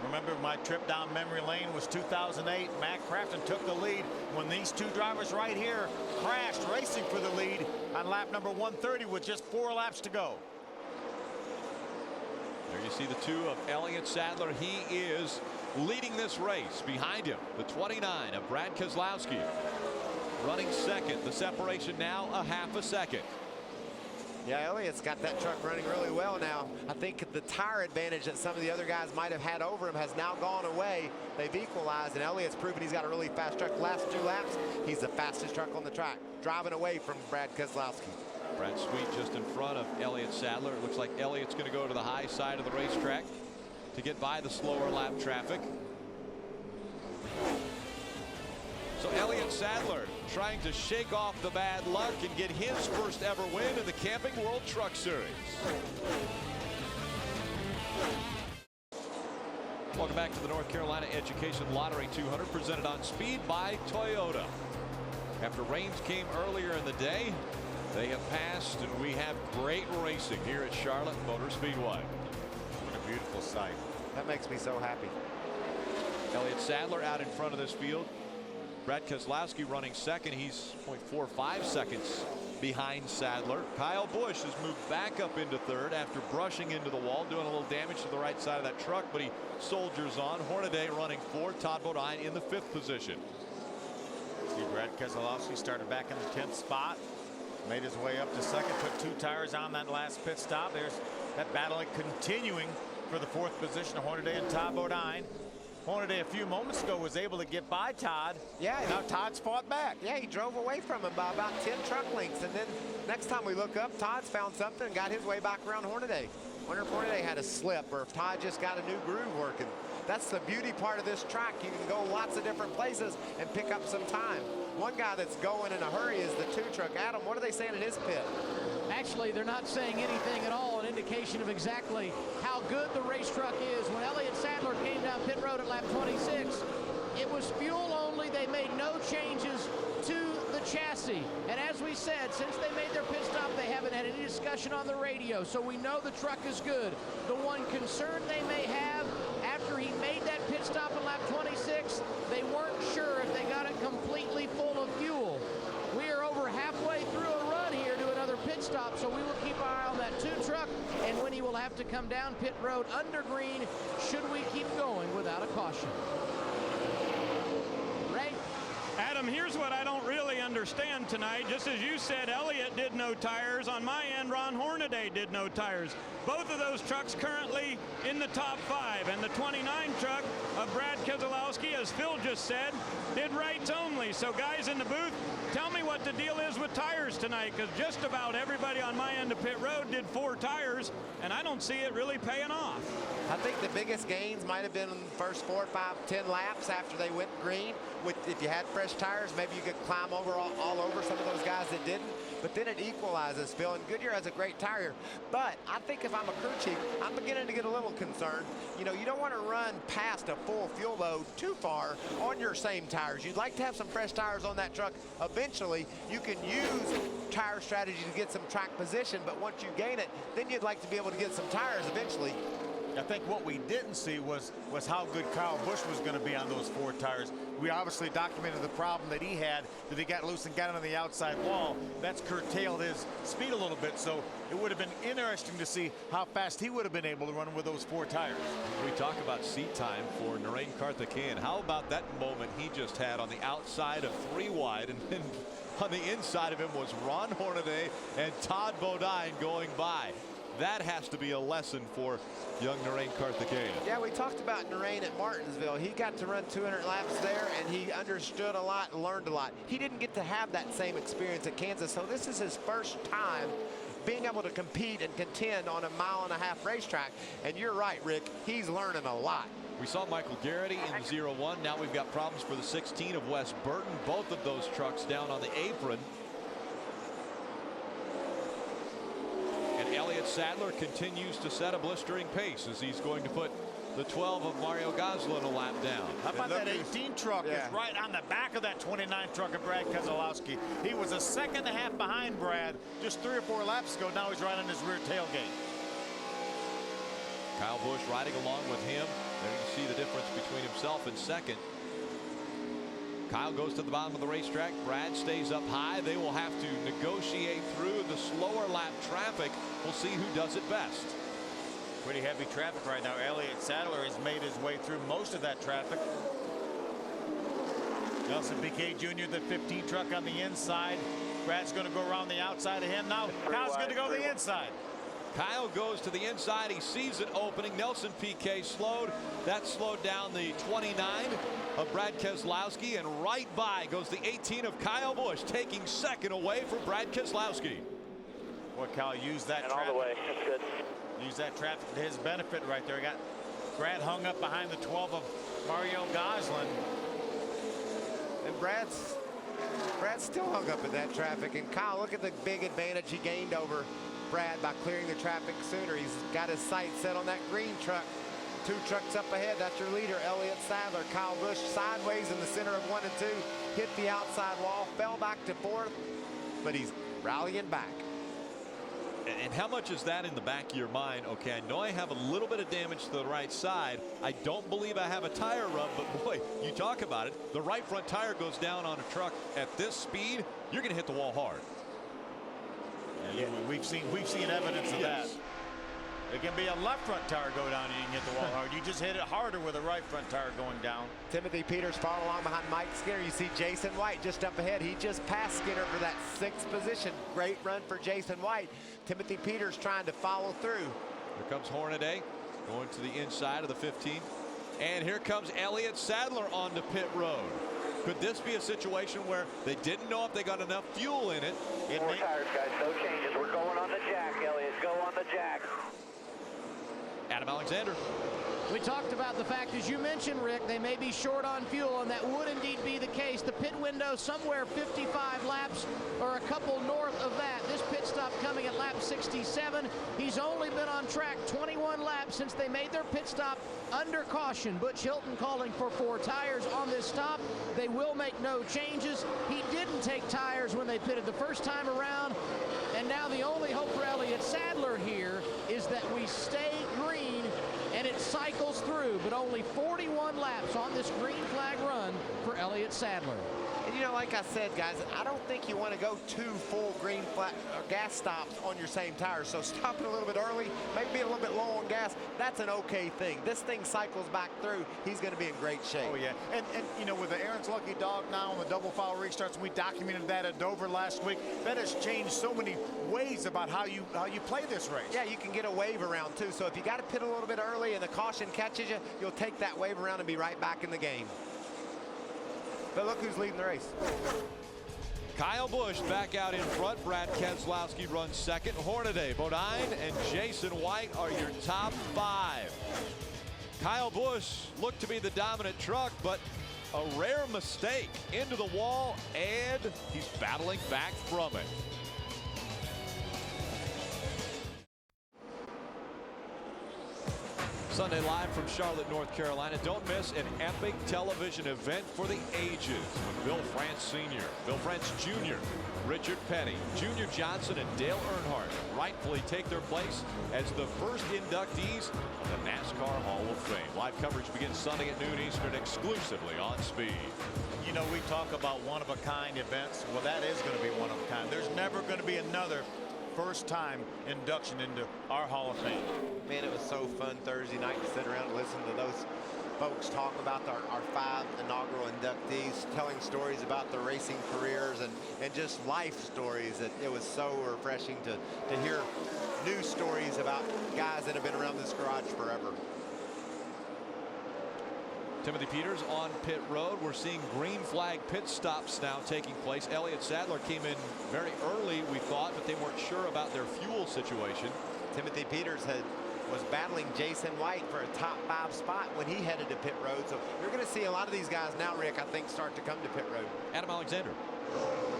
Remember, my trip down memory lane was 2008. Matt Crafton took the lead when these 2 drivers right here crashed racing for the lead on lap number 130 with just 4 laps to go. There you see the 2 of Elliott Sadler. He is leading this race. Behind him, the 29 of Brad Keselowski running 2nd. The separation now a half a second. Yeah, Elliott's got that truck running really well now. I think the tire advantage that some of the other guys might have had over him has now gone away. They've equalized, and Elliott's proven he's got a really fast truck. Last 2 laps, he's the fastest truck on the track, driving away from Brad Keselowski. Brad Sweet just in front of Elliott Sadler. It looks like Elliott's going to go to the high side of the racetrack to get by the slower lap traffic. So Elliott Sadler trying to shake off the bad luck and get his first ever win in the Camping World Truck Series. Welcome back to the North Carolina Education Lottery 200, presented on Speed by Toyota. After rains came earlier in the day, They have passed, and we have great racing here at Charlotte Motor Speedway. What a beautiful sight. That makes me so happy. Elliott Sadler out in front of this field. Brad Keselowski running second. He's 0.45 seconds behind Sadler. Kyle Busch has moved back up into third after brushing into the wall, doing a little damage to the right side of that truck, but he soldiers on. Hornaday running fourth. Todd Bodine in the 5th position. See Brad Keselowski started back in the 10th spot. Made his way up to second, put 2 tires on that last pit stop. There's that battle continuing for the 4th position of Hornaday and Todd Bodine. Hornaday a few moments ago was able to get by Todd. Yeah. Now Todd's fought back. Yeah, he drove away from him by about 10 truck lengths. And then next time we look up, Todd's found something and got his way back around Hornaday. Wonder if Hornaday had a slip or if Todd just got a new groove working. That's the beauty part of this track. You can go lots of different places and pick up some time. One guy that's going in a hurry is the 2 truck. Adam, what are they saying in his pit? Actually, they're not saying anything at all, an indication of exactly how good the race truck is. When Elliott Sadler came down pit road at lap 26, it was fuel only. They made no changes to the chassis. And as we said, since they made their pit stop, they haven't had any discussion on the radio. So we know the truck is good. The one concern they may have after he made that pit stop in lap 26, they weren't sure if they got it completely full of fuel. We are over halfway through a run here to another pit stop, so we will keep our eye on that 2 truck and when he will have to come down pit road under green should we keep going without a caution. Ray? Adam, here's what I don't really understand tonight. Just as you said, Elliott did no tires. On my end, Ron Hornaday did no tires. Both of those trucks currently in the top 5. And the 29 truck of Brad Keselowski, as Phil just said, did rights only. So guys in the booth, tell me what the deal is with tires tonight, because just about everybody on my end of pit road did 4 tires, and I don't see it really paying off. I think the biggest gains might have been in the first 4, 5, 10 laps after they went green. If you had fresh tires, maybe you could climb over all over some of those guys that didn't. But then it equalizes, Phil, and Goodyear has a great tire. But I think if I'm a crew chief, I'm beginning to get a little concerned. You know, you don't want to run past a full fuel load too far on your same tires. You'd like to have some fresh tires on that truck. Eventually, you can use tire strategy to get some track position, but once you gain it, then you'd like to be able to get some tires eventually. I think what we didn't see was how good Kyle Busch was going to be on those 4 tires. We obviously documented the problem that he had, that he got loose and got on the outside wall. That's curtailed his speed a little bit, so it would have been interesting to see how fast he would have been able to run with those 4 tires. We talk about seat time for Narain Karthikeyan. How about that moment he just had on the outside of 3 wide, and then on the inside of him was Ron Hornaday and Todd Bodine going by. That has to be a lesson for young Narain Karthikeyan. Yeah, we talked about Narain at Martinsville. He got to run 200 laps there, and he understood a lot and learned a lot. He didn't get to have that same experience at Kansas, so this is his first time being able to compete and contend on a 1.5-mile racetrack. And you're right, Rick, he's learning a lot. We saw Michael Garrity in the 0-1. Now we've got problems for the 16 of Wes Burton. Both of those trucks down on the apron. And Elliott Sadler continues to set a blistering pace as he's going to put the 12 of Mario Goslin a lap down. How about that 18 truck is right on the back of that 29 truck of Brad Keselowski. He was a 1.5 seconds behind Brad just 3 or 4 laps ago. Now he's right on his rear tailgate. Kyle Busch riding along with him. There you see the difference between himself and second. Kyle goes to the bottom of the racetrack. Brad stays up high. They will have to negotiate through the slower lap traffic. We'll see who does it best. Pretty heavy traffic right now. Elliott Sadler has made his way through most of that traffic. Nelson Piquet Jr., the 15 truck on the inside. Brad's going to go around the outside of him. Now Kyle's going to go to the inside. Kyle goes to the inside. He sees it opening. Nelson Piquet slowed. That slowed down the 29 of Brad Keselowski, and right by goes the 18 of Kyle Busch, taking second away from Brad Keselowski. Boy, Kyle used that traffic. All the way. That's good. Used that traffic to his benefit right there. He got Brad hung up behind the 12 of Mario Goslin. And Brad's still hung up in that traffic. And Kyle, look at the big advantage he gained over Brad by clearing the traffic sooner. He's got his sights set on that green truck. 2 trucks up ahead. That's your leader, Elliott Sadler. Kyle Busch sideways in the center of 1 and 2. Hit the outside wall, fell back to 4th, but he's rallying back. And how much is that in the back of your mind? Okay, I know I have a little bit of damage to the right side. I don't believe I have a tire rub, but boy, you talk about it. The right front tire goes down on a truck at this speed, you're going to hit the wall hard. Yeah, we've seen evidence of that. It can be a left front tire go down and you can hit the wall hard. You just hit it harder with a right front tire going down. Timothy Peters following along behind Mike Skinner. You see Jason White just up ahead. He just passed Skinner for that 6th position. Great run for Jason White. Timothy Peters trying to follow through. Here comes Hornaday going to the inside of the 15. And here comes Elliott Sadler onto pit road. Could this be a situation where they didn't know if they got enough fuel in it? More tires, guys. No changes. We're going on the jack, Elliott. Go on the jack. Adam Alexander. We talked about the fact, as you mentioned, Rick, they may be short on fuel, and that would indeed be the case. The pit window somewhere 55 laps or a couple north of that. This pit stop coming at lap 67. He's only been on track 21 laps since they made their pit stop under caution. Butch Hilton calling for 4 tires on this stop. They will make no changes. He didn't take tires when they pitted the first time around, and now the only hope for Elliott Sadler here is that we stay green and it cycles through, but only 41 laps on this green flag run for Elliott Sadler. And you know, like I said, guys, I don't think you want to go 2 full green flag or gas stops on your same tire. So stopping a little bit early, maybe being a little bit low on gas, that's an okay thing. This thing cycles back through. He's going to be in great shape. Oh, yeah. And you know, with the Aaron's Lucky Dog now on the double foul restarts, we documented that at Dover last week. That has changed so many ways about how you play this race. Yeah, you can get a wave around too. So if you got to pit a little bit early and the caution catches you, you'll take that wave around and be right back in the game. But look who's leading the race. Kyle Busch back out in front. Brad Keselowski runs second. Hornaday, Bodine, and Jason White are your top 5. Kyle Busch looked to be the dominant truck, but a rare mistake into the wall, and he's battling back from it. Sunday live from Charlotte, North Carolina. Don't miss an epic television event for the ages with Bill France Sr., Bill France Jr., Richard Petty, Junior Johnson, and Dale Earnhardt rightfully take their place as the first inductees of the NASCAR Hall of Fame. Live coverage begins Sunday at noon Eastern exclusively on Speed. You know, we talk about one-of-a-kind events. Well, that is going to be one-of-a-kind. There's never going to be another first-time induction into our Hall of Fame. Man, it was so fun Thursday night to sit around and listen to those folks talk about our 5 inaugural inductees, telling stories about their racing careers and just life stories. That it was so refreshing to hear new stories about guys that have been around this garage forever. Timothy Peters on pit road. We're seeing green flag pit stops now taking place. Elliott Sadler came in very early, we thought, but they weren't sure about their fuel situation. Timothy Peters was battling Jason White for a top 5 spot when he headed to pit road. So you're going to see a lot of these guys now, Rick, I think, start to come to pit road. Adam Alexander.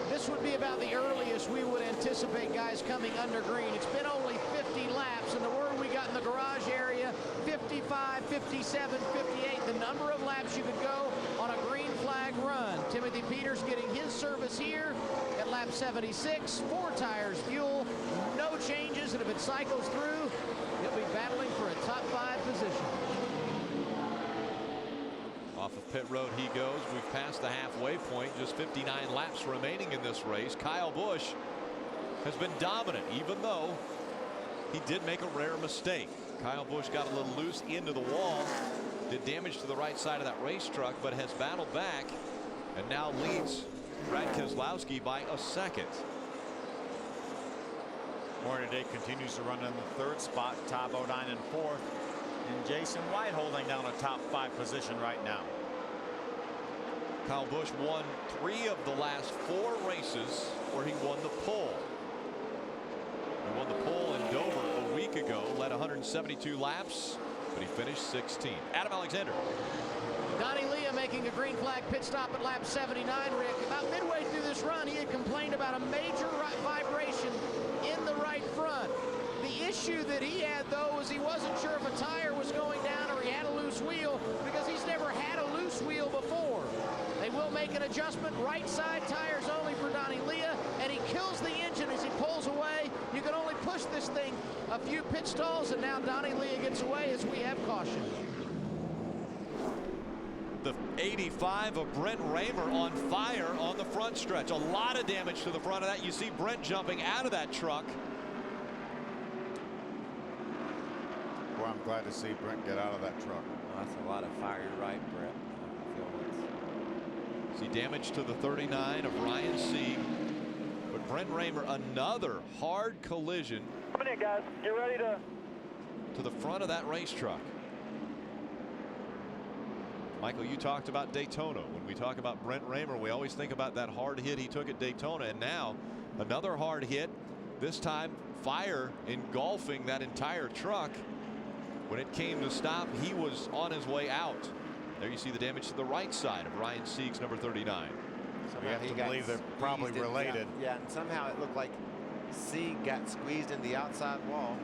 This would be about the earliest we would anticipate guys coming under green. It's been only 50 laps, and the word we got in the garage area, 55, 57, 58, the number of laps you could go on a green flag run. Timothy Peters getting his service here at lap 76, 4 tires fuel, no changes, and if it cycles through, he'll be battling for a top 5 position. Off of pit road he goes. We've passed the halfway point. Just 59 laps remaining in this race. Kyle Busch has been dominant, even though he did make a rare mistake. Kyle Busch got a little loose into the wall, did damage to the right side of that race truck, but has battled back and now leads Brad Keselowski by a second. Hornaday continues to run in the 3rd spot. Todd Bodine in 4th. And Jason White holding down a top 5 position right now. Kyle Busch won 3 of the last 4 races where he won the pole. He won the pole in Dover a week ago, led 172 laps, but he finished 16th. Adam Alexander. Donnie Leah making a green flag pit stop at lap 79, Rick. About midway through this run, he had complained about a major vibration in the right front. The issue that he had, though, was he wasn't sure if a tire was going down or he had a loose wheel, because he's never had a loose wheel before. They will make an adjustment. Right side tires only for Donnie Leah, and he kills the engine as a few pit stalls, and now Donnie Lee gets away as we have caution. The 85 of Brent Raymer on fire on the front stretch. A lot of damage to the front of that. You see Brent jumping out of that truck. Boy, I'm glad to see Brent get out of that truck. Well, that's a lot of fire. You're right, Brett. See damage to the 39 of Ryan Sieg. But Brent Raymer, another hard collision. Coming in, guys. Get ready to the front of that race truck. Michael, you talked about Daytona. When we talk about Brent Raymer, we always think about that hard hit he took at Daytona. And now another hard hit, this time fire engulfing that entire truck. When it came to stop, he was on his way out. There you see the damage to the right side of Ryan Sieg's number 39. We have to believe they're probably related. Yeah, and somehow it looked like Sieg got squeezed in the outside wall.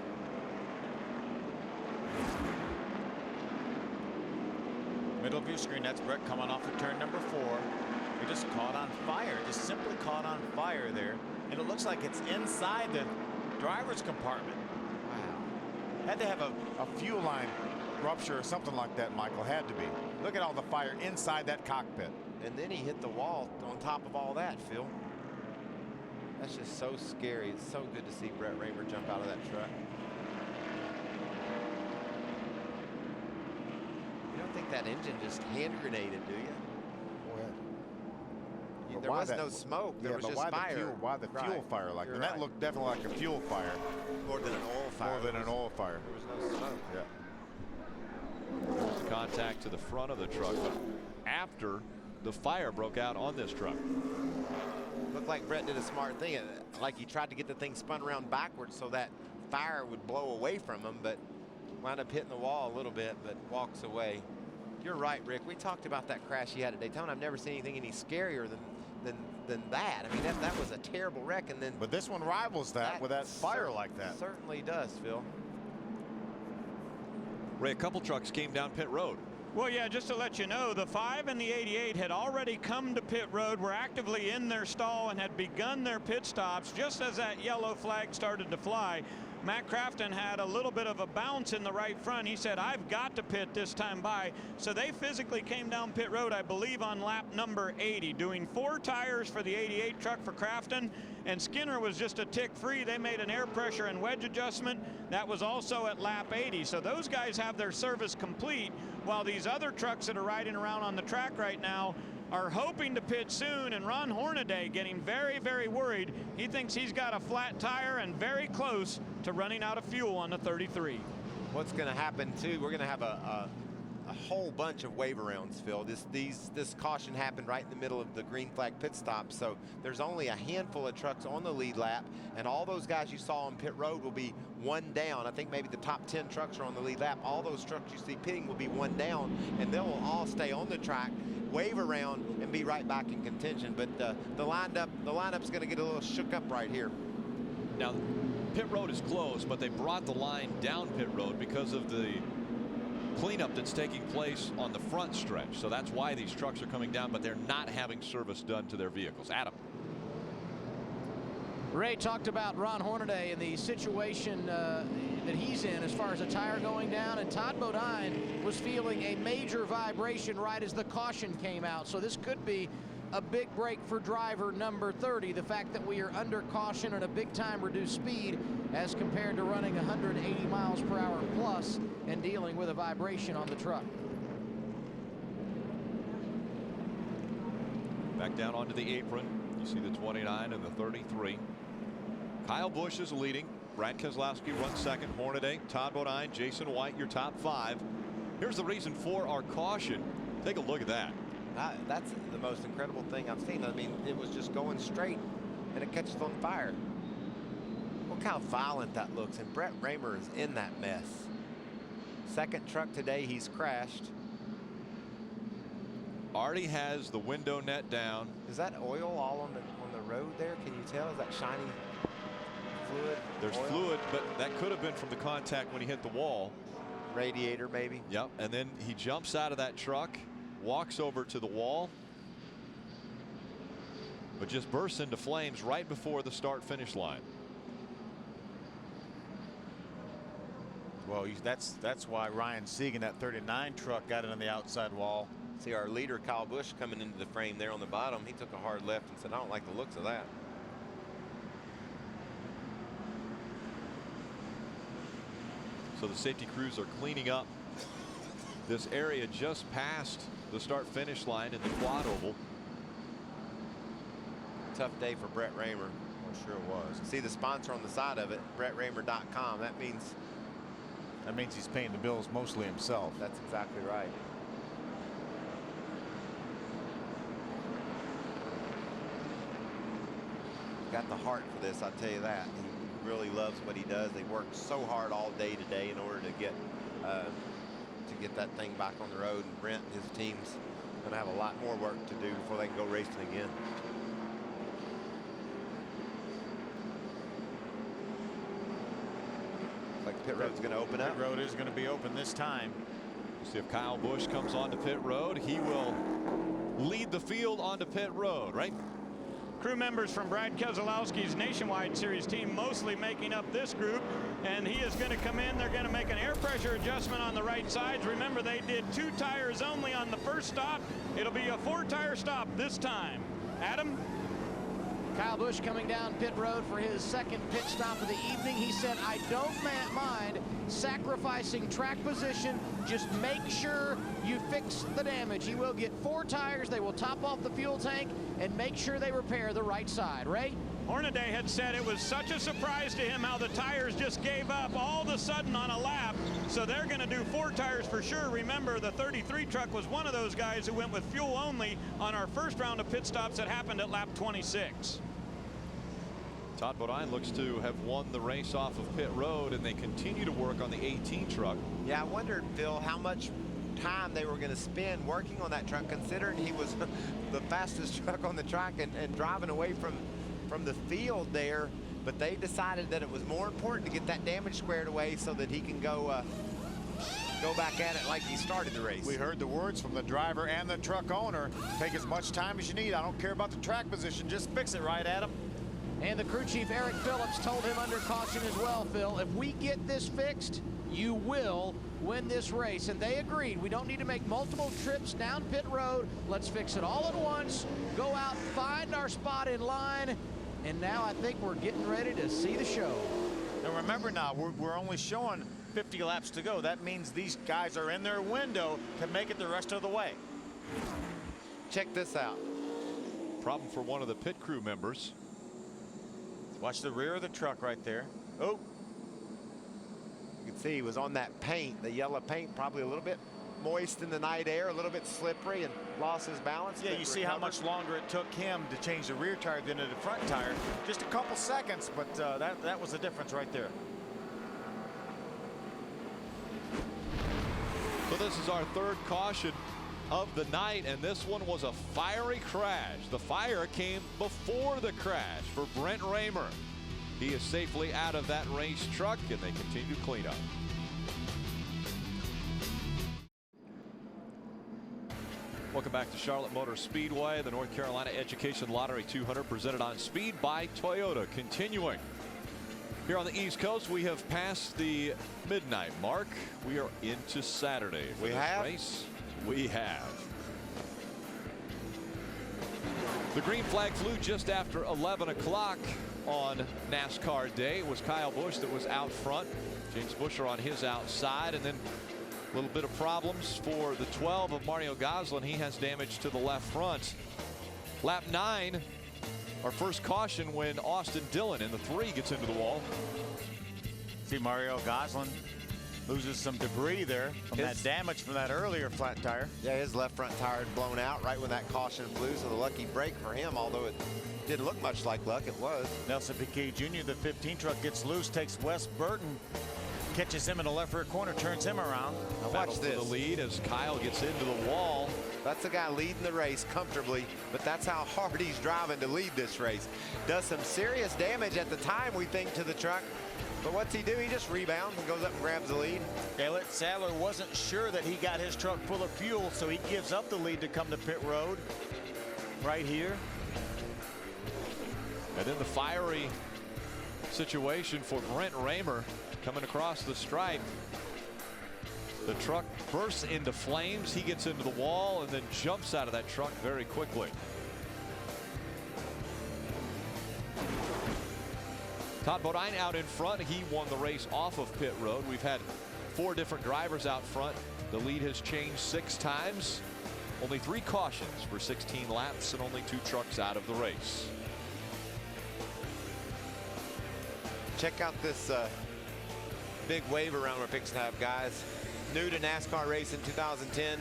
Middle of your screen, that's Brett coming off of turn number 4. He just caught on fire, just simply caught on fire there. And it looks like it's inside the driver's compartment. Wow. Had to have a fuel line rupture or something like that, Michael. Had to be. Look at all the fire inside that cockpit. And then he hit the wall on top of all that, Phil. That's just so scary. It's so good to see Brett Raymer jump out of that truck. You don't think that engine just hand grenaded, do you? Well, there was no smoke. There was just fire. Why the fuel fire like that? That looked definitely like a fuel fire. More than an oil fire. More than an oil fire. There was no smoke. Yeah. There's contact to the front of the truck after the fire broke out on this truck. Looked like Brett did a smart thing. Like he tried to get the thing spun around backwards so that fire would blow away from him, but wound up hitting the wall a little bit, but walks away. You're right, Rick. We talked about that crash he had at Daytona. I've never seen anything any scarier than that. I mean, that was a terrible wreck. And then, but this one rivals that with that fire like that. Certainly does, Phil. Ray, a couple trucks came down pit road. Well, yeah, just to let you know, the 5 and the 88 had already come to pit road, were actively in their stall and had begun their pit stops just as that yellow flag started to fly. Matt Crafton had a little bit of a bounce in the right front. He said, I've got to pit this time by. So they physically came down pit road, I believe, on lap number 80, doing 4 tires for the 88 truck for Crafton. And Skinner was just a tick free. They made an air pressure and wedge adjustment. That was also at lap 80. So those guys have their service complete, while these other trucks that are riding around on the track right now are hoping to pit soon. And Ron Hornaday getting very, very worried. He thinks he's got a flat tire and very close to running out of fuel on the 33. What's going to happen too, we're going to have a whole bunch of wave arounds, Phil. This caution happened right in the middle of the green flag pit stop, so there's only a handful of trucks on the lead lap, and all those guys you saw on pit road will be one down. I think maybe the top 10 trucks are on the lead lap. All those trucks you see pitting will be one down, and they will all stay on the track, wave around, and be right back in contention. But the lineup's going to get a little shook up right here. Now, pit road is closed, but they brought the line down pit road because of the cleanup that's taking place on the front stretch. So that's why these trucks are coming down, but they're not having service done to their vehicles. Adam. Ray talked about Ron Hornaday and the situation that he's in as far as a tire going down, and Todd Bodine was feeling a major vibration right as the caution came out. So this could be a big break for driver number 30. The fact that we are under caution and a big time reduced speed as compared to running 180 miles per hour plus and dealing with a vibration on the truck. Back down onto the apron. You see the 29 and the 33. Kyle Busch is leading. Brad Keselowski runs second. Hornaday, Todd Bodine, Jason White, your top 5. Here's the reason for our caution. Take a look at that. That's the most incredible thing I've seen. I mean, it was just going straight and it catches on fire. Look how violent that looks, and Brett Raymer is in that mess. Second truck today he's crashed. Already has the window net down. Is that oil all on the road there? Can you tell? Is that shiny fluid? There's oil? fluid, but that could have been from the contact when he hit the wall. Radiator maybe. Yep, and then he jumps out of that truck, walks over to the wall, but just bursts into flames right before the start-finish line. Well, that's why Ryan Segan, that 39 truck, got it on the outside wall. See our leader, Kyle Busch, coming into the frame there on the bottom. He took a hard left and said, I don't like the looks of that. So the safety crews are cleaning up this area just past the start-finish line in the quad oval. Tough day for Brett Raymer. Well, sure it was. See the sponsor on the side of it, BrettRaymer.com. That means he's paying the bills mostly himself. That's exactly right. Got the heart for this, I'll tell you that. He really loves what he does. They worked so hard all day today in order to get that thing back on the road. And Brent and his team's going to have a lot more work to do before they can go racing again. Looks like the pit road's going to open up. Pit road is going to be open this time. See if Kyle Busch comes onto pit road. He will lead the field onto pit road, right? Crew members from Brad Keselowski's Nationwide Series team mostly making up this group, and he is going to come in. They're going to make an air pressure adjustment on the right sides. Remember, they did 2 tires only on the first stop. It'll be a 4-tire stop this time. Adam? Kyle Busch coming down pit road for his second pit stop of the evening. He said, I don't mind sacrificing track position. Just make sure you fix the damage. He will get 4 tires. They will top off the fuel tank and make sure they repair the right side. Ray? Hornaday had said it was such a surprise to him how the tires just gave up all of a sudden on a lap. So they're going to do 4 tires for sure. Remember, the 33 truck was one of those guys who went with fuel only on our first round of pit stops that happened at lap 26. Todd Bodine looks to have won the race off of pit road, and they continue to work on the 18 truck. Yeah, I wondered, Phil, how much time they were going to spend working on that truck, considering he was the fastest truck on the track and driving away from the field there. But they decided that it was more important to get that damage squared away so that he can go back at it like he started the race. We heard the words from the driver and the truck owner. Take as much time as you need. I don't care about the track position. Just fix it right, Adam. And the crew chief, Eric Phillips, told him under caution as well, Phil, if we get this fixed, you will win this race. And they agreed. We don't need to make multiple trips down pit road. Let's fix it all at once, go out, find our spot in line. And now I think we're getting ready to see the show. And remember now, we're only showing 50 laps to go. That means these guys are in their window to make it the rest of the way. Check this out. Problem for one of the pit crew members. Watch the rear of the truck right there. Oh. You can see he was on that paint, the yellow paint, probably a little bit moist in the night air, a little bit slippery, and lost his balance. Yeah, you see how much longer it took him to change the rear tire than the front tire. Just a couple seconds, but that was the difference right there. So this is our 3rd caution of the night, and this one was a fiery crash. The fire came before the crash for Brent Raymer. He is safely out of that race truck, and they continue to clean up. Welcome back to Charlotte Motor Speedway, the North Carolina Education Lottery 200 presented on Speed by Toyota. Continuing here on the East Coast, we have passed the midnight mark. We are into Saturday for this race. We have. The green flag flew just after 11 o'clock on NASCAR day. It was Kyle Busch that was out front. James Buescher on his outside, and then a little bit of problems for the 12 of Mario Gosselin. He has damage to the left front. Lap 9, our first caution when Austin Dillon in the 3 gets into the wall. See Mario Gosselin loses some debris there from that damage from that earlier flat tire. Yeah, his left front tire had blown out right when that caution flew, so the lucky break for him, although it didn't look much like luck, it was. Nelson Piquet Jr., the 15 truck, gets loose, takes Wes Burton, catches him in the left rear corner, turns him around. Now watch this. For the lead as Kyle gets into the wall. That's the guy leading the race comfortably, but that's how hard he's driving to lead this race. Does some serious damage at the time, we think, to the truck. But what's he do? He just rebounds and goes up and grabs the lead. Elliott Sadler wasn't sure that he got his truck full of fuel, so he gives up the lead to come to pit road right here. And then the fiery situation for Brent Raymer coming across the stripe. The truck bursts into flames. He gets into the wall and then jumps out of that truck very quickly. Todd Bodine out in front. He won the race off of pit road. We've had 4 different drivers out front. The lead has changed 6 times. Only 3 cautions for 16 laps and only 2 trucks out of the race. Check out this big wave around we're fixing to have, guys. New to NASCAR race in 2010.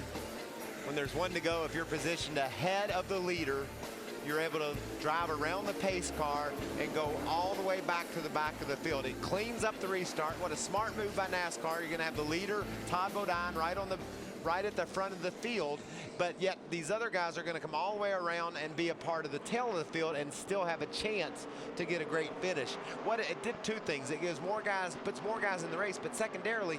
When there's 1 to go, if you're positioned ahead of the leader, you're able to drive around the pace car and go all the way back to the back of the field. It cleans up the restart. What a smart move by NASCAR. You're going to have the leader, Todd Bodine, right at the front of the field, but yet these other guys are going to come all the way around and be a part of the tail of the field and still have a chance to get a great finish. What it did 2 things. It gives more guys, puts more guys in the race, but secondarily,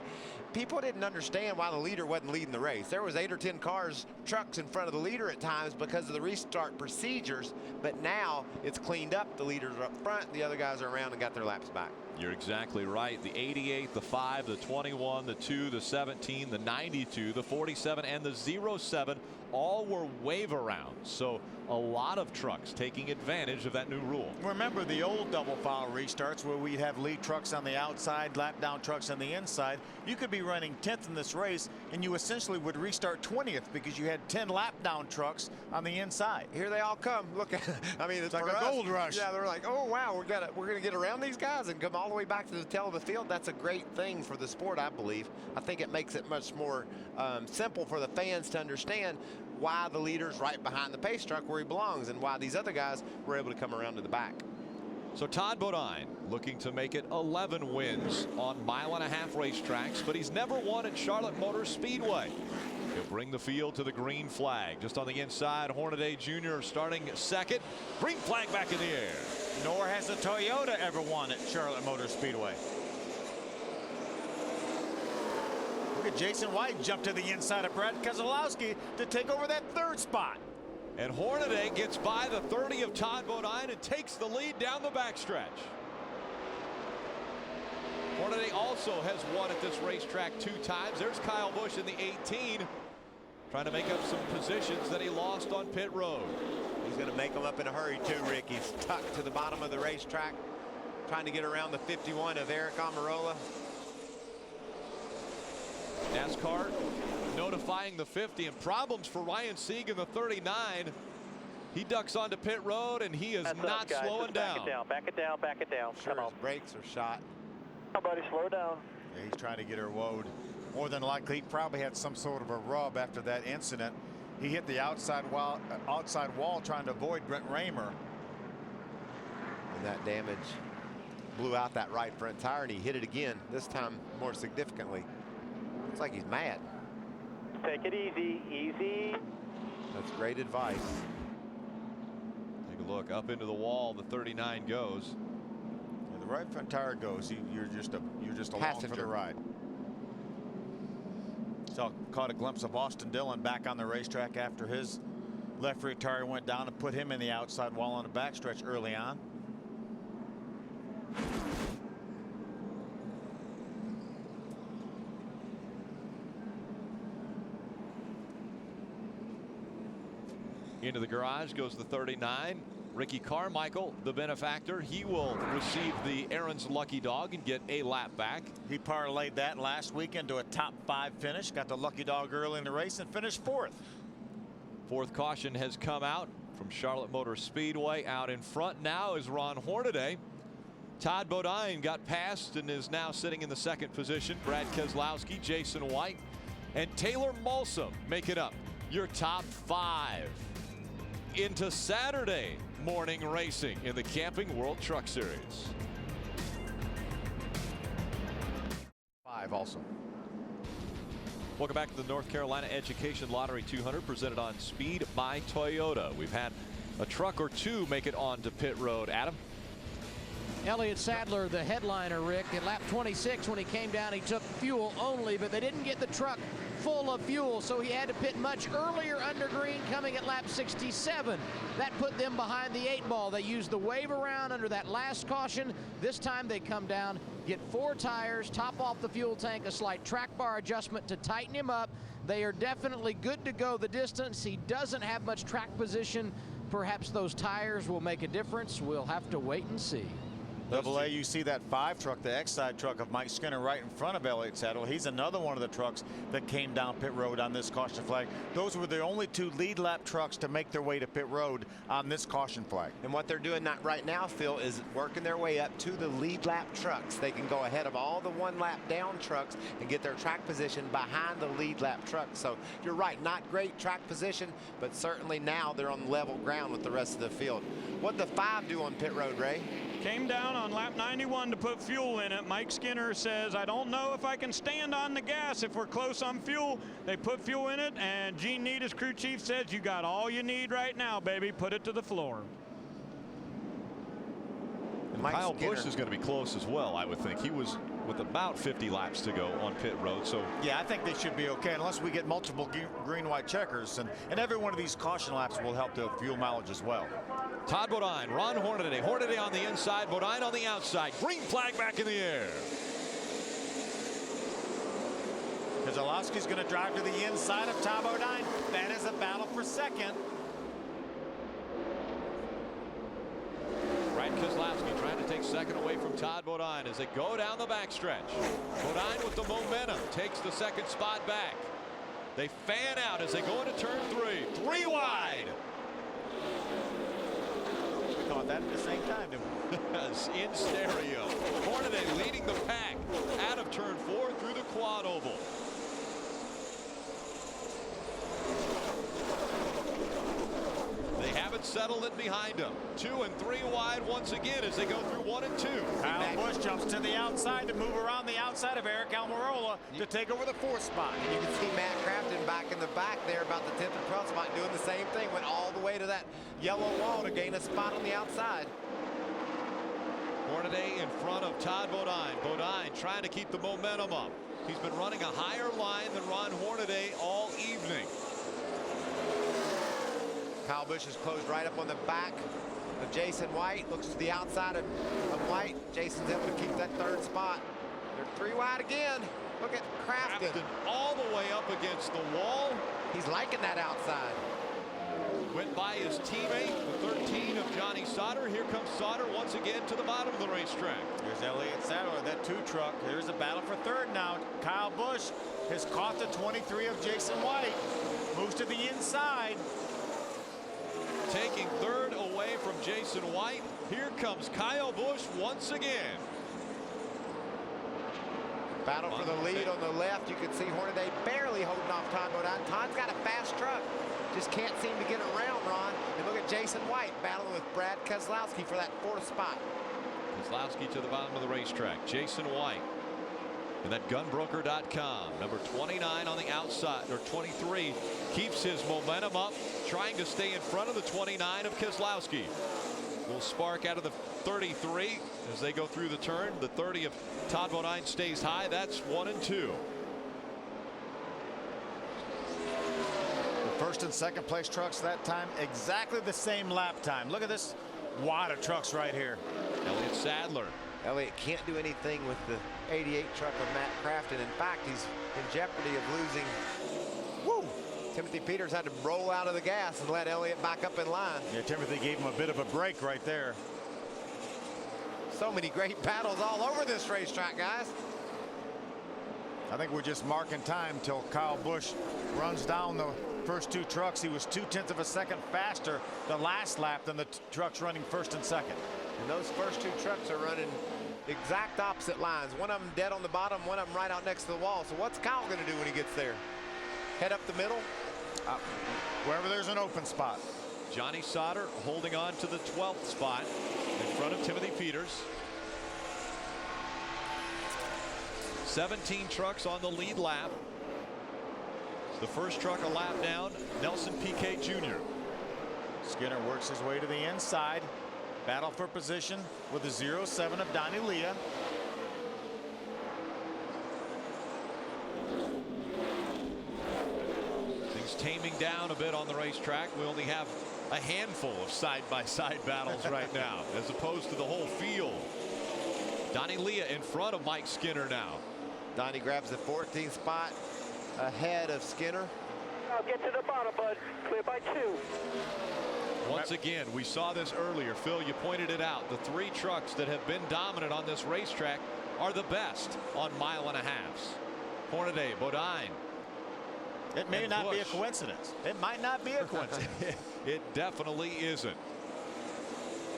people didn't understand why the leader wasn't leading the race. There was 8 or 10 trucks in front of the leader at times because of the restart procedures, but now it's cleaned up. The leaders are up front, the other guys are around and got their laps back. You're exactly right. The 88, the 5, the 21, the 2, the 17, the 92, the 47, and the 07 all were wave arounds. So a lot of trucks taking advantage of that new rule. Remember the old double file restarts where we'd have lead trucks on the outside, lap down trucks on the inside. You could be running 10th in this race and you essentially would restart 20th because you had 10 lap down trucks on the inside. Here they all come. Look at, I mean, it's like a gold rush. Yeah, they're like, oh wow, we're gonna get around these guys and come all the way back to the tail of the field. That's a great thing for the sport, I believe. I think it makes it much more simple for the fans to understand why the leader's right behind the pace truck where he belongs and why these other guys were able to come around to the back. So Todd Bodine looking to make it 11 wins on 1.5-mile racetracks, but he's never won at Charlotte Motor Speedway. He'll bring the field to the green flag. Just on the inside, Hornaday Jr. starting second. Green flag back in the air. Nor has a Toyota ever won at Charlotte Motor Speedway. Look at Jason White jump to the inside of Brad Keselowski to take over that 3rd spot. And Hornaday gets by the 30 of Todd Bodine and takes the lead down the backstretch. Hornaday also has won at this racetrack 2 times. There's Kyle Busch in the 18, trying to make up some positions that he lost on pit road. He's going to make them up in a hurry too, Rick. He's stuck to the bottom of the racetrack, trying to get around the 51 of Eric Almirola. NASCAR notifying the 50 and problems for Ryan Sieg in the 39. He ducks onto pit road and he is not slowing down. Back it down, back it down. Sure, his brakes are shot. Come on, buddy, slow down. Yeah, he's trying to get her woed. More than likely, he probably had some sort of a rub after that incident. He hit the outside wall trying to avoid Brent Raymer. And that damage blew out that right front tire, and he hit it again, this time more significantly. Looks like he's mad. Take it easy, easy. That's great advice. Take a look up into the wall. The 39 goes. Yeah, the right front tire goes. You're just along for the ride. So caught a glimpse of Austin Dillon back on the racetrack after his left rear tire went down and put him in the outside wall on the backstretch early on. Into the garage goes the 39. Ricky Carmichael, the benefactor, he will receive the Aaron's lucky dog and get a lap back. He parlayed that last weekend to a top 5 finish. Got the lucky dog early in the race and finished 4th. 4th caution has come out from Charlotte Motor Speedway. Out in front now is Ron Hornaday. Todd Bodine got past and is now sitting in the 2nd position. Brad Keselowski, Jason White, and Taylor Malsum make it up your top 5 into Saturday morning racing in the Camping World Truck Series. 5 also. Welcome back to the North Carolina Education Lottery 200 presented on Speed by Toyota. We've had a truck or 2 make it onto pit road. Adam? Elliott Sadler, the headliner, Rick, at lap 26 when he came down, he took fuel only, but they didn't get the truck full of fuel, so he had to pit much earlier under green, coming at lap 67. That put them behind the 8 ball. They used the wave around under that last caution. This time they come down, get 4 tires, top off the fuel tank, a slight track bar adjustment to tighten him up. They are definitely good to go the distance. He doesn't have much track position. Perhaps those tires will make a difference. We'll have to wait and see. Double A, you see that 5 truck, the X-side truck of Mike Skinner right in front of Elliott Sadler. He's another one of the trucks that came down pit road on this caution flag. Those were the only 2 lead lap trucks to make their way to pit road on this caution flag. And what they're doing right now, Phil, is working their way up to the lead lap trucks. They can go ahead of all the 1 lap down trucks and get their track position behind the lead lap trucks. So you're right, not great track position, but certainly now they're on level ground with the rest of the field. What'd the 5 do on pit road, Ray? Came down on lap 91 to put fuel in it. Mike Skinner says, I don't know if I can stand on the gas if we're close on fuel. They put fuel in it, and Gene Need, as crew chief, says, you got all you need right now, baby. Put it to the floor. Kyle Busch is going to be close as well, I would think. He was with about 50 laps to go on pit road. So yeah, I think they should be okay unless we get multiple green-white checkers. And every one of these caution laps will help the fuel mileage as well. Todd Bodine, Ron Hornaday. Hornaday on the inside, Bodine on the outside. Green flag back in the air. Keselowski's going to drive to the inside of Todd Bodine. That is a battle for second. Brad Keselowski trying to take second away from Todd Bodine as they go down the backstretch. Bodine with the momentum takes the second spot back. They fan out as they go into turn 3. 3 wide. We caught that at the same time, didn't we? In stereo. Hornaday leading the pack out of turn 4 through the quad oval. They haven't settled it behind them. 2 and 3 wide once again as they go through 1 and 2. Kyle Busch jumps to the outside to move around the outside of Eric Almirola to take over the 4th spot. And you can see Matt Crafton back in the back there about the 10th and 12th spot doing the same thing. Went all the way to that yellow wall to gain a spot on the outside. Hornaday in front of Todd Bodine. Bodine trying to keep the momentum up. He's been running a higher line than Ron Hornaday all evening. Kyle Busch is closed right up on the back of Jason White. Looks to the outside of White. Jason's able to keep that 3rd spot. They're 3 wide again. Look at Crafton. All the way up against the wall. He's liking that outside. Went by his teammate, the 13 of Johnny Sauter. Here comes Sauter once again to the bottom of the racetrack. Here's Elliott Sadler, that 2 truck. There's a battle for 3rd now. Kyle Busch has caught the 23 of Jason White. Moves to the inside. Taking 3rd away from Jason White. Here comes Kyle Busch once again. Battle for the lead on the left. You can see Hornaday barely holding off Todd Bodine. Todd's got a fast truck. Just can't seem to get around, Ron. And look at Jason White battling with Brad Keselowski for that 4th spot. Keselowski to the bottom of the racetrack. Jason White. And that gunbroker.com, number 29 on the outside, or 23, keeps his momentum up, trying to stay in front of the 29 of Keselowski. Will spark out of the 33 as they go through the turn. The 30 of Todd Bodine stays high. That's 1 and 2. The 1st and 2nd place trucks that time exactly the same lap time. Look at this wad of trucks right here. Elliott Sadler. Elliott can't do anything with the 88 truck of Matt Crafton. In fact, he's in jeopardy of losing. Woo! Timothy Peters had to roll out of the gas and let Elliott back up in line. Yeah, Timothy gave him a bit of a break right there. So many great battles all over this racetrack, guys. I think we're just marking time till Kyle Busch runs down the first 2 trucks. He was 0.2 of a second faster the last lap than the trucks running 1st and 2nd. And those first 2 trucks are running exact opposite lines. One of them dead on the bottom, one of them right out next to the wall. So what's Kyle going to do when he gets there? Head up the middle? Wherever there's an open spot. Johnny Sauter holding on to the 12th spot in front of Timothy Peters. 17 trucks on the lead lap. The first truck a lap down, Nelson Piquet Jr. Skinner works his way to the inside. Battle for position with the 0-7 of Donnie Leah. Things taming down a bit on the racetrack. We only have a handful of side-by-side battles right now, as opposed to the whole field. Donnie Leah in front of Mike Skinner now. Donnie grabs the 14th spot ahead of Skinner. I'll get to the bottom, bud. Clear by 2. Once again, we saw this earlier. Phil, you pointed it out. The 3 trucks that have been dominant on this racetrack are the best on mile-and-a-halves. Hornaday, Bodine. It may not be a coincidence. It might not be a coincidence. It definitely isn't.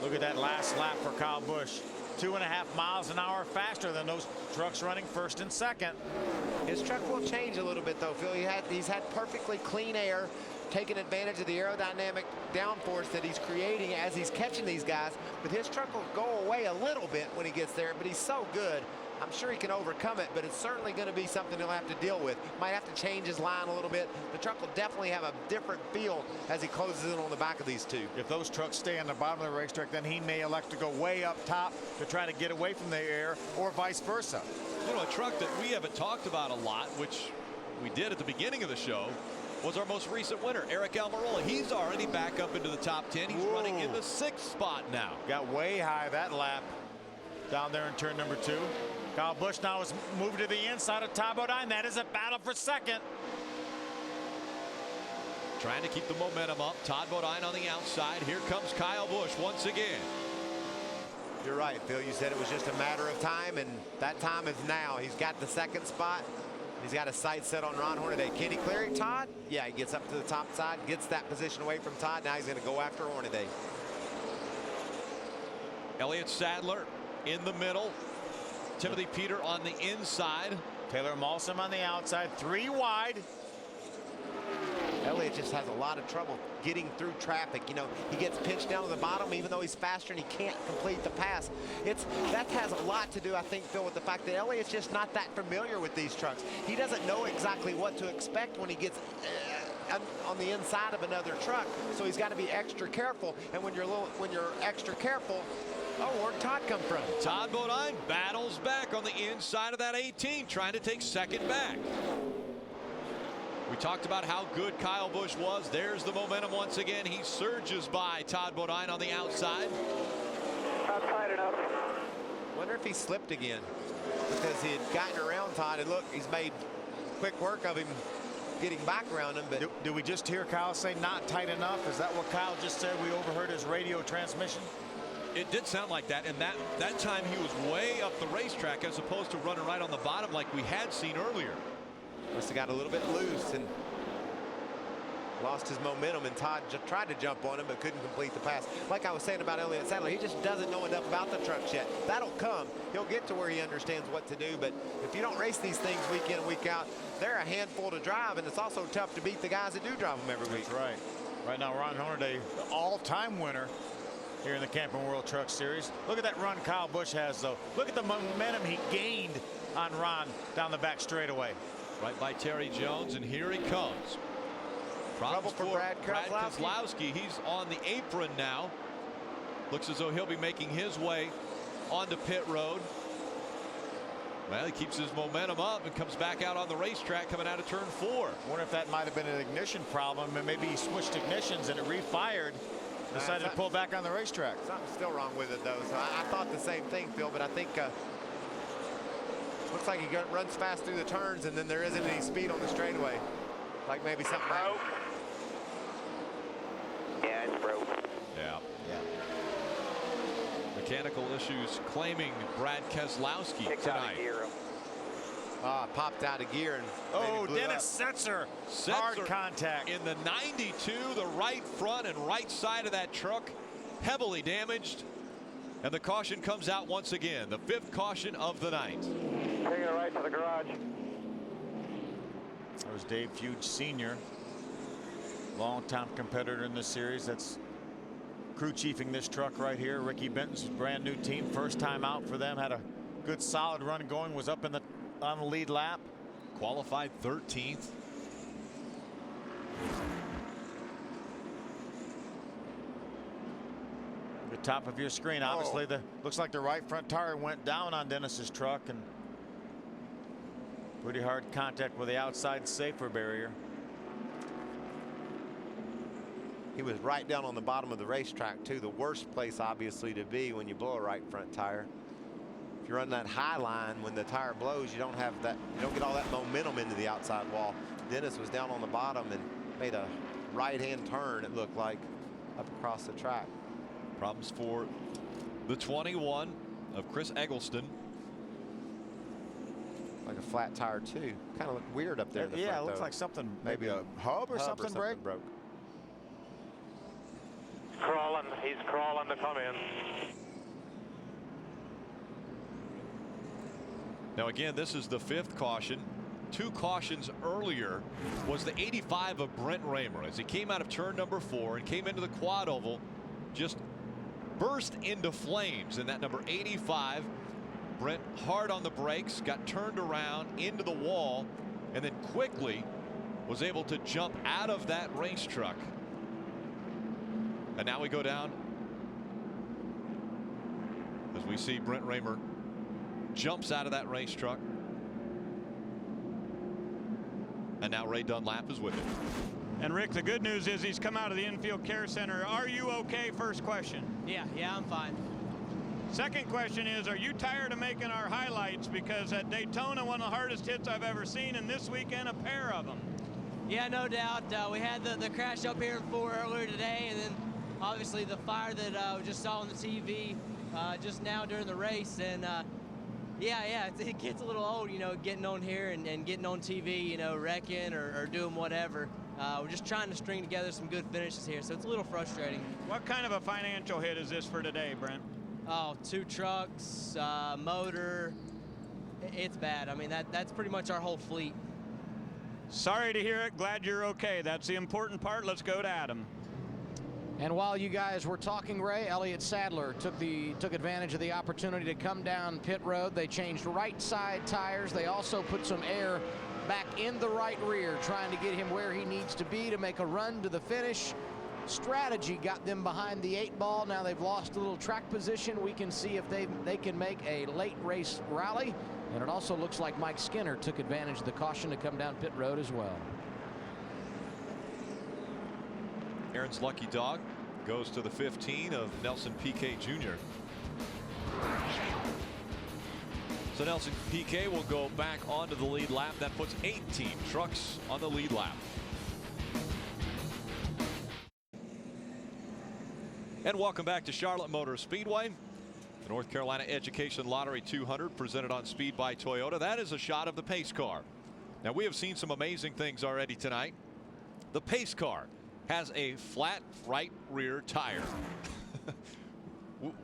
Look at that last lap for Kyle Busch. 2.5 miles an hour faster than those trucks running first and second. His truck will change a little bit, though, Phil. He's had perfectly clean air, taking advantage of the aerodynamic downforce that he's creating as he's catching these guys. But his truck will go away a little bit when he gets there, but he's so good. I'm sure he can overcome it, but it's certainly going to be something he'll have to deal with. Might have to change his line a little bit. The truck will definitely have a different feel as he closes in on the back of these two. If those trucks stay on the bottom of the racetrack, then he may elect to go way up top to try to get away from the air, or vice versa. You know, a truck that we haven't talked about a lot, which we did at the beginning of the show, was our most recent winner, Eric Almirola. He's already back up into the top 10. He's running in the 6th spot now. Got way high that lap down there in turn number 2. Kyle Busch now is moved to the inside of Todd Bodine. That is a battle for second. Trying to keep the momentum up. Todd Bodine on the outside. Here comes Kyle Busch once again. You're right, Phil. You said it was just a matter of time, and that time is now. He's got the 2nd spot. He's got a sight set on Ron Hornaday. Can he clear it, Todd? Yeah, he gets up to the top side, gets that position away from Todd. Now he's going to go after Hornaday. Elliott Sadler in the middle. Timothy Peter on the inside. Taylor Malsom on the outside. 3 wide. Elliott just has a lot of trouble getting through traffic. You know, he gets pinched down to the bottom even though he's faster and he can't complete the pass. That has a lot to do, I think, Phil, with the fact that Elliott's just not that familiar with these trucks. He doesn't know exactly what to expect when he gets on the inside of another truck, so he's got to be extra careful. And when you're extra careful, oh, where'd Todd come from? Todd Bodine battles back on the inside of that 18, trying to take second back. We talked about how good Kyle Busch was. There's the momentum once again. He surges by Todd Bodine on the outside. Not tight enough. Wonder if he slipped again, because he had gotten around Todd, and look, he's made quick work of him getting back around him. But do we just hear Kyle say not tight enough? Is that what Kyle just said? We overheard his radio transmission. It did sound like that, and that time he was way up the racetrack as opposed to running right on the bottom like we had seen earlier. Must have got a little bit loose and lost his momentum, and Todd just tried to jump on him but couldn't complete the pass. Like I was saying about Elliott Sadler, he just doesn't know enough about the trucks yet. That'll come. He'll get to where he understands what to do, but if you don't race these things week in and week out, they're a handful to drive, and it's also tough to beat the guys that do drive them every week. That's right. Right now, Ron Hornaday, the all-time winner here in the Camping World Truck Series. Look at that run Kyle Busch has, though. Look at the momentum he gained on Ron down the back straightaway. Right by Terry Jones, and here he comes. Trouble for Brad Keselowski. He's on the apron now. Looks as though he'll be making his way onto pit road. Well, he keeps his momentum up and comes back out on the racetrack coming out of turn 4. I wonder if that might have been an ignition problem, and maybe he switched ignitions and it refired. Decided to pull back on the racetrack. Something's still wrong with it, though. So I thought the same thing, Phil, but I think looks like he runs fast through the turns, and then there isn't any speed on the straightaway. Like maybe something broke. Yeah, it's broke. Yeah. Mechanical issues claiming Brad Keselowski Kicked tonight. out of gear. Popped out of gear and oh, Dennis Setzer. Hard contact in the 92, the right front and right side of that truck, heavily damaged, and the caution comes out once again, the 5th caution of the night. Taking it right to the garage. That was Dave Fuge Sr., longtime competitor in this series. That's crew chiefing this truck right here. Ricky Benton's brand new team, first time out for them. Had a good solid run going, was up on the lead lap. Qualified 13th. The top of your screen, obviously, looks like the right front tire went down on Dennis's truck, and pretty hard contact with the outside safer barrier. He was right down on the bottom of the racetrack too. The worst place, obviously, to be when you blow a right front tire. If you run that high line, when the tire blows, you don't have that. You don't get all that momentum into the outside wall. Dennis was down on the bottom and made a right-hand turn. It looked like up across the track. Problems for the 21 of Chris Eggleston. Like a flat tire too. Kind of looked weird up there. In the Yeah, front, it looks though. like something, maybe a hub or something broke. Crawling. He's crawling to come in. Now again, this is the 5th caution. 2 cautions earlier was the 85 of Brent Raymer as he came out of turn number 4 and came into the quad oval, just burst into flames in that number 85. Brent hard on the brakes, got turned around into the wall, and then quickly was able to jump out of that race truck. And now we go down as we see Brent Raymer jumps out of that race truck. And now Ray Dunlap is with him. And Rick, the good news is he's come out of the infield care center. Are you okay? First question. Yeah, I'm fine. Second question is, are you tired of making our highlights? Because at Daytona, one of the hardest hits I've ever seen, and this weekend, a pair of them. Yeah, no doubt. We had the crash up here in 4 earlier today, and then obviously the fire that we just saw on the TV just now during the race. And yeah, it gets a little old, you know, getting on here and getting on TV, you know, wrecking or doing whatever. We're just trying to string together some good finishes here, so it's a little frustrating. What kind of a financial hit is this for today, Brent? Oh, 2 trucks, motor. It's bad. I mean, that's pretty much our whole fleet. Sorry to hear it. Glad you're okay. That's the important part. Let's go to Adam. And while you guys were talking, Ray, Elliott Sadler took advantage of the opportunity to come down pit road. They changed right side tires. They also put some air back in the right rear, trying to get him where he needs to be to make a run to the finish. Strategy got them behind the 8 ball. Now they've lost a little track position. We can see if they can make a late race rally. And it also looks like Mike Skinner took advantage of the caution to come down pit road as well. Aaron's lucky dog goes to the 15 of Nelson Piquet Jr. So Nelson Piquet will go back onto the lead lap. That puts 18 trucks on the lead lap. And welcome back to Charlotte Motor Speedway. The North Carolina Education Lottery 200 presented on Speed by Toyota. That is a shot of the pace car. Now we have seen some amazing things already tonight. The pace car has a flat right rear tire.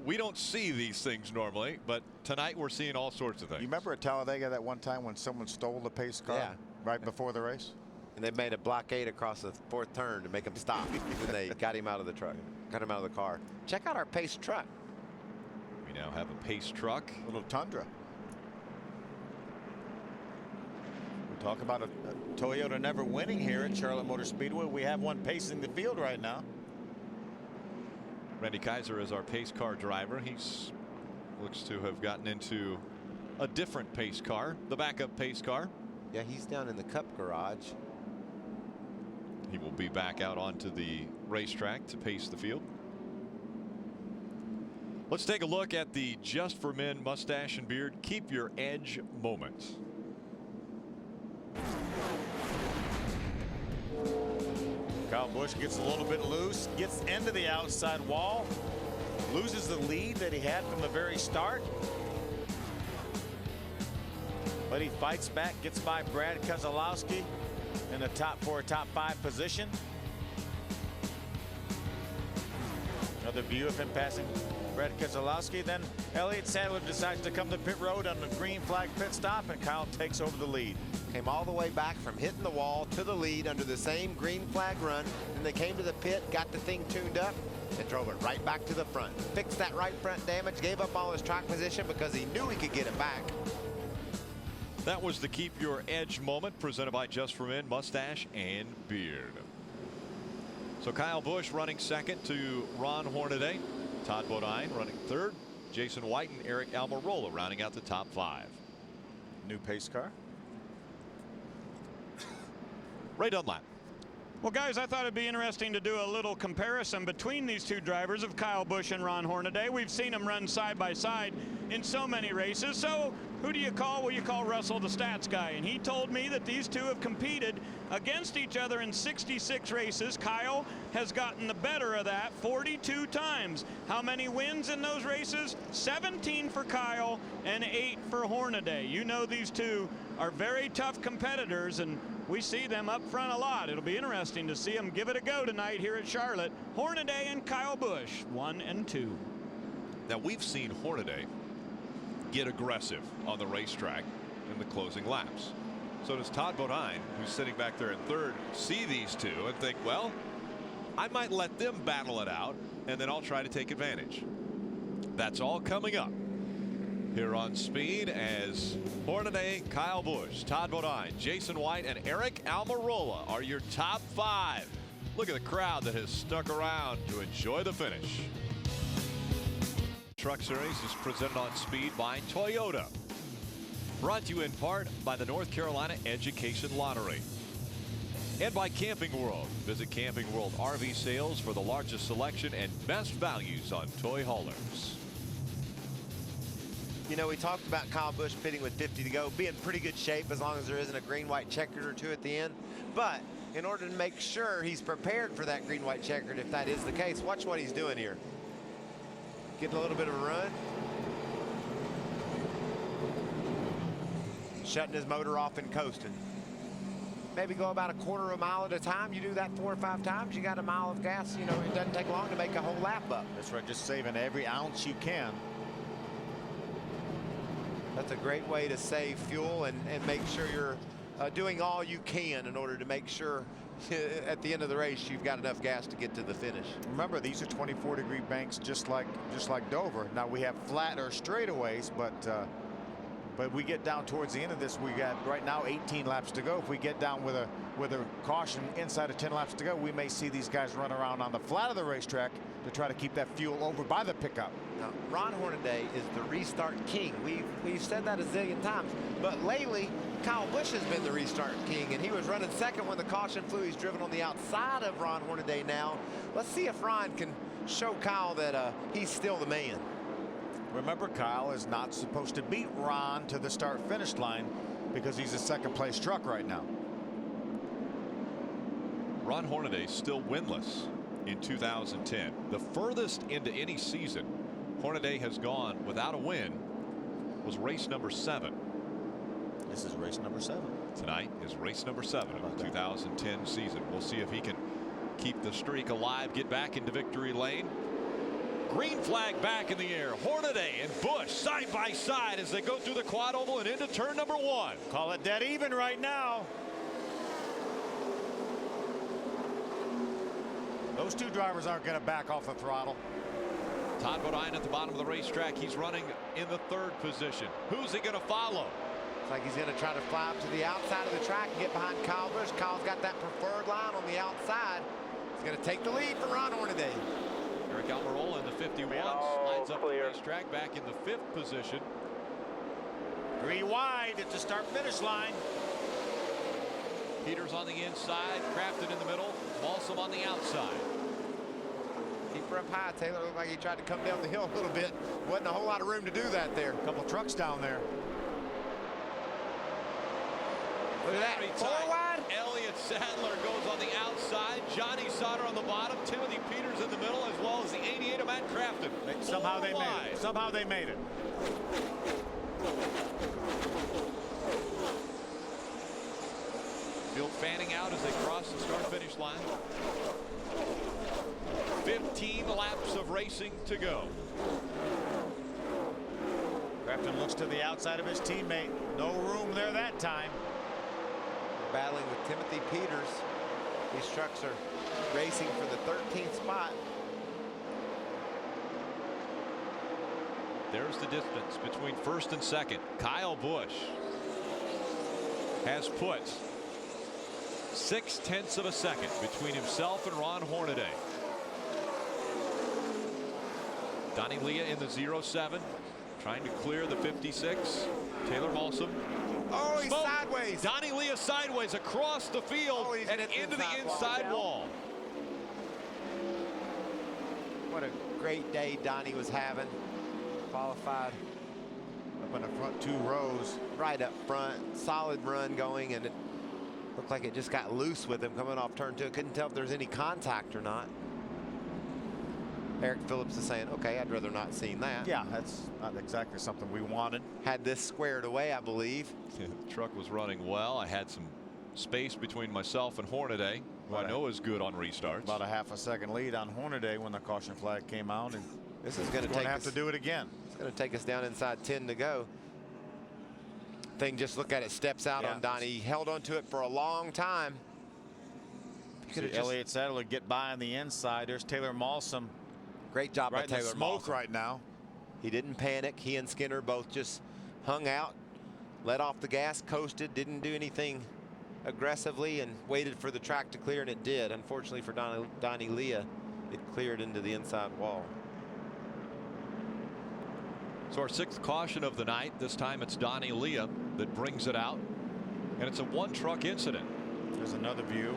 We don't see these things normally, but tonight we're seeing all sorts of things. You remember at Talladega that one time when someone stole the pace car right before the race? And they made a blockade across the 4th turn to make him stop. And they got him out of the truck, got him out of the car. Check out our pace truck. We now have a pace truck. A little Tundra. We talk about a Toyota never winning here at Charlotte Motor Speedway. We have one pacing the field right now. Randy Kaiser is our pace car driver. He's looks to have gotten into a different pace car, the backup pace car. Yeah, he's down in the Cup garage. He will be back out onto the racetrack to pace the field. Let's take a look at the Just for Men mustache and beard keep your edge moment. Kyle Busch gets a little bit loose, gets into the outside wall, loses the lead that he had from the very start. But he fights back, gets by Brad Keselowski in the top 5 position. Another view of him passing Brad Keselowski. Then Elliott Sadler decides to come to pit road on the green flag pit stop, and Kyle takes over the lead. Came all the way back from hitting the wall to the lead under the same green flag run. Then they came to the pit, got the thing tuned up, and drove it right back to the front. Fixed that right front damage, gave up all his track position because he knew he could get it back. That was the Keep Your Edge moment presented by Just for Men mustache and beard. So Kyle Busch running second to Ron Hornaday. Todd Bodine running third. Jason White and Eric Almirola rounding out the top 5. New pace car. Ray Dunlap. Well, guys, I thought it'd be interesting to do a little comparison between these two drivers of Kyle Busch and Ron Hornaday. We've seen them run side by side in so many races. So who do you call? Well, you call Russell the stats guy. And he told me that these two have competed against each other in 66 races. Kyle has gotten the better of that 42 times. How many wins in those races? 17 for Kyle and 8 for Hornaday. You know these two are very tough competitors, and we see them up front a lot. It'll be interesting to see them give it a go tonight here at Charlotte. Hornaday and Kyle Busch, 1 and 2. Now, we've seen Hornaday get aggressive on the racetrack in the closing laps. So does Todd Bodine, who's sitting back there in third, see these two and think, well, I might let them battle it out, and then I'll try to take advantage. That's all coming up here on Speed as Hornaday, Kyle Busch, Todd Bodine, Jason White, and Eric Almirola are your top 5. Look at the crowd that has stuck around to enjoy the finish. Truck Series is presented on Speed by Toyota. Brought to you in part by the North Carolina Education Lottery. And by Camping World. Visit Camping World RV sales for the largest selection and best values on toy haulers. You know, we talked about Kyle Busch pitting with 50 to go, be in pretty good shape as long as there isn't a green-white checkered or two at the end. But in order to make sure he's prepared for that green-white checkered, if that is the case, watch what he's doing here. Getting a little bit of a run. Shutting his motor off and coasting. Maybe go about a quarter of a mile at a time. You do that 4 or 5 times, you got a mile of gas. You know, it doesn't take long to make a whole lap up. That's right, just saving every ounce you can. That's a great way to save fuel and make sure you're doing all you can in order to make sure at the end of the race you've got enough gas to get to the finish. Remember, these are 24-degree banks just like Dover. Now we have flatter straightaways, but we get down towards the end of this, we got right now 18 laps to go. If we get down with a caution inside of 10 laps to go, we may see these guys run around on the flat of the racetrack to try to keep that fuel over by the pickup. Now, Ron Hornaday is the restart king. We've said that a zillion times, but lately Kyle Busch has been the restart king, and he was running second when the caution flew. He's driven on the outside of Ron Hornaday now. Let's see if Ron can show Kyle that he's still the man. Remember, Kyle is not supposed to beat Ron to the start-finish line because he's a second-place truck right now. Ron Hornaday still winless in 2010. The furthest into any season Hornaday has gone without a win was race number 7. This is race number 7. Tonight is race number 7 of the 2010 season. We'll see if he can keep the streak alive, get back into victory lane. Green flag back in the air. Hornaday and Busch side by side as they go through the quad oval and into turn number 1. Call it dead even right now. Those two drivers aren't going to back off the throttle. Todd Bodine at the bottom of the racetrack. He's running in the 3rd position. Who's he going to follow? Looks like he's going to try to fly up to the outside of the track and get behind Kyle Busch. Kyle's got that preferred line on the outside. He's going to take the lead for Ron Hornaday. Eric Almirola in the 51 slides up the racetrack back in the 5th position. 3 wide at the start-finish line. Peters on the inside, Crafton in the middle, Balsam on the outside. Keep her up high. Taylor looked like he tried to come down the hill a little bit. Wasn't a whole lot of room to do that there. A couple trucks down there. Look at that. 4 wide. Elliott Sadler goes on the outside. Johnny Sauter on the bottom. Timothy Peters in the middle, as well as the 88 of Matt Crafton. Somehow they made it. Somehow they made it. Field fanning out as they cross the start-finish line. 15 laps of racing to go. Crafton looks to the outside of his teammate. No room there that time. Battling with Timothy Peters. These trucks are racing for the 13th spot. There's the distance between 1st and 2nd. Kyle Busch has put 0.6 of a second between himself and Ron Hornaday. Donnie Leah in the 07, trying to clear the 56. Taylor Malsom. Oh, he's sideways. Donnie Leah sideways across the field and into the inside wall. What a great day Donnie was having. Qualified up in the front 2 rows. Right up front. Solid run going, and it looked like it just got loose with him coming off turn 2. Couldn't tell if there's any contact or not. Eric Phillips is saying, okay, I'd rather not seen that. Yeah, that's not exactly something we wanted. Had this squared away, I believe. Yeah, the truck was running well. I had some space between myself and Hornaday, who I know is good on restarts. About a half a second lead on Hornaday when the caution flag came out. And this is going to have to do it again. It's going to take us down inside 10 to go. Thing, just look at it, steps out on Donnie. He held onto it for a long time. Elliott Sadler get by on the inside. There's Taylor Malsom. Great job by Taylor smoke right now. He didn't panic. He and Skinner both just hung out, let off the gas, coasted, didn't do anything aggressively, and waited for the track to clear, and it did. Unfortunately for Donnie Leah, it cleared into the inside wall. So our 6th caution of the night. This time it's Donnie Leah that brings it out, and it's a 1-truck incident. There's another view.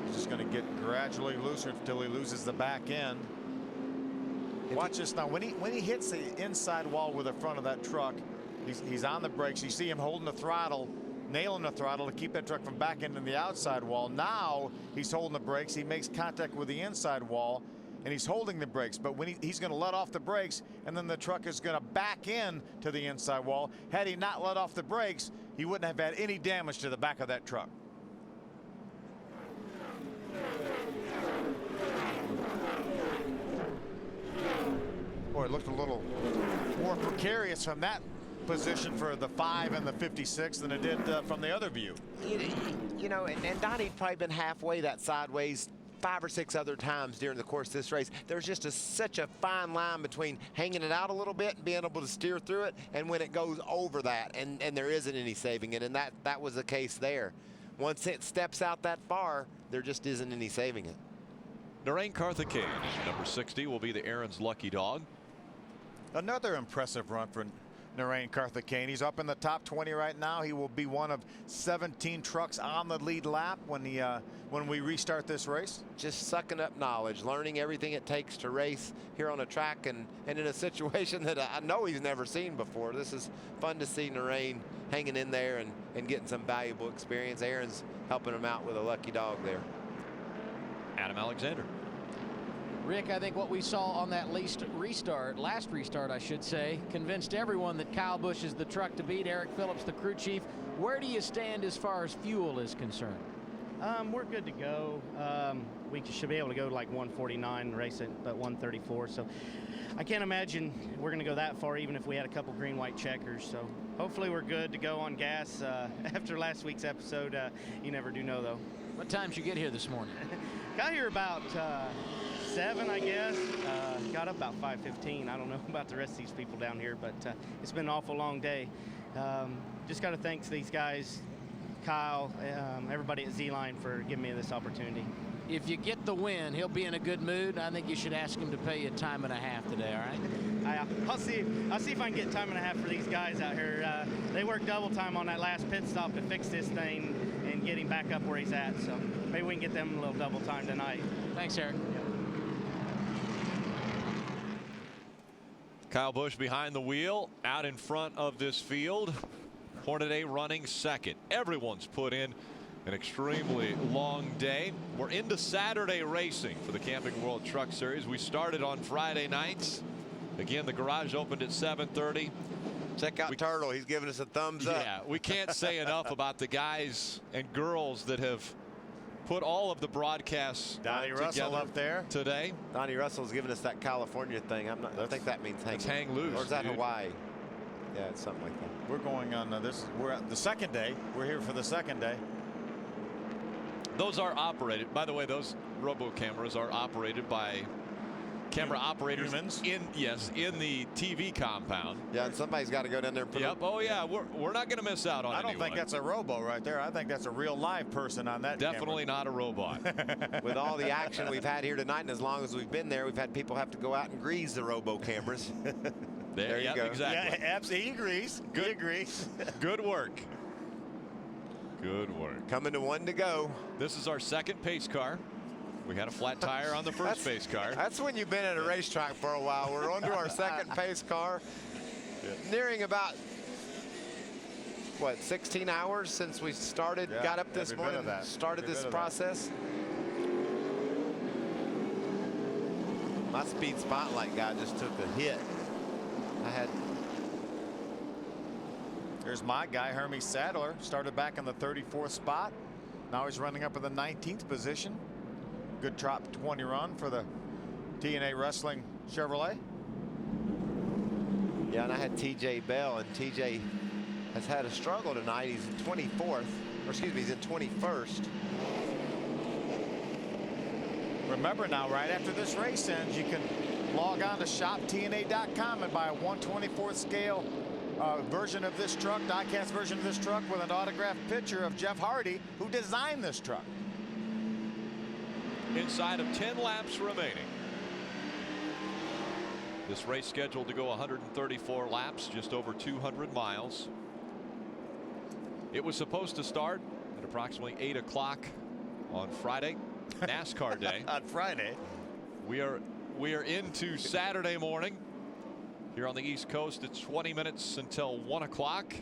He's just going to get gradually looser until he loses the back end. Watch this now. When he hits the inside wall with the front of that truck, he's on the brakes. You see him holding the throttle, nailing the throttle to keep that truck from back into the outside wall. Now he's holding the brakes. He makes contact with the inside wall, and he's holding the brakes. But when he's going to let off the brakes, and then the truck is going to back in to the inside wall. Had he not let off the brakes, he wouldn't have had any damage to the back of that truck. Boy, it looked a little more precarious from that position for the 5 and the 56 than it did from the other view. You know, and Donnie'd probably been halfway that sideways 5 or 6 other times during the course of this race. There's just such a fine line between hanging it out a little bit and being able to steer through it, and when it goes over that and there isn't any saving it, and that was the case there. Once it steps out that far, there just isn't any saving it. Narain Karthikeyan, number 60, will be the Aaron's lucky dog. Another impressive run for Narain Karthikeyan. He's up in the top 20 right now. He will be one of 17 trucks on the lead lap when we restart this race. Just sucking up knowledge, learning everything it takes to race here on a track and in a situation that I know he's never seen before. This is fun to see Narain hanging in there and getting some valuable experience. Aaron's helping him out with a lucky dog there. Adam Alexander. Rick, I think what we saw on that last restart, I should say, convinced everyone that Kyle Busch is the truck to beat. Eric Phillips, the crew chief. Where do you stand as far as fuel is concerned? We're good to go. We should be able to go to like 149 and race at 134. So I can't imagine we're going to go that far even if we had a couple green-white checkers. So hopefully we're good to go on gas. After last week's episode, you never do know, though. What time did you get here this morning? Got here about 7, I guess. Got up about 5:15. I don't know about the rest of these people down here, but it's been an awful long day. Just got to thank these guys, Kyle, everybody at Z-Line for giving me this opportunity. If you get the win, he'll be in a good mood. I think you should ask him to pay you time and a half today, all right? I'll see if I can get time and a half for these guys out here. They worked double time on that last pit stop to fix this thing and get him back up where he's at. So maybe we can get them a little double time tonight. Thanks, Eric. Kyle Busch behind the wheel, out in front of this field. Hornaday running second. Everyone's put in an extremely long day. We're into Saturday racing for the Camping World Truck Series. We started on Friday nights. Again, the garage opened at 7:30. Check out Turtle. He's giving us a thumbs up. Yeah, we can't say enough about the guys and girls that have put all of the broadcasts Donnie Russell up there today. Donnie Russell's giving us that California thing. I think that means hang loose. Or is that dude. Hawaii? Yeah, it's something like that. We're going on this. We're at the second day. We're here for the second day. Those are operated. By the way, those robo cameras are operated by camera operators in the TV compound. Yeah, and somebody's got to go down there and put Yep. Oh yeah, we're not going to miss out on I don't think that's a robo right there. I think that's a real live person on that Definitely not a robot. With all the action we've had here tonight, and as long as we've been there, we've had people have to go out and grease the robo cameras. There you go. Exactly. Yeah, absolutely. He agrees. Good. He agrees. Good work. Good work. Coming to one to go. This is our second pace car. We had a flat tire on the first pace car. That's when you've been at a racetrack for a while. We're on to our second pace car. Nearing about, what, 16 hours since we started, got up this morning, started this process. My speed spotlight guy just took a hit. There's my guy, Hermie Sadler, started back in the 34th spot. Now he's running up in the 19th position. Good top 20 run for the TNA Wrestling Chevrolet. Yeah, and I had TJ Bell, and TJ has had a struggle tonight. He's in 24th, or excuse me, he's in 21st. Remember now, right after this race ends, you can log on to shoptna.com and buy a 1/24th scale version of this truck, diecast version of this truck with an autographed picture of Jeff Hardy, who designed this truck. Inside of 10 laps remaining. This race scheduled to go 134 laps, just over 200 miles. It was supposed to start at approximately 8 o'clock on Friday, NASCAR day. On Friday. We are into Saturday morning. Here on the East Coast, it's 20 minutes until 1 o'clock.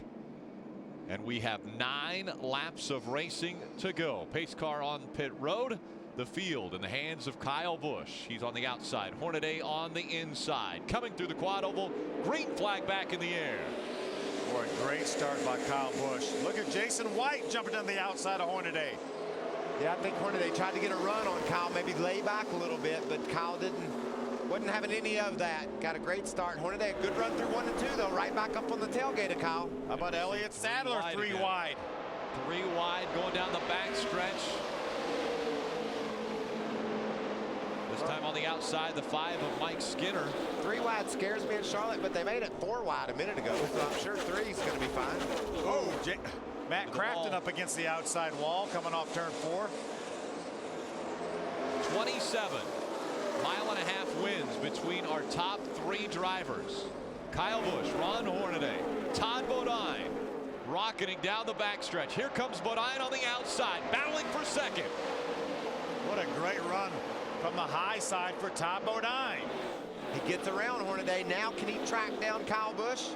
And we have 9 laps of racing to go. Pace car on pit road. The field in the hands of Kyle Busch. He's on the outside. Hornaday on the inside. Coming through the quad oval. Green flag back in the air. Boy, great start by Kyle Busch. Look at Jason White jumping on the outside of Hornaday. Yeah, I think Hornaday tried to get a run on Kyle, maybe lay back a little bit, but Kyle wasn't having any of that. Got a great start. Hornaday, a good run through 1 and 2, though, right back up on the tailgate of Kyle. How about Elliott Sadler, 3 wide? 3 wide going down the back stretch. This time on the outside, the 5 of Mike Skinner. 3 wide scares me in Charlotte, but they made it 4 wide a minute ago, so I'm sure 3 is going to be fine. Oh, Matt Crafton up against the outside wall, coming off turn 4. 27 mile-and-a-half wins between our top 3 drivers. Kyle Busch, Ron Hornaday, Todd Bodine, rocketing down the backstretch. Here comes Bodine on the outside, battling for second. What a great run from the high side for Todd Bodine. He gets around Hornaday. Now can he track down Kyle Busch?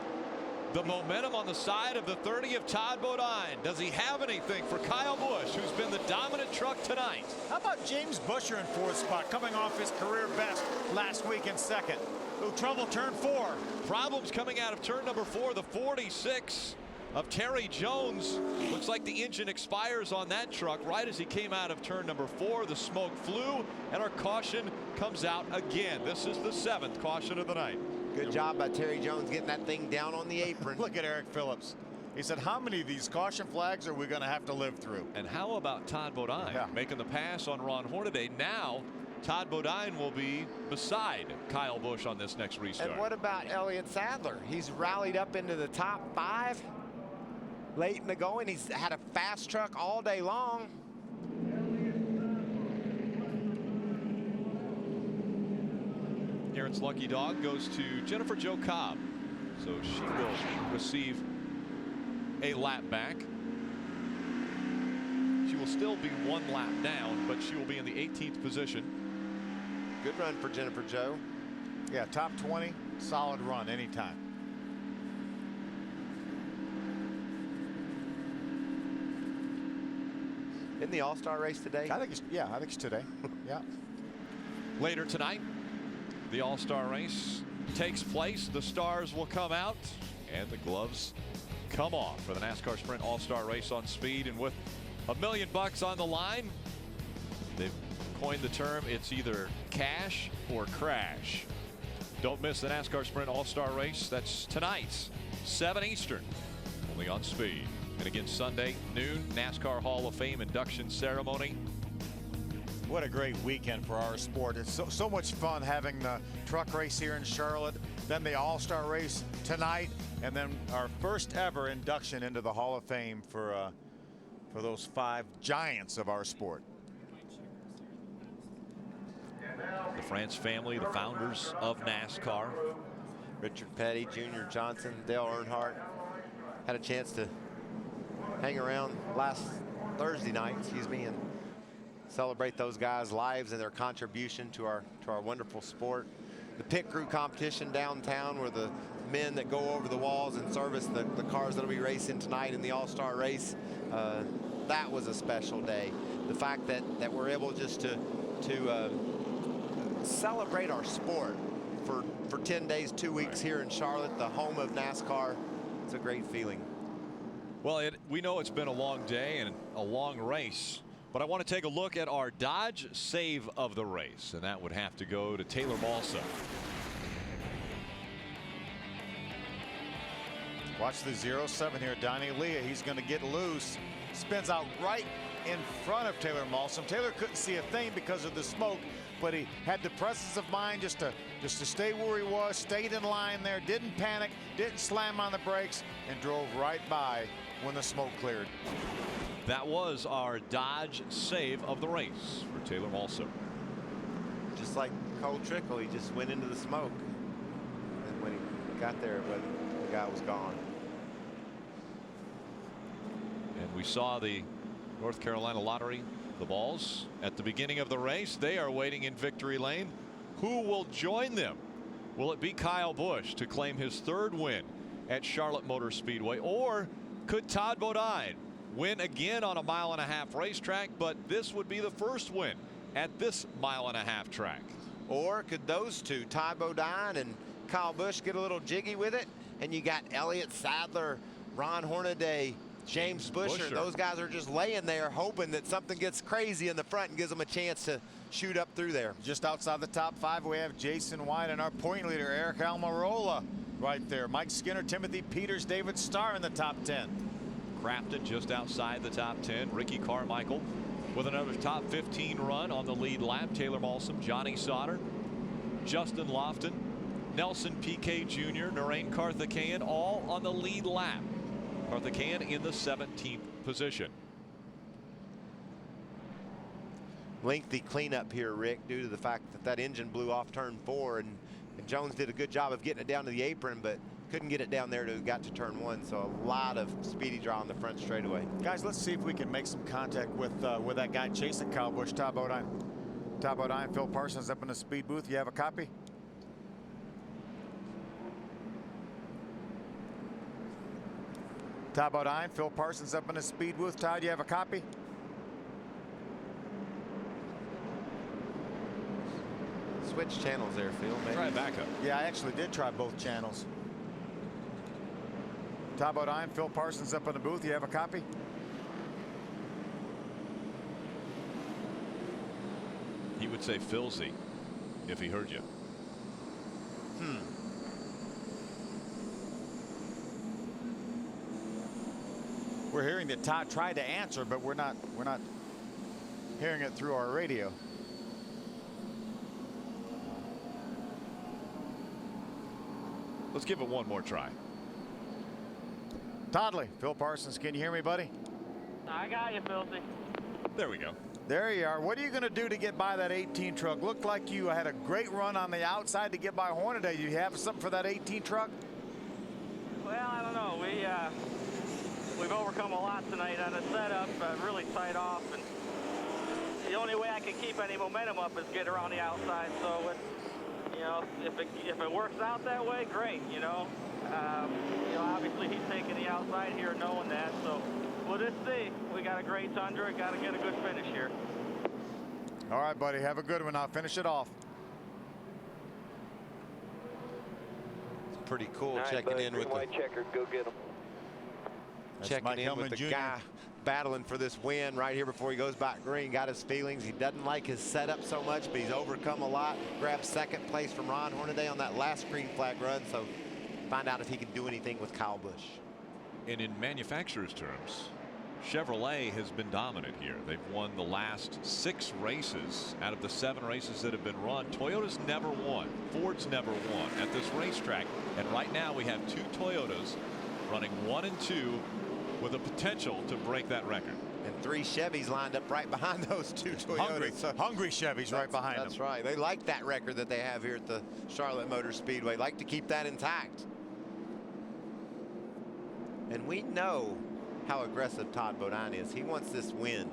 The momentum on the side of the 30 of Todd Bodine. Does he have anything for Kyle Busch, who's been the dominant truck tonight? How about James Busher in 4th spot, coming off his career best last week in 2nd? Who trouble turn 4. Problems coming out of turn number 4, the 46 of Terry Jones. Looks like the engine expires on that truck right as he came out of turn number 4. The smoke flew, and our caution comes out again. This is the 7th caution of the night. Good job by Terry Jones getting that thing down on the apron. Look at Eric Phillips. He said, how many of these caution flags are we going to have to live through? And how about Todd Bodine making the pass on Ron Hornaday? Now Todd Bodine will be beside Kyle Busch on this next restart. And what about Elliott Sadler? He's rallied up into the top 5 late in the going. He's had a fast truck all day long. Aaron's lucky dog goes to Jennifer Jo Cobb, so she will receive a lap back. She will still be 1 lap down, but she will be in the 18th position. Good run for Jennifer Jo. Yeah, top 20, solid run anytime. In the All-Star race today? I think it's today. Yeah. Later tonight, the All-Star race takes place. The stars will come out and the gloves come off for the NASCAR Sprint All-Star race on speed. And with $1 million on the line, they've coined the term, it's either cash or crash. Don't miss the NASCAR Sprint All-Star race. That's tonight, 7 Eastern, only on speed. And again, Sunday, noon, NASCAR Hall of Fame induction ceremony. What a great weekend for our sport. It's so much fun having the truck race here in Charlotte, then the All-Star race tonight, and then our first ever induction into the Hall of Fame for those 5 giants of our sport. The France family, the founders of NASCAR. Richard Petty, Junior Johnson, Dale Earnhardt had a chance to hang around last Thursday night, and celebrate those guys' lives and their contribution to our wonderful sport. The pit crew competition downtown, where the men that go over the walls and service the cars that'll be racing tonight in the All-Star race, that was a special day. The fact that we're able just to celebrate our sport for 10 days, 2 weeks here in Charlotte, the home of NASCAR. It's a great feeling. Well, we know it's been a long day and a long race, but I want to take a look at our Dodge save of the race, and that would have to go to Taylor Balsa. Watch the 07 here, Donnie Leah. He's going to get loose. Spins out right in front of Taylor Malsom. Taylor couldn't see a thing because of the smoke, but he had the presence of mind just to stay where he was, stayed in line there, didn't panic, didn't slam on the brakes, and drove right by when the smoke cleared. That was our Dodge save of the race for Taylor Malsom. Just like Cole Trickle, he just went into the smoke, and when he got there, the guy was gone. And we saw the North Carolina Lottery, the balls at the beginning of the race. They are waiting in victory lane. Who will join them? Will it be Kyle Busch to claim his 3rd win at Charlotte Motor Speedway, or could Todd Bodine win again on a 1.5-mile racetrack, but this would be the first win at this 1.5-mile track? Or could those two, Todd Bodine and Kyle Busch, get a little jiggy with it, and you got Elliott Sadler, Ron Hornaday, James Buescher. Those guys are just laying there hoping that something gets crazy in the front and gives them a chance to shoot up through there. Just outside the top 5, we have Jason White and our point leader, Eric Almirola, right there. Mike Skinner, Timothy Peters, David Starr in the top 10. Crafton just outside the top 10. Ricky Carmichael with another top 15 run on the lead lap. Taylor Malsom, Johnny Sauter, Justin Lofton, Nelson Piquet Jr., Narain Karthikeyan, all on the lead lap. Karthikeyan in the 17th position. Lengthy cleanup here, Rick, due to the fact that engine blew off turn 4, and Jones did a good job of getting it down to the apron, but couldn't get it down there till it got to turn 1. So a lot of speedy draw on the front straightaway. Guys, let's see if we can make some contact with that guy chasing Kyle Busch, Todd Bodine. Todd Bodine, Phil Parsons up in the speed booth. You have a copy? Todd Bodine, Phil Parsons up in the speed booth. Todd, you have a copy? Switch channels there, Phil. Maybe. Try backup. Yeah, I actually did try both channels. Todd Bodine, Phil Parsons up in the booth. You have a copy? He would say Philzy if he heard you. We're hearing that Todd tried to answer, but we're not hearing it through our radio. Let's give it one more try. Toddley, Phil Parsons, can you hear me, buddy? I got you, Filthy. There we go. There you are. What are you going to do to get by that 18 truck? Looked like you had a great run on the outside to get by Hornaday. You have something for that 18 truck? Well, I don't know. We've overcome a lot tonight on the setup, really tight off, and the only way I can keep any momentum up is get around the outside. So, if it works out that way, great. Obviously he's taking the outside here, knowing that. So we'll just see. We got a great Tundra. Got to get a good finish here. All right, buddy. Have a good one. I'll finish it off. It's pretty cool checking in with white checker. Go get him. Checking in with the guy battling for this win right here before he goes back green. Got his feelings. He doesn't like his setup so much, but he's overcome a lot. Grabbed 2nd place from Ron Hornaday on that last green flag run. So find out if he can do anything with Kyle Busch. And in manufacturer's terms, Chevrolet has been dominant here. They've won the last 6 races out of the 7 races that have been run. Toyota's never won. Ford's never won at this racetrack. And right now we have 2 Toyotas running 1 and 2 with a potential to break that record. And 3 Chevys lined up right behind those 2 Toyotas. Hungry Chevys right behind them. That's right. They like that record that they have here at the Charlotte Motor Speedway. Like to keep that intact. And we know how aggressive Todd Bodine is. He wants this win.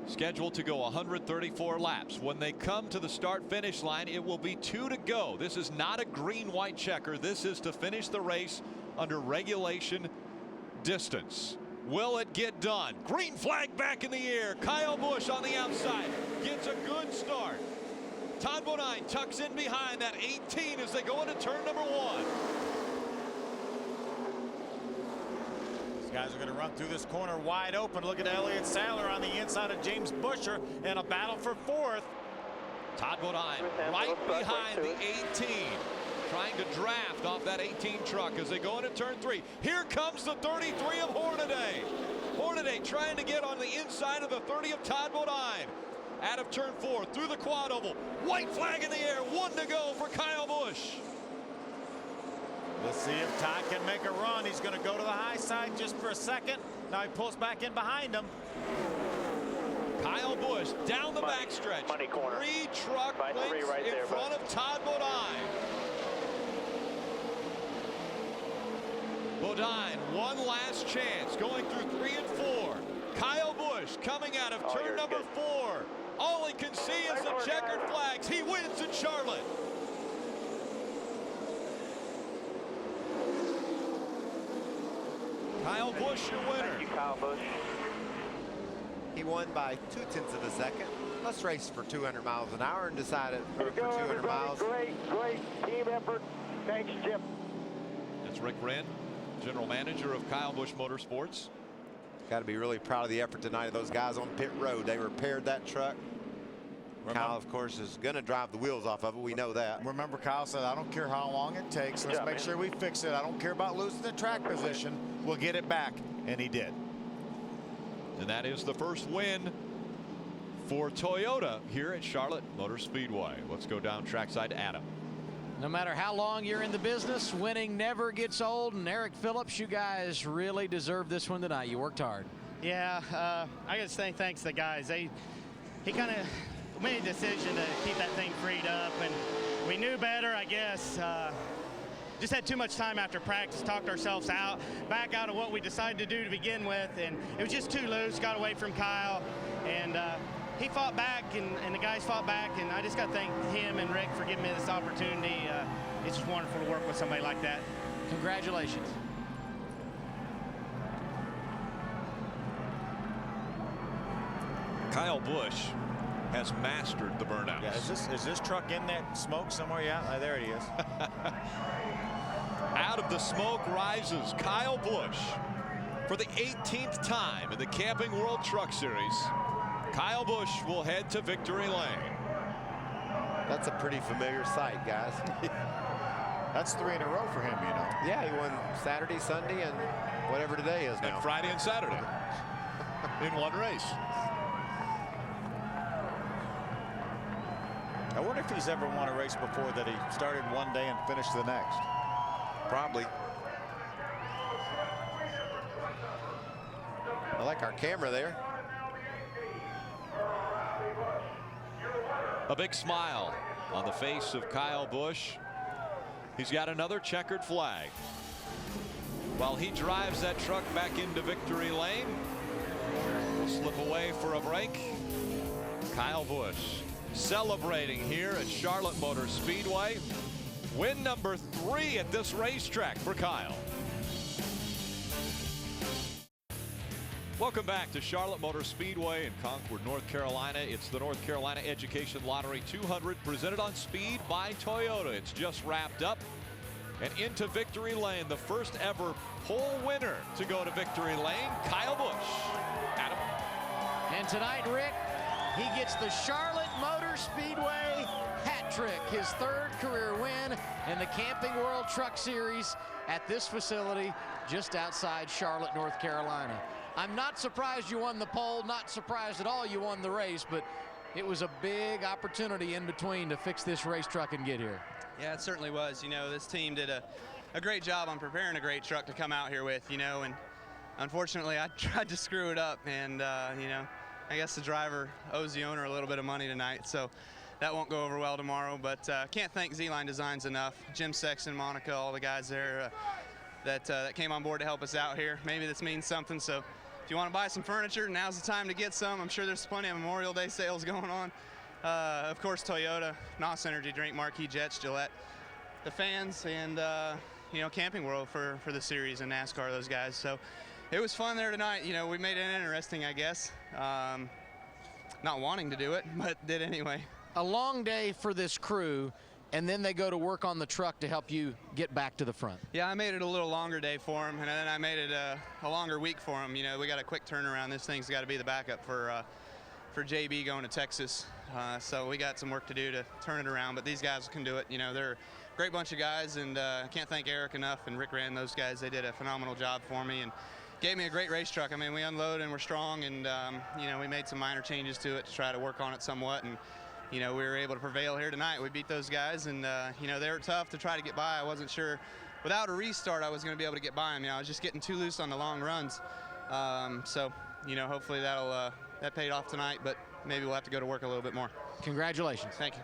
Scheduled to go 134 laps. When they come to the start-finish line, it will be 2 to go. This is not a green-white checker. This is to finish the race under regulation distance. Will it get done? Green flag back in the air. Kyle Busch on the outside gets a good start. Todd Bodine tucks in behind that 18 as they go into turn number 1. Guys are going to run through this corner wide open. Look at Elliott Sadler on the inside of James Busher in a battle for 4th. Todd Bodine right behind the 18, trying to draft off that 18 truck as they go into turn 3. Here comes the 33 of Hornaday. Hornaday trying to get on the inside of the 30 of Todd Bodine. Out of turn 4 through the quad oval. White flag in the air. 1 to go for Kyle Busch. Let's see if Todd can make a run. He's going to go to the high side just for a second. Now he pulls back in behind him. Kyle Busch down the backstretch. 3 truck lengths right in front of Todd Bodine. Bodine, one last chance, going through 3 and 4. Kyle Busch coming out of turn number 4. All he can see is the checkered flags. He wins in Charlotte. Kyle Busch, your winner. Thank you, Kyle Busch. He won by 0.2 of a second. Let's race for 200 miles an hour and decide it for 200 miles. Great team effort. Thanks, Chip. That's Rick Wren, general manager of Kyle Busch Motorsports. Got to be really proud of the effort tonight of those guys on pit road. They repaired that truck. Kyle, of course, is going to drive the wheels off of it. We know that. Remember, Kyle said, I don't care how long it takes. Let's make sure we fix it. I don't care about losing the track position. We'll get it back. And he did. And that is the first win for Toyota here at Charlotte Motor Speedway. Let's go down trackside to Adam. No matter how long you're in the business, winning never gets old. And Eric Phillips, you guys really deserve this one tonight. You worked hard. Yeah, I got to say thanks to the guys. He kind of made a decision to keep that thing freed up, and we knew better, I guess. Just had too much time after practice, talked ourselves back out of what we decided to do to begin with, and it was just too loose, got away from Kyle, and he fought back, and the guys fought back, and I just got to thank him and Rick for giving me this opportunity. It's just wonderful to work with somebody like that. Congratulations. Kyle Busch has mastered the burnouts. Yeah, is this truck in that smoke somewhere? Yeah, there he is. Out of the smoke rises Kyle Busch for the 18th time in the Camping World Truck Series. Kyle Busch will head to victory lane. That's a pretty familiar sight, guys. That's 3 in a row for him, you know. Yeah, he won Saturday, Sunday, and whatever today is now. And Friday and Saturday in one race. I wonder if he's ever won a race before that he started one day and finished the next. Probably. I like our camera there. A big smile on the face of Kyle Busch. He's got another checkered flag. While he drives that truck back into victory lane, we'll slip away for a break. Kyle Busch celebrating here at Charlotte Motor Speedway. Win number 3 at this racetrack for Kyle. Welcome back to Charlotte Motor Speedway in Concord, North Carolina. It's the North Carolina Education Lottery 200 presented on Speed by Toyota. It's just wrapped up. And into victory lane, the first ever pole winner to go to victory lane, Kyle Busch. Adam. And tonight, Rick, he gets the Charlotte Motor Speedway hat trick, his 3rd career win in the Camping World Truck Series at this facility just outside Charlotte, North Carolina. I'm not surprised you won the pole, not surprised at all you won the race, but it was a big opportunity in between to fix this race truck and get here. Yeah, it certainly was. You know, this team did a great job on preparing a great truck to come out here with, you know, and unfortunately I tried to screw it up, and, you know, I guess the driver owes the owner a little bit of money tonight, so that won't go over well tomorrow, but can't thank Z-Line Designs enough. Jim Sexton, Monica, all the guys there that came on board to help us out here. Maybe this means something, so if you want to buy some furniture, now's the time to get some. I'm sure there's plenty of Memorial Day sales going on. Of course, Toyota, NOS Energy Drink, Marquis Jets, Gillette, the fans, and you know, Camping World for the series and NASCAR, those guys. So it was fun there tonight. You know, we made it interesting, I guess. Not wanting to do it, but did anyway. A long day for this crew, and then they go to work on the truck to help you get back to the front. Yeah, I made it a little longer day for them, and then I made it a longer week for them. You know, we got a quick turnaround. This thing's got to be the backup for JB going to Texas. So we got some work to do to turn it around, but these guys can do it. You know, they're a great bunch of guys, and I can't thank Eric enough and Rick Rand, those guys. They did a phenomenal job for me and gave me a great race truck. I mean, we unloaded and we're strong, and you know, we made some minor changes to it to try to work on it somewhat, and you know, we were able to prevail here tonight. We beat those guys, and you know, they were tough to try to get by. I wasn't sure without a restart I was going to be able to get by them. You know, I was just getting too loose on the long runs. So you know, hopefully that paid off tonight, but maybe we'll have to go to work a little bit more. Congratulations. Thank you.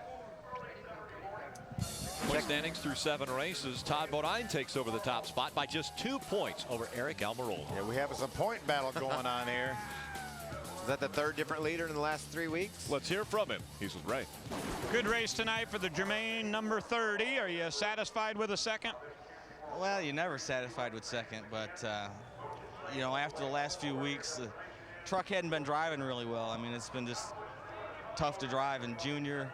Point standings through 7 races. Todd Bodine takes over the top spot by just 2 points over Eric Almirola. Yeah, we have some point battle going on here. Is that the third different leader in the last 3 weeks? Let's hear from him. He's with Ray. Good race tonight for the Germain number 30. Are you satisfied with a second? Well, you're never satisfied with second, but you know, after the last few weeks, the truck hadn't been driving really well. I mean, it's been just tough to drive, and Junior,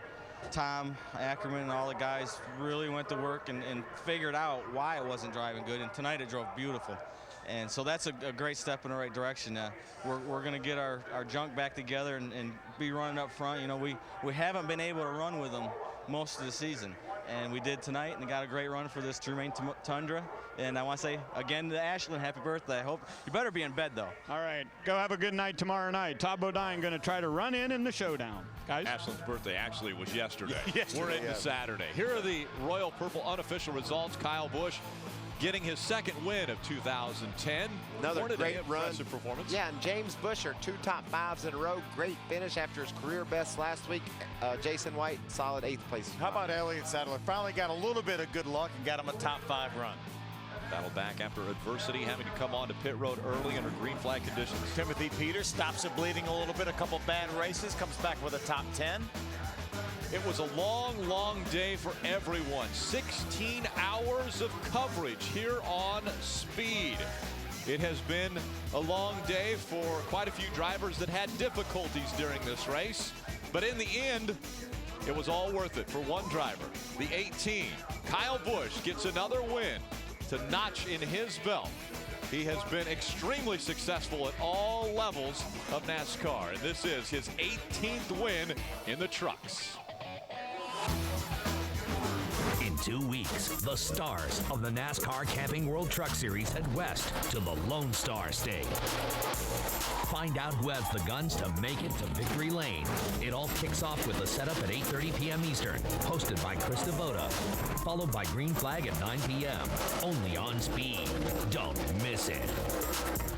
Tom Ackerman, and all the guys really went to work and figured out why it wasn't driving good, and tonight it drove beautiful. And so that's a great step in the right direction. We're going to get our junk back together and be running up front. You know, we haven't been able to run with them most of the season, and we did tonight, and got a great run for this Germain Tundra. And I want to say again to Ashlyn, happy birthday. I hope you better be in bed though. All right, go have a good night tomorrow night. Todd Bodine going to try to run in the showdown. Guys, Ashlyn's birthday actually was yesterday. Yesterday, We're into Saturday. Here are the Royal Purple unofficial results. Kyle Busch getting his second win of 2010. Another great run. Impressive performance. Yeah, and James Busher, 2 top 5s in a row. Great finish after his career best last week. Jason White, solid 8th place. How about Elliott Sadler? Finally got a little bit of good luck and got him a top 5 run. Battled back after adversity, having to come on to pit road early under green flag conditions. Timothy Peters stops the bleeding a little bit, a couple bad races, comes back with a top 10. It was a long, long day for everyone. 16 hours of coverage here on Speed. It has been a long day for quite a few drivers that had difficulties during this race. But in the end, it was all worth it for one driver. The 18, Kyle Busch, gets another win to notch in his belt. He has been extremely successful at all levels of NASCAR, and this is his 18th win in the trucks. In 2 weeks, the stars of the NASCAR Camping World Truck Series head west to the Lone Star State. Find out who has the guns to make it to victory lane. It all kicks off with a setup at 8:30 p.m. Eastern, hosted by Chris Devoda, followed by Green Flag at 9 p.m. Only on Speed. Don't miss it.